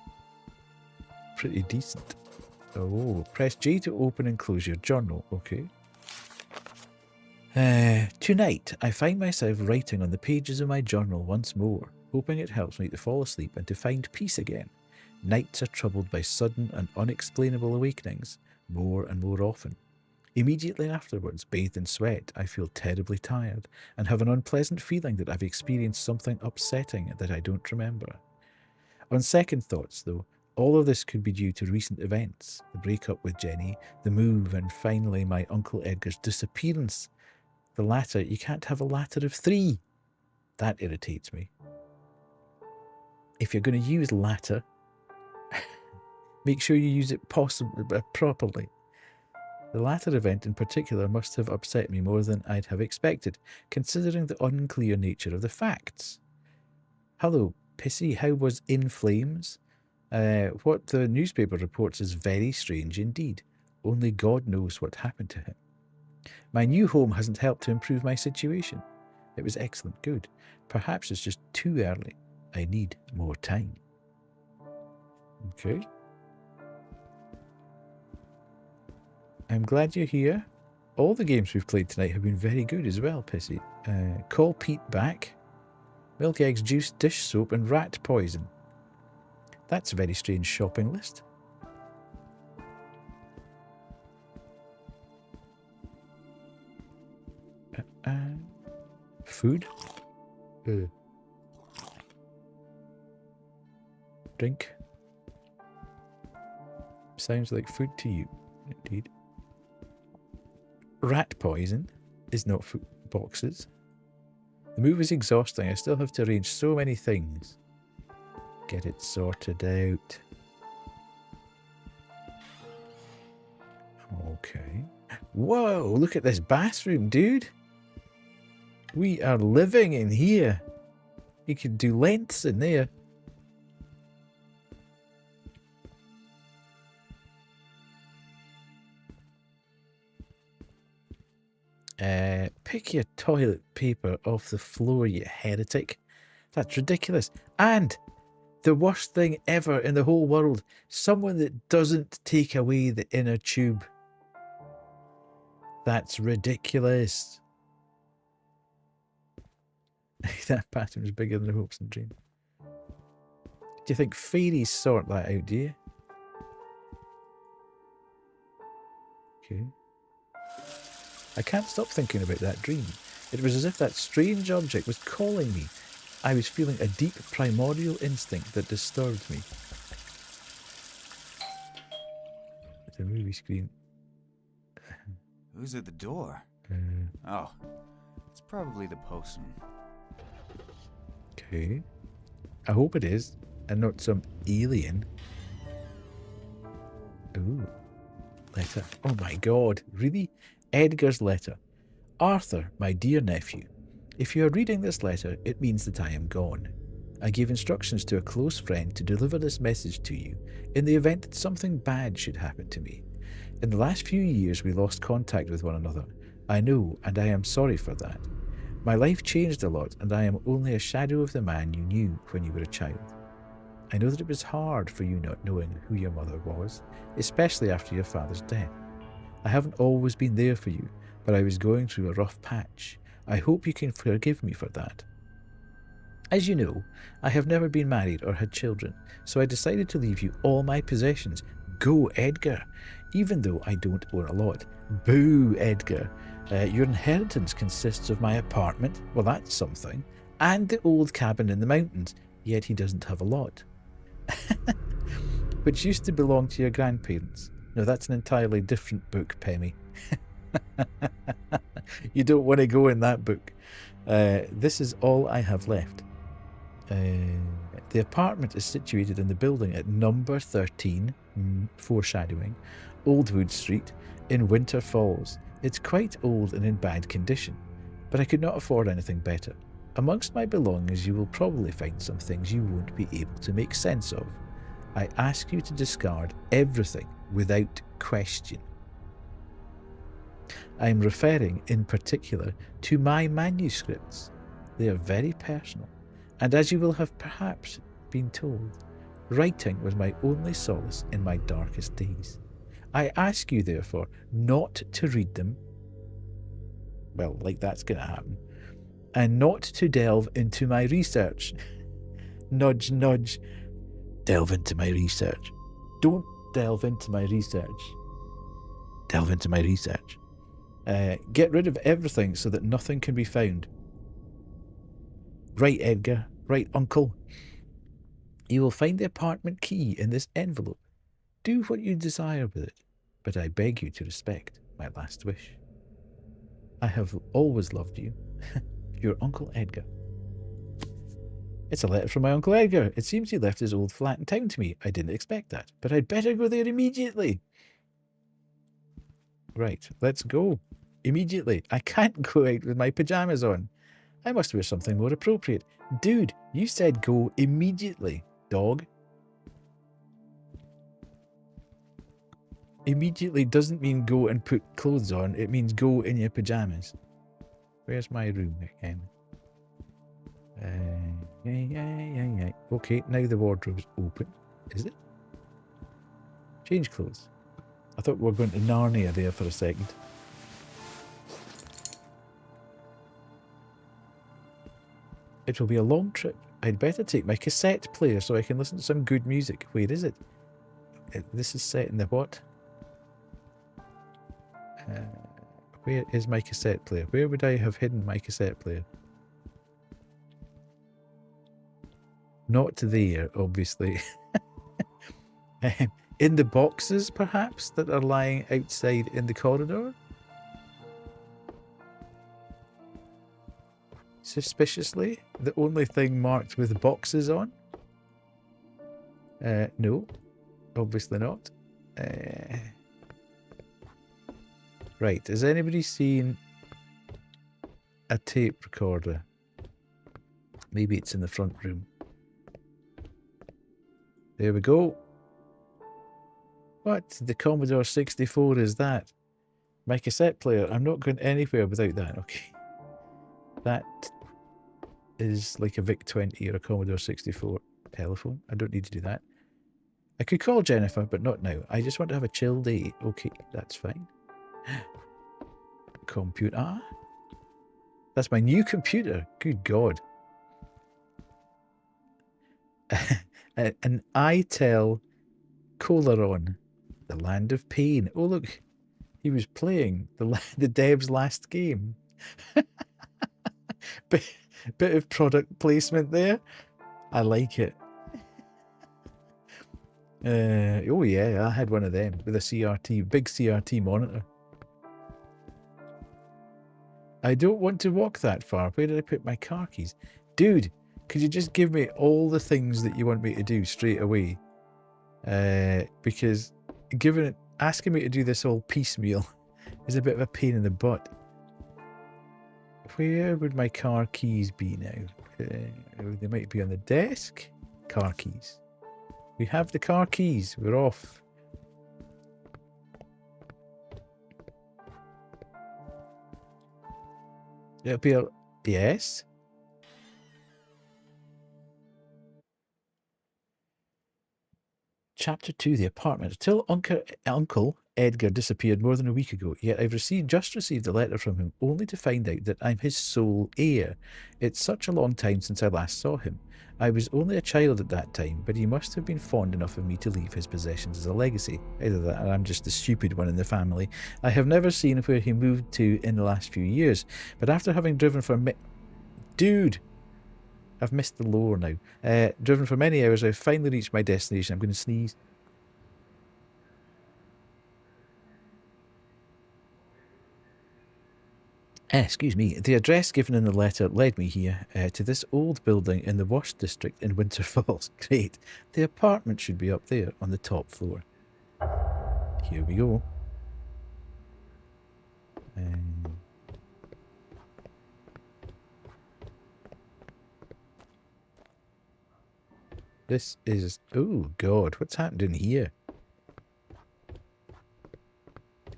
pretty decent. Oh, press J to open and close your journal. Okay. Tonight, I find myself writing on the pages of my journal once more, hoping it helps me to fall asleep and to find peace again. Nights are troubled by sudden and unexplainable awakenings, more and more often. Immediately afterwards, bathed in sweat, I feel terribly tired and have an unpleasant feeling that I've experienced something upsetting that I don't remember. On second thoughts, though, all of this could be due to recent events, the breakup with Jenny, the move, and finally my Uncle Edgar's disappearance. The latter, you can't have a ladder of 3. That irritates me. If you're going to use ladder, make sure you use it properly. The latter event in particular must have upset me more than I'd have expected, considering the unclear nature of the facts. Hello, Pissy, how was In Flames? What the newspaper reports is very strange indeed. Only God knows what happened to him. My new home hasn't helped to improve my situation. It was excellent, good. Perhaps it's just too early. I need more time. Okay. I'm glad you're here. All the games we've played tonight have been very good as well, Pissy. Call Pete back. Milk, eggs, juice, dish soap and rat poison. That's a very strange shopping list. Food? Drink? Sounds like food to you, indeed. Rat poison is not food boxes. The move is exhausting. I still have to arrange so many things. Get it sorted out. Okay. Whoa, look at this bathroom, dude. We are living in here. You can do lengths in there. Pick your toilet paper off the floor, you heretic. That's ridiculous. And The worst thing ever in the whole world. Someone that doesn't take away the inner tube. That's ridiculous. That pattern is bigger than the hopes and dreams. Do you think fairies sort that out, do you? Okay. I can't stop thinking about that dream. It was as if that strange object was calling me. I was feeling a deep primordial instinct that disturbed me. It's a movie screen. Who's at the door? Oh, it's probably the postman. Okay. I hope it is, and not some alien. Ooh. Letter. Oh my god, really? Edgar's letter. Arthur, my dear nephew, if you are reading this letter, it means that I am gone. I gave instructions to a close friend to deliver this message to you in the event that something bad should happen to me. In the last few years, we lost contact with one another. I know, and I am sorry for that. My life changed a lot, and I am only a shadow of the man you knew when you were a child. I know that it was hard for you not knowing who your mother was, especially after your father's death. I haven't always been there for you, but I was going through a rough patch. I hope you can forgive me for that. As you know, I have never been married or had children, so I decided to leave you all my possessions. Go, Edgar, even though I don't own a lot. Boo, Edgar. Your inheritance consists of my apartment, well that's something, and the old cabin in the mountains, yet he doesn't have a lot. Which used to belong to your grandparents. No, that's an entirely different book, Pemmy. You don't want to go in that book. This is all I have left. The apartment is situated in the building at number 13, foreshadowing, Oldwood Street, in Winter Falls. It's quite old and in bad condition, but I could not afford anything better. Amongst my belongings you will probably find some things you won't be able to make sense of. I ask you to discard everything without question. I am referring in particular to my manuscripts. They are very personal, and as you will have perhaps been told, writing was my only solace in my darkest days. I ask you, therefore, not to read them. Well, like that's going to happen. And not to delve into my research. Nudge, nudge. Delve into my research. Don't delve into my research. Delve into my research. Get rid of everything so that nothing can be found. Right, Edgar. Right, Uncle. You will find the apartment key in this envelope. Do what you desire with it, but I beg you to respect my last wish. I have always loved you. Your Uncle Edgar. It's a letter from my Uncle Edgar. It seems he left his old flat in town to me. I didn't expect that, but I'd better go there immediately. Right, let's go. Immediately. I can't go out with my pyjamas on. I must wear something more appropriate. Dude, you said go immediately, dog. Immediately doesn't mean go and put clothes on. It means go in your pyjamas. Where's my room again? Yeah. Okay, now the wardrobe's open. Is it? Change clothes. I thought we were going to Narnia there for a second. It will be a long trip. I'd better take my cassette player so I can listen to some good music. Where is it? This is set in the what? Where is my cassette player? Where would I have hidden my cassette player? Not there, obviously. In the boxes, perhaps, that are lying outside in the corridor? Suspiciously, the only thing marked with boxes on? No, obviously not. Right, has anybody seen a tape recorder? Maybe it's in the front room. There we go. What? The Commodore 64 is that? My cassette player. I'm not going anywhere without that. Okay. That is like a VIC-20 or a Commodore 64. Telephone. I don't need to do that. I could call Jennifer, but not now. I just want to have a chill day. Okay, that's fine. Computer. Ah, that's my new computer. Good God. An iTel Coloron, the land of pain. Oh, look. He was playing the dev's last game. Bit of product placement there. I like it. Oh yeah, I had one of them with a CRT, big CRT monitor. I don't want to walk that far. Where did I put my car keys? Dude, could you just give me all the things that you want me to do straight away? Because asking me to do this all piecemeal is a bit of a pain in the butt. Where would my car keys be now? They might be on the desk. Car keys. We have the car keys. We're off. It'll be a... Yes? Chapter 2, The Apartment. Until Uncle Edgar disappeared more than a week ago, yet I've just received a letter from him, only to find out that I'm his sole heir. It's such a long time since I last saw him. I was only a child at that time, but he must have been fond enough of me to leave his possessions as a legacy. Either that or I'm just the stupid one in the family. I have never seen where he moved to in the last few years, but after having driven for Dude! I've missed the lore now. Driven for many hours, I've finally reached my destination. I'm going to sneeze. Excuse me. The address given in the letter led me here, to this old building in the Wash District in Winter Falls. Great. The apartment should be up there on the top floor. Here we go. This is... Oh, God. What's happened in here?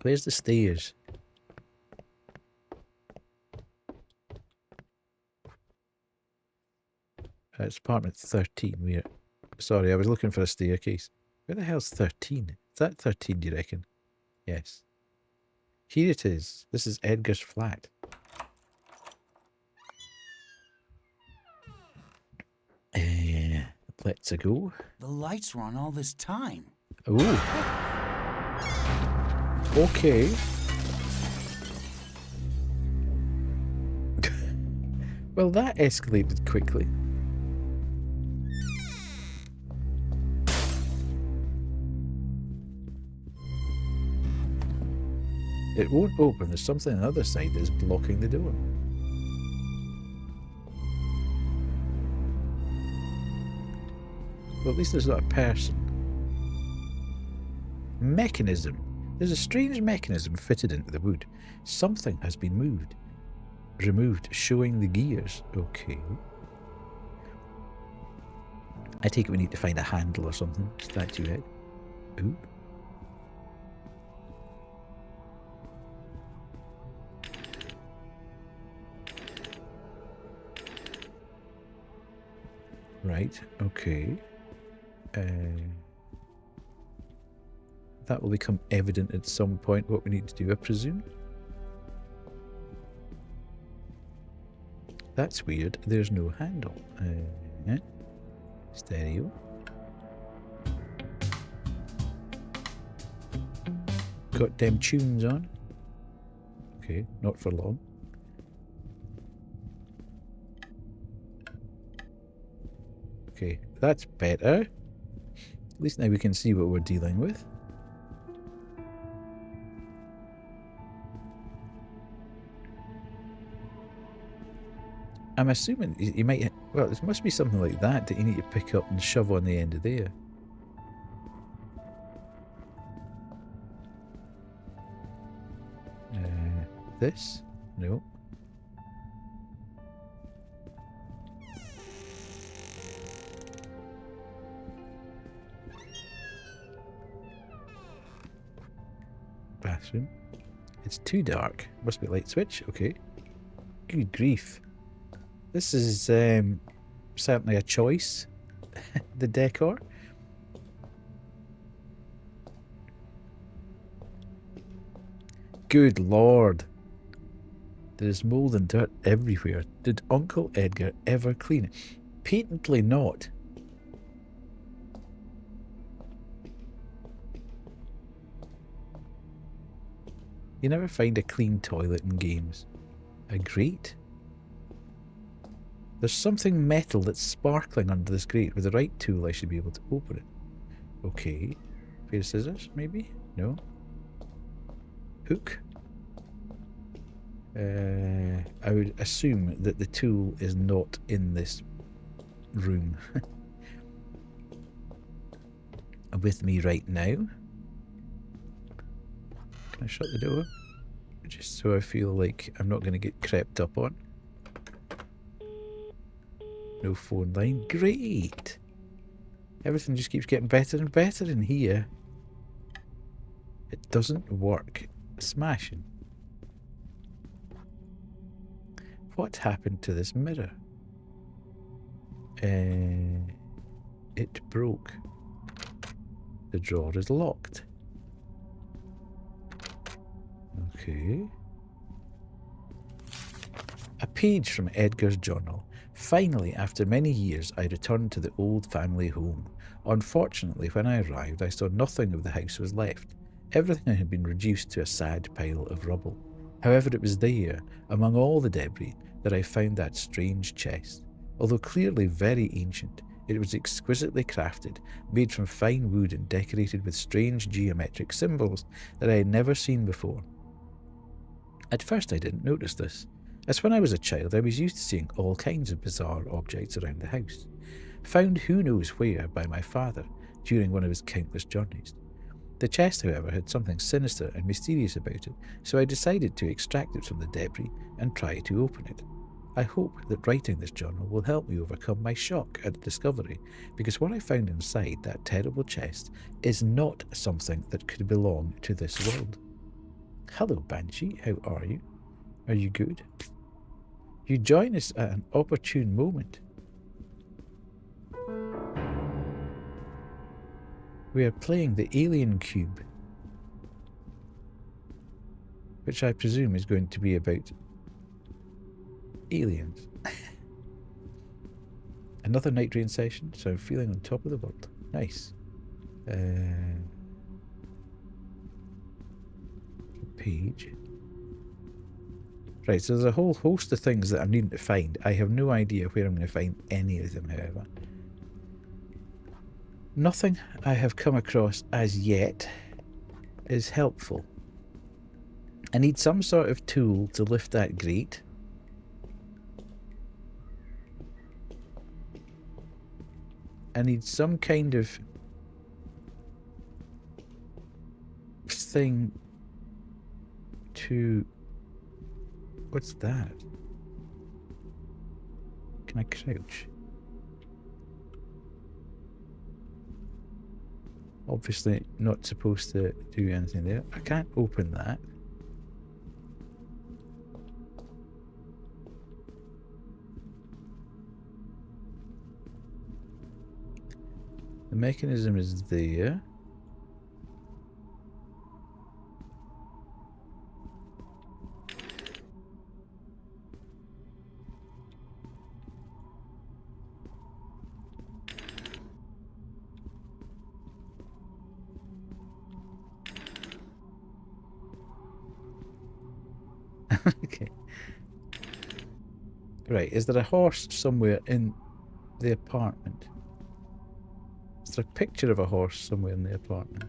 Where's the stairs? It's apartment 13. Sorry, I was looking for a staircase. Where the hell's 13? Is that 13, do you reckon? Yes. Here it is. This is Edgar's flat. Let's go. The lights were on all this time. Oh. Okay. Well, that escalated quickly. It won't open. There's something on the other side that is blocking the door. Well, at least there's not a person. Mechanism. There's a strange mechanism fitted into the wood. Something has been removed, showing the gears. Okay. I take it we need to find a handle or something. Statue head. Ooh. Right, okay. That will become evident at some point what we need to do, I presume. That's weird. There's no handle. Stereo. Got them tunes on. Okay, not for long. Okay, that's better. At least now we can see what we're dealing with. I'm assuming you might... Well, it must be something like that you need to pick up and shove on the end of there. This? No. Bathroom. It's too dark. Must be a light switch. Okay. Good grief. This is certainly a choice. the decor. Good lord. There's mould and dirt everywhere. Did Uncle Edgar ever clean it? Patently not. You never find a clean toilet in games. A grate? There's something metal that's sparkling under this grate. With the right tool, I should be able to open it. Okay. Pair of scissors, maybe? No. Hook? I would assume that the tool is not in this room with me right now. Can I shut the door? Just so I feel like I'm not going to get crept up on. No phone line. Great! Everything just keeps getting better and better in here. It doesn't work. Smashing. What happened to this mirror? It broke. The drawer is locked. Okay. A page from Edgar's journal. Finally, after many years, I returned to the old family home. Unfortunately, when I arrived, I saw nothing of the house was left. Everything had been reduced to a sad pile of rubble. However, it was there, among all the debris, that I found that strange chest. Although clearly very ancient, it was exquisitely crafted, made from fine wood and decorated with strange geometric symbols that I had never seen before. At first I didn't notice this, as when I was a child I was used to seeing all kinds of bizarre objects around the house, found who knows where by my father during one of his countless journeys. The chest, however, had something sinister and mysterious about it, so I decided to extract it from the debris and try to open it. I hope that writing this journal will help me overcome my shock at the discovery, because what I found inside that terrible chest is not something that could belong to this world. Hello, Banshee. How are you? Are you good? You join us at an opportune moment. We are playing the Alien Cube, which I presume is going to be about aliens. Another night rain session, so I'm feeling on top of the world. Nice. Page. Right, so there's a whole host of things that I'm needing to find. I have no idea where I'm going to find any of them, however. Nothing I have come across as yet is helpful. I need some sort of tool to lift that grate. I need some kind of thing to... What's that? Can I crouch? Obviously not supposed to do anything there. I can't open that. The mechanism is there. Okay. Right, is there a horse somewhere in the apartment? Is there a picture of a horse somewhere in the apartment?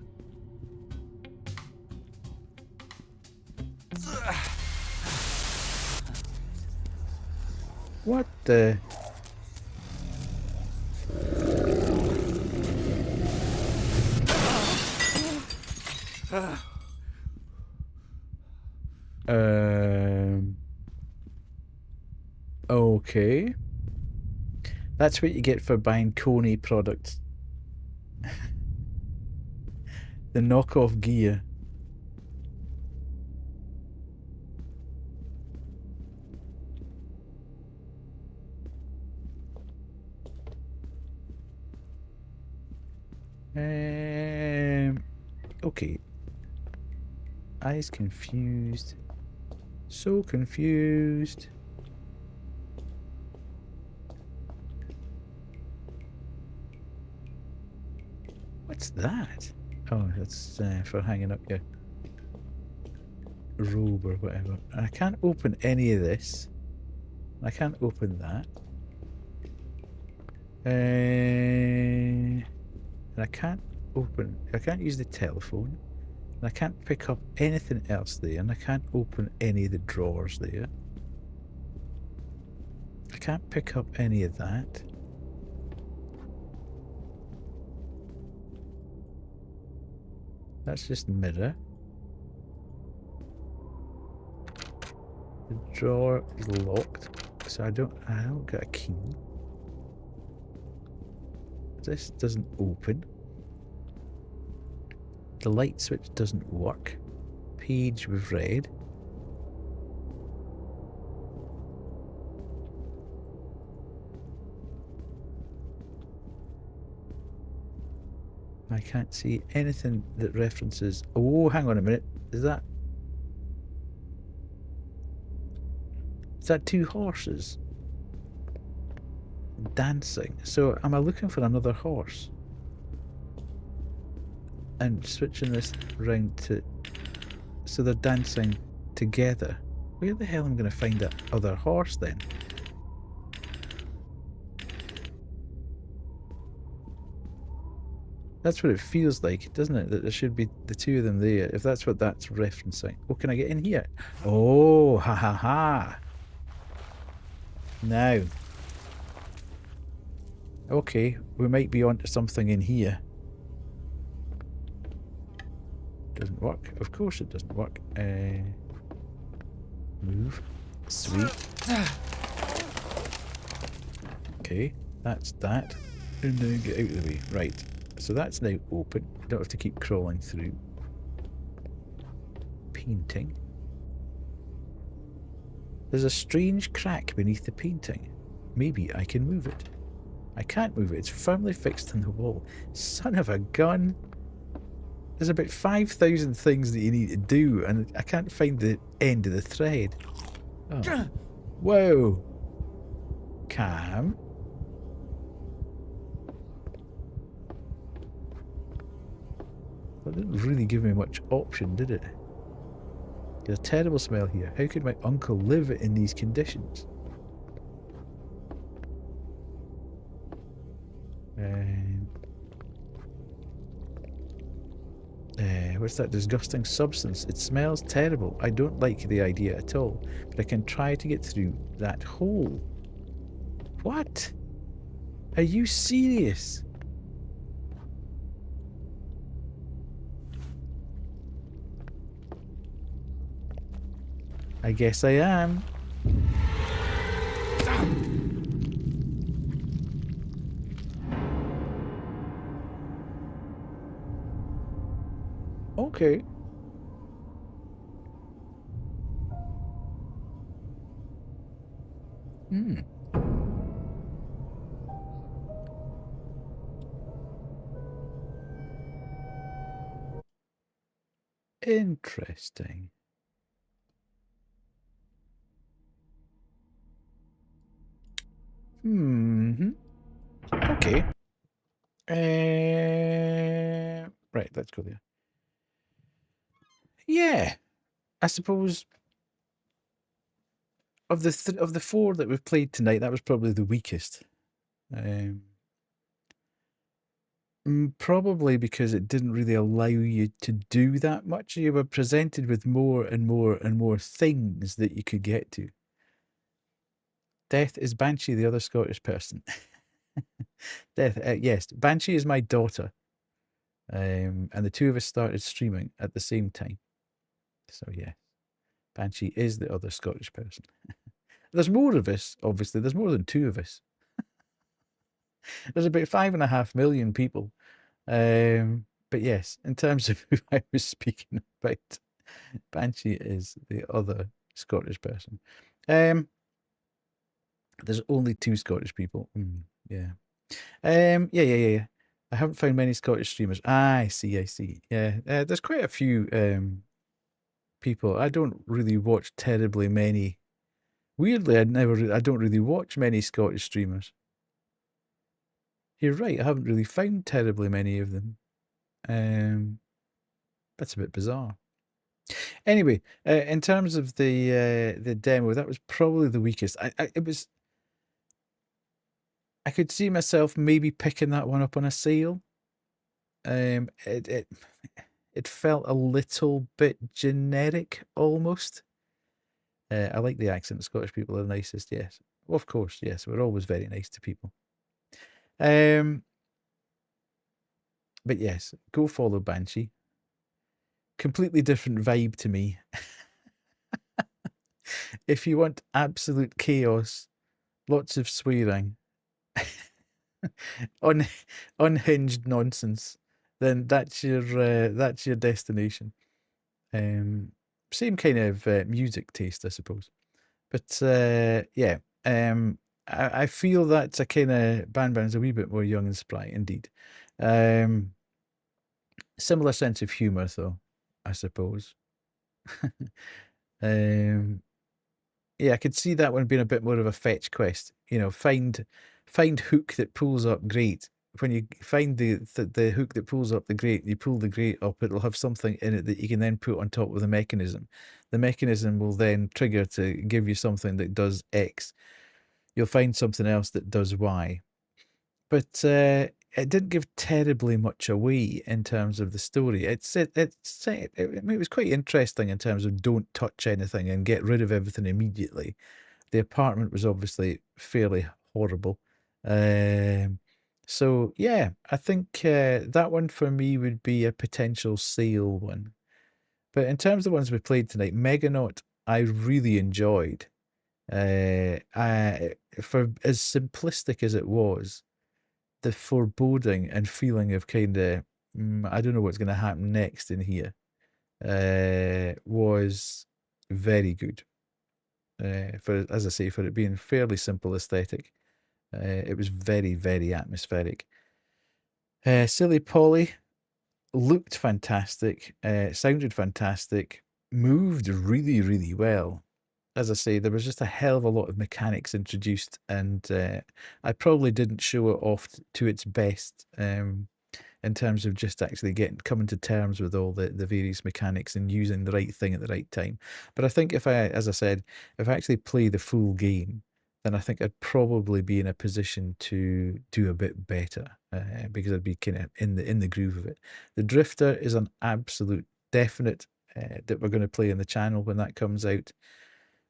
What the... Okay. That's what you get for buying Coney products. The knockoff gear. Okay. Eyes confused. So confused. What's that? Oh, that's for hanging up your robe or whatever. And I can't open any of this. I can't open that. And I can't use the telephone. And I can't pick up anything else there. And I can't open any of the drawers there. I can't pick up any of that. That's just mirror. The drawer is locked, so I don't get a key. This doesn't open. The light switch doesn't work. Page we've read. I can't see anything that references... Oh, hang on a minute. Is that two horses? Dancing. So am I looking for another horse? And switching this round to... So they're dancing together. Where the hell am I going to find that other horse then? That's what it feels like, doesn't it? That there should be the two of them there, if that's what that's referencing. Oh, can I get in here? Oh, ha ha ha. Now. Okay, we might be onto something in here. Doesn't work. Of course it doesn't work. Move. Sweet. Okay, that's that. And then get out of the way. Right. So that's now open. I don't have to keep crawling through. Painting. There's a strange crack beneath the painting. Maybe I can move it. I can't move it. It's firmly fixed in the wall. Son of a gun. There's about 5,000 things that you need to do, and I can't find the end of the thread. Oh. Whoa. Calm. That didn't really give me much option, did it? There's a terrible smell here. How could my uncle live in these conditions? What's that disgusting substance? It smells terrible. I don't like the idea at all, but I can try to get through that hole. What? Are you serious? I guess I am. Okay. Hmm. Interesting. Okay. Right, let's go there. Yeah, I suppose of the four that we've played tonight, that was probably the weakest. Probably because it didn't really allow you to do that much. You were presented with more and more and more things that you could get to. Death is Banshee, the other Scottish person. Death, yes, Banshee is my daughter. And the two of us started streaming at the same time. So yeah, Banshee is the other Scottish person. There's more of us, obviously. There's more than two of us. There's about 5.5 million people. But yes, in terms of who I was speaking about, Banshee is the other Scottish person. There's only two Scottish people. Yeah. Yeah. I haven't found many Scottish streamers. I see. Yeah, there's quite a few people. I don't really watch terribly many. Weirdly, I don't really watch many Scottish streamers. You're right. I haven't really found terribly many of them. That's a bit bizarre. Anyway, in terms of the demo, that was probably the weakest. I could see myself maybe picking that one up on a sale. It felt a little bit generic almost. I like the accent. Scottish people are the nicest. Yes, well, of course. Yes, we're always very nice to people. But yes, go follow Banshee. Completely different vibe to me. If you want absolute chaos, lots of swearing, unhinged nonsense, then that's your destination. Same kind of music taste, I suppose. But yeah, I feel that's a kind of Banban's a wee bit more young and spry, indeed. Similar sense of humour, though, I suppose. Yeah, I could see that one being a bit more of a fetch quest. You know, find hook that pulls up grate. When you find the hook that pulls up the grate, you pull the grate up, it'll have something in it that you can then put on top of the mechanism. The mechanism will then trigger to give you something that does X. You'll find something else that does Y. But it didn't give terribly much away in terms of the story. It was quite interesting in terms of don't touch anything and get rid of everything immediately. The apartment was obviously fairly horrible. So yeah, I think that one for me would be a potential sale one. But in terms of the ones we played tonight, Meganaut I really enjoyed. For as simplistic as it was, the foreboding and feeling of kind of I don't know what's going to happen next in here was very good. For as I say, for it being fairly simple aesthetic, it was very, very atmospheric. Silly Polly looked fantastic, sounded fantastic, moved really, really well. As I say, there was just a hell of a lot of mechanics introduced, and I probably didn't show it off to its best in terms of just actually coming to terms with all the various mechanics and using the right thing at the right time. But I think as I said, if I actually play the full game, then I think I'd probably be in a position to do a bit better because I'd be kind of in the groove of it. The Drifter is an absolute definite that we're going to play on the channel when that comes out.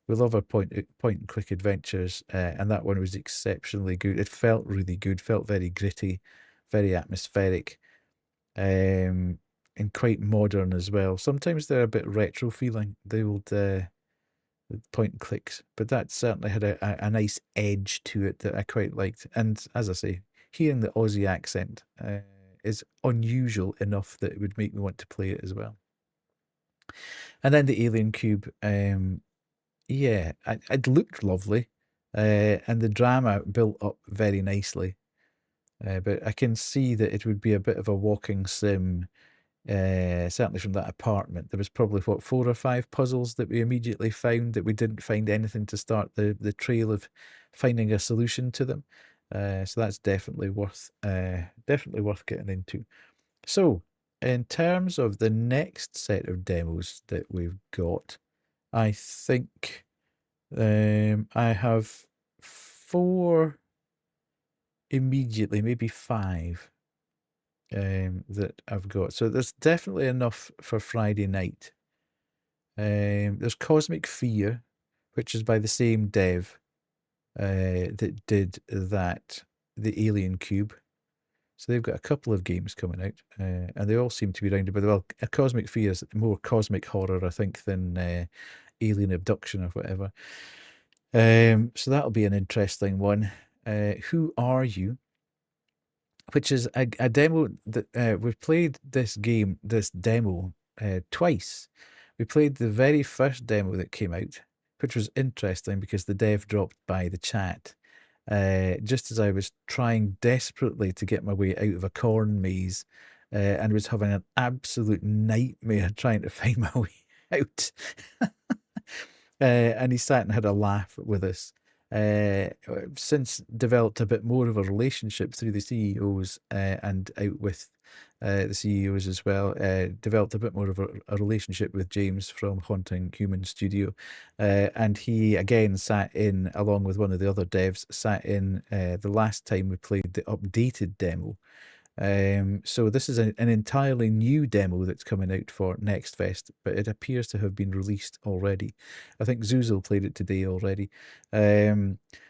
We love our point and click adventures, and that one was exceptionally good. It felt really good, felt very gritty, very atmospheric, and quite modern as well. Sometimes they're a bit retro feeling, the old point and clicks, but that certainly had a nice edge to it that I quite liked. And as I say, hearing the Aussie accent is unusual enough that it would make me want to play it as well. And then the Alien Cube, yeah, it looked lovely, and the drama built up very nicely. But I can see that it would be a bit of a walking sim, certainly from that apartment. There was probably, 4 or 5 puzzles that we immediately found that we didn't find anything to start the trail of finding a solution to them. So that's definitely worth getting into. So, in terms of the next set of demos that we've got, I think I have 4 immediately, maybe 5 that I've got. So there's definitely enough for Friday night. There's Cosmic Fear, which is by the same dev that did the Alien Cube. So they've got a couple of games coming out, and they all seem to be rounded by a Cosmic Fear is more cosmic horror, I think, than alien abduction or whatever. So that'll be an interesting one. Who Are You? Which is a demo that we've played this demo twice. We played the very first demo that came out, which was interesting because the dev dropped by the chat. just as I was trying desperately to get my way out of a corn maze, and was having an absolute nightmare trying to find my way out. And he sat and had a laugh with us. Since developed a bit more of a relationship through the CEOs, and out with the CEOs as well. Developed a bit more of a relationship with James from Haunting Human Studio. And he again sat in, along with one of the other devs, sat in the last time we played the updated demo. So this is an entirely new demo that's coming out for Next Fest, but it appears to have been released already. I think Zuzel played it today already.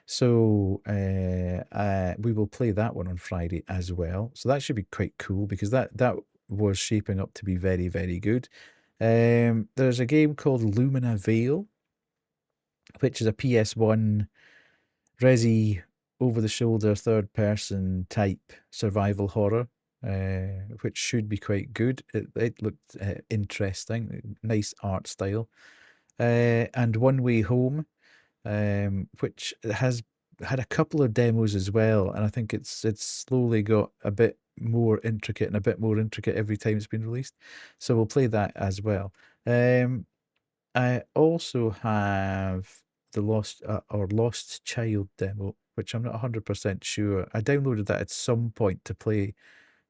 So we will play that one on Friday as well. So that should be quite cool, because that was shaping up to be very, very good. There's a game called Lumina Veil, which is a PS1 Resi over-the-shoulder third-person type survival horror, which should be quite good. It looked interesting, nice art style. And One Way Home, which has had a couple of demos as well, and I think it's slowly got a bit more intricate and a bit more intricate every time it's been released. So we'll play that as well. I also have the Lost Child demo, which I'm not 100% sure. I downloaded that at some point to play,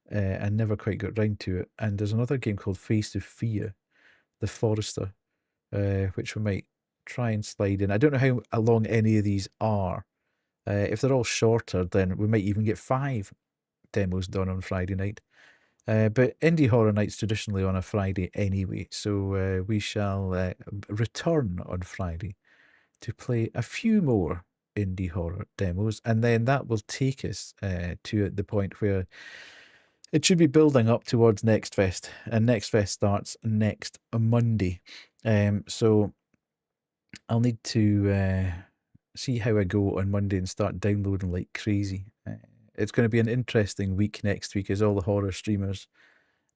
and never quite got round to it. And there's another game called Face of Fear, The Forester, which we might try and slide in. I don't know how long any of these are. If they're all shorter, then we might even get 5 demos done on Friday night. But Indie Horror Night's traditionally on a Friday anyway, so we shall return on Friday to play a few more indie horror demos, and then that will take us to the point where it should be building up towards Next Fest, and Next Fest starts next Monday. So I'll need to see how I go on Monday and start downloading like crazy. It's going to be an interesting week next week, as all the horror streamers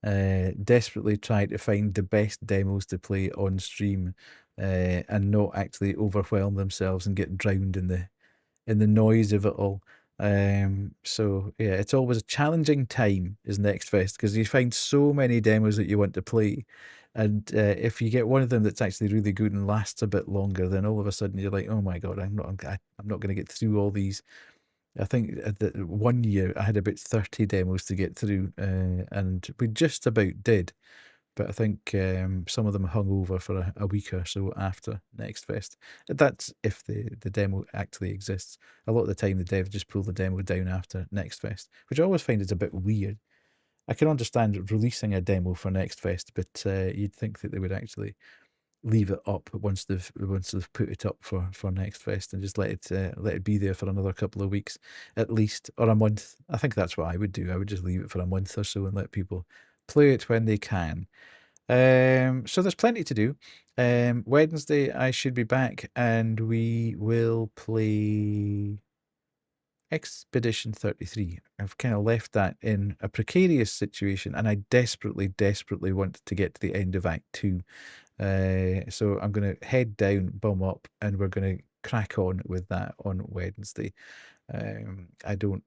desperately try to find the best demos to play on stream, and not actually overwhelm themselves and get drowned in the noise of it all. So yeah, it's always a challenging time, is Next Fest, because you find so many demos that you want to play, and if you get one of them that's actually really good and lasts a bit longer, then all of a sudden you're like, oh my god, I'm not going to get through all these. I think that one year I had about 30 demos to get through, and we just about did. But I think some of them hung over for a week or so after Next Fest. That's if the demo actually exists. A lot of the time the devs just pull the demo down after Next Fest, which I always find is a bit weird. I can understand releasing a demo for Next Fest, but you'd think that they would actually leave it up once they've put it up for Next Fest, and just let it be there for another couple of weeks at least, or a month. I think that's what I would do. I would just leave it for a month or so and let people play it when they can. So there's plenty to do. Wednesday I should be back, and we will play Expedition 33. I've kind of left that in a precarious situation, and I desperately want to get to the end of Act 2. So I'm going to head down, bum up, and we're going to crack on with that on Wednesday. I don't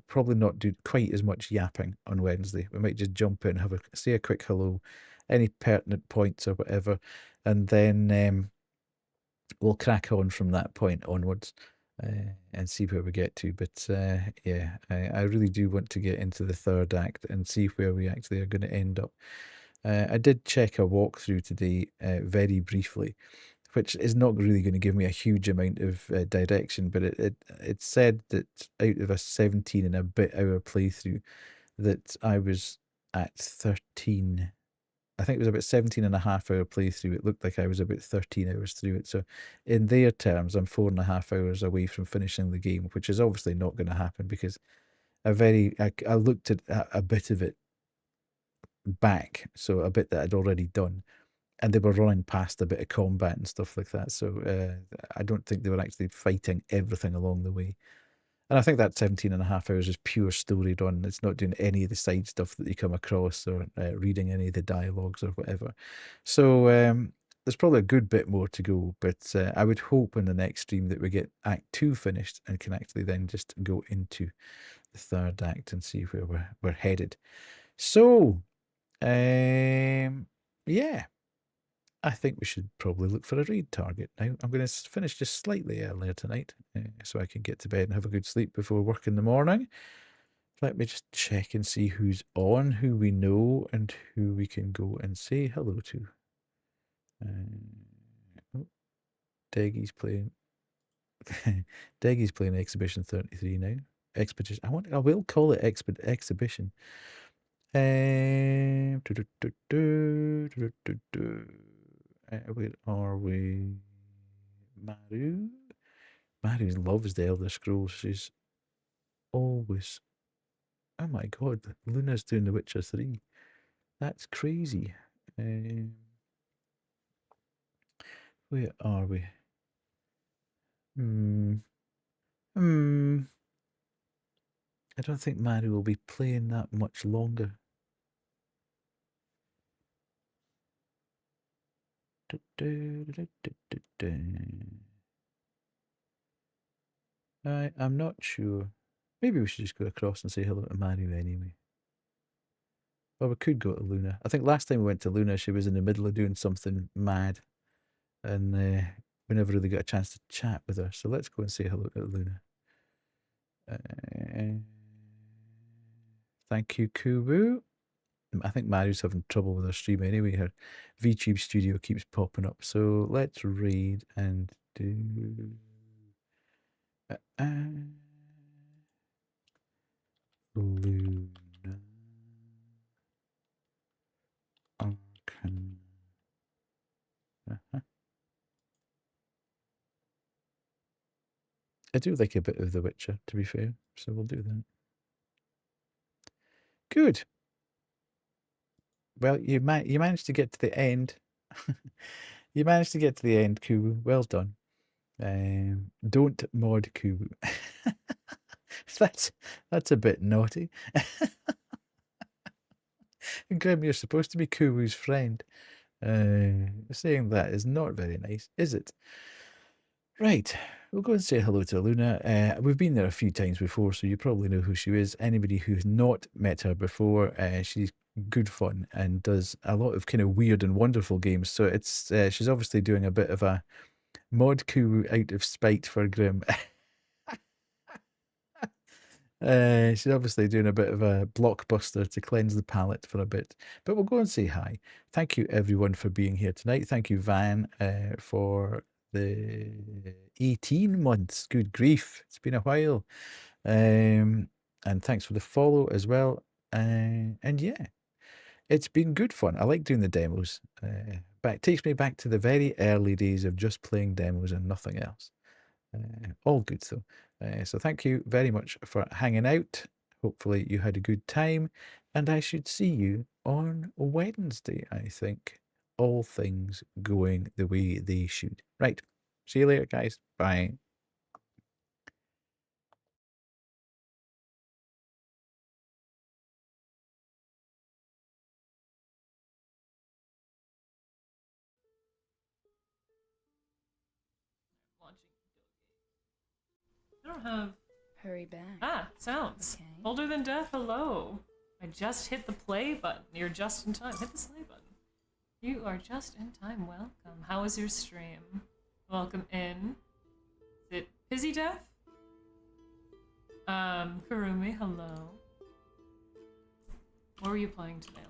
probably not do quite as much yapping on Wednesday. We might just jump in, say a quick hello, any pertinent points or whatever, and then we'll crack on from that point onwards, and see where we get to. But yeah, I really do want to get into the third act and see where we actually are going to end up. I did check a walkthrough today, very briefly, which is not really going to give me a huge amount of direction, but it said that out of a 17 and a bit hour playthrough, that I was at 13. I think it was about 17 and a half hour playthrough. It looked like I was about 13 hours through it. So in their terms, I'm 4.5 hours away from finishing the game, which is obviously not going to happen, because I looked at a bit of it back, so a bit that I'd already done, and they were running past a bit of combat and stuff like that, so I don't think they were actually fighting everything along the way. And I think that 17.5 hours is pure story run. It's not doing any of the side stuff that you come across, or reading any of the dialogues or whatever. So there's probably a good bit more to go, but I would hope in the next stream that we get Act 2 finished and can actually then just go into the third act and see where we're headed. So, yeah, I think we should probably look for a raid target now. I'm going to finish just slightly earlier tonight so I can get to bed and have a good sleep before work in the morning. Let me just check and see who's on, who we know, and who we can go and say hello to. Oh, Deggy's playing. Deggy's playing Exhibition 33 now. Expedition. I will call it Exhibition. Where are we? Maru? Maru loves the Elder Scrolls. She's always. Oh my god, Luna's doing The Witcher 3. That's crazy. Where are we? I don't think Maru will be playing that much longer. I'm not sure. Maybe we should just go across and say hello to Maru anyway. Well, we could go to Luna. I think last time we went to Luna, she was in the middle of doing something mad. And we never really got a chance to chat with her. So let's go and say hello to Luna. Thank you, Kubu. I think Maru's having trouble with her stream anyway. Her VTube studio keeps popping up. So let's read and do... Luna. Arcan. I do like a bit of The Witcher, to be fair. So we'll do that. Good. Well, you managed to get to the end. You managed to get to the end, Kubu. Well done. Don't mod Kubu. That's a bit naughty. And Grim, you're supposed to be Kubu's friend. Saying that is not very nice, is it? Right, we'll go and say hello to Luna. We've been there a few times before, so you probably know who she is. Anybody who's not met her before, she's good fun and does a lot of kind of weird and wonderful games. So it's she's obviously doing a bit of a mod coup out of spite for Grim. She's obviously doing a bit of a blockbuster to cleanse the palate for a bit. But we'll go and say hi. Thank you, everyone, for being here tonight. Thank you, Van, for the 18 months. Good grief. It's been a while. And thanks for the follow as well. And yeah, it's been good fun. I like doing the demos. But it takes me back to the very early days of just playing demos and nothing else. All good though. So thank you very much for hanging out. Hopefully you had a good time. And I should see you on Wednesday, I think. All things going the way they should. Right. See you later, guys. Bye. I don't have... Hurry back. Ah, sounds. Okay. Older than death, hello. I just hit the play button. You're just in time. Hit the play button. You are just in time. Welcome. How was your stream? Welcome in. Is it Pizzy Death? Kurumi, hello. What were you playing today?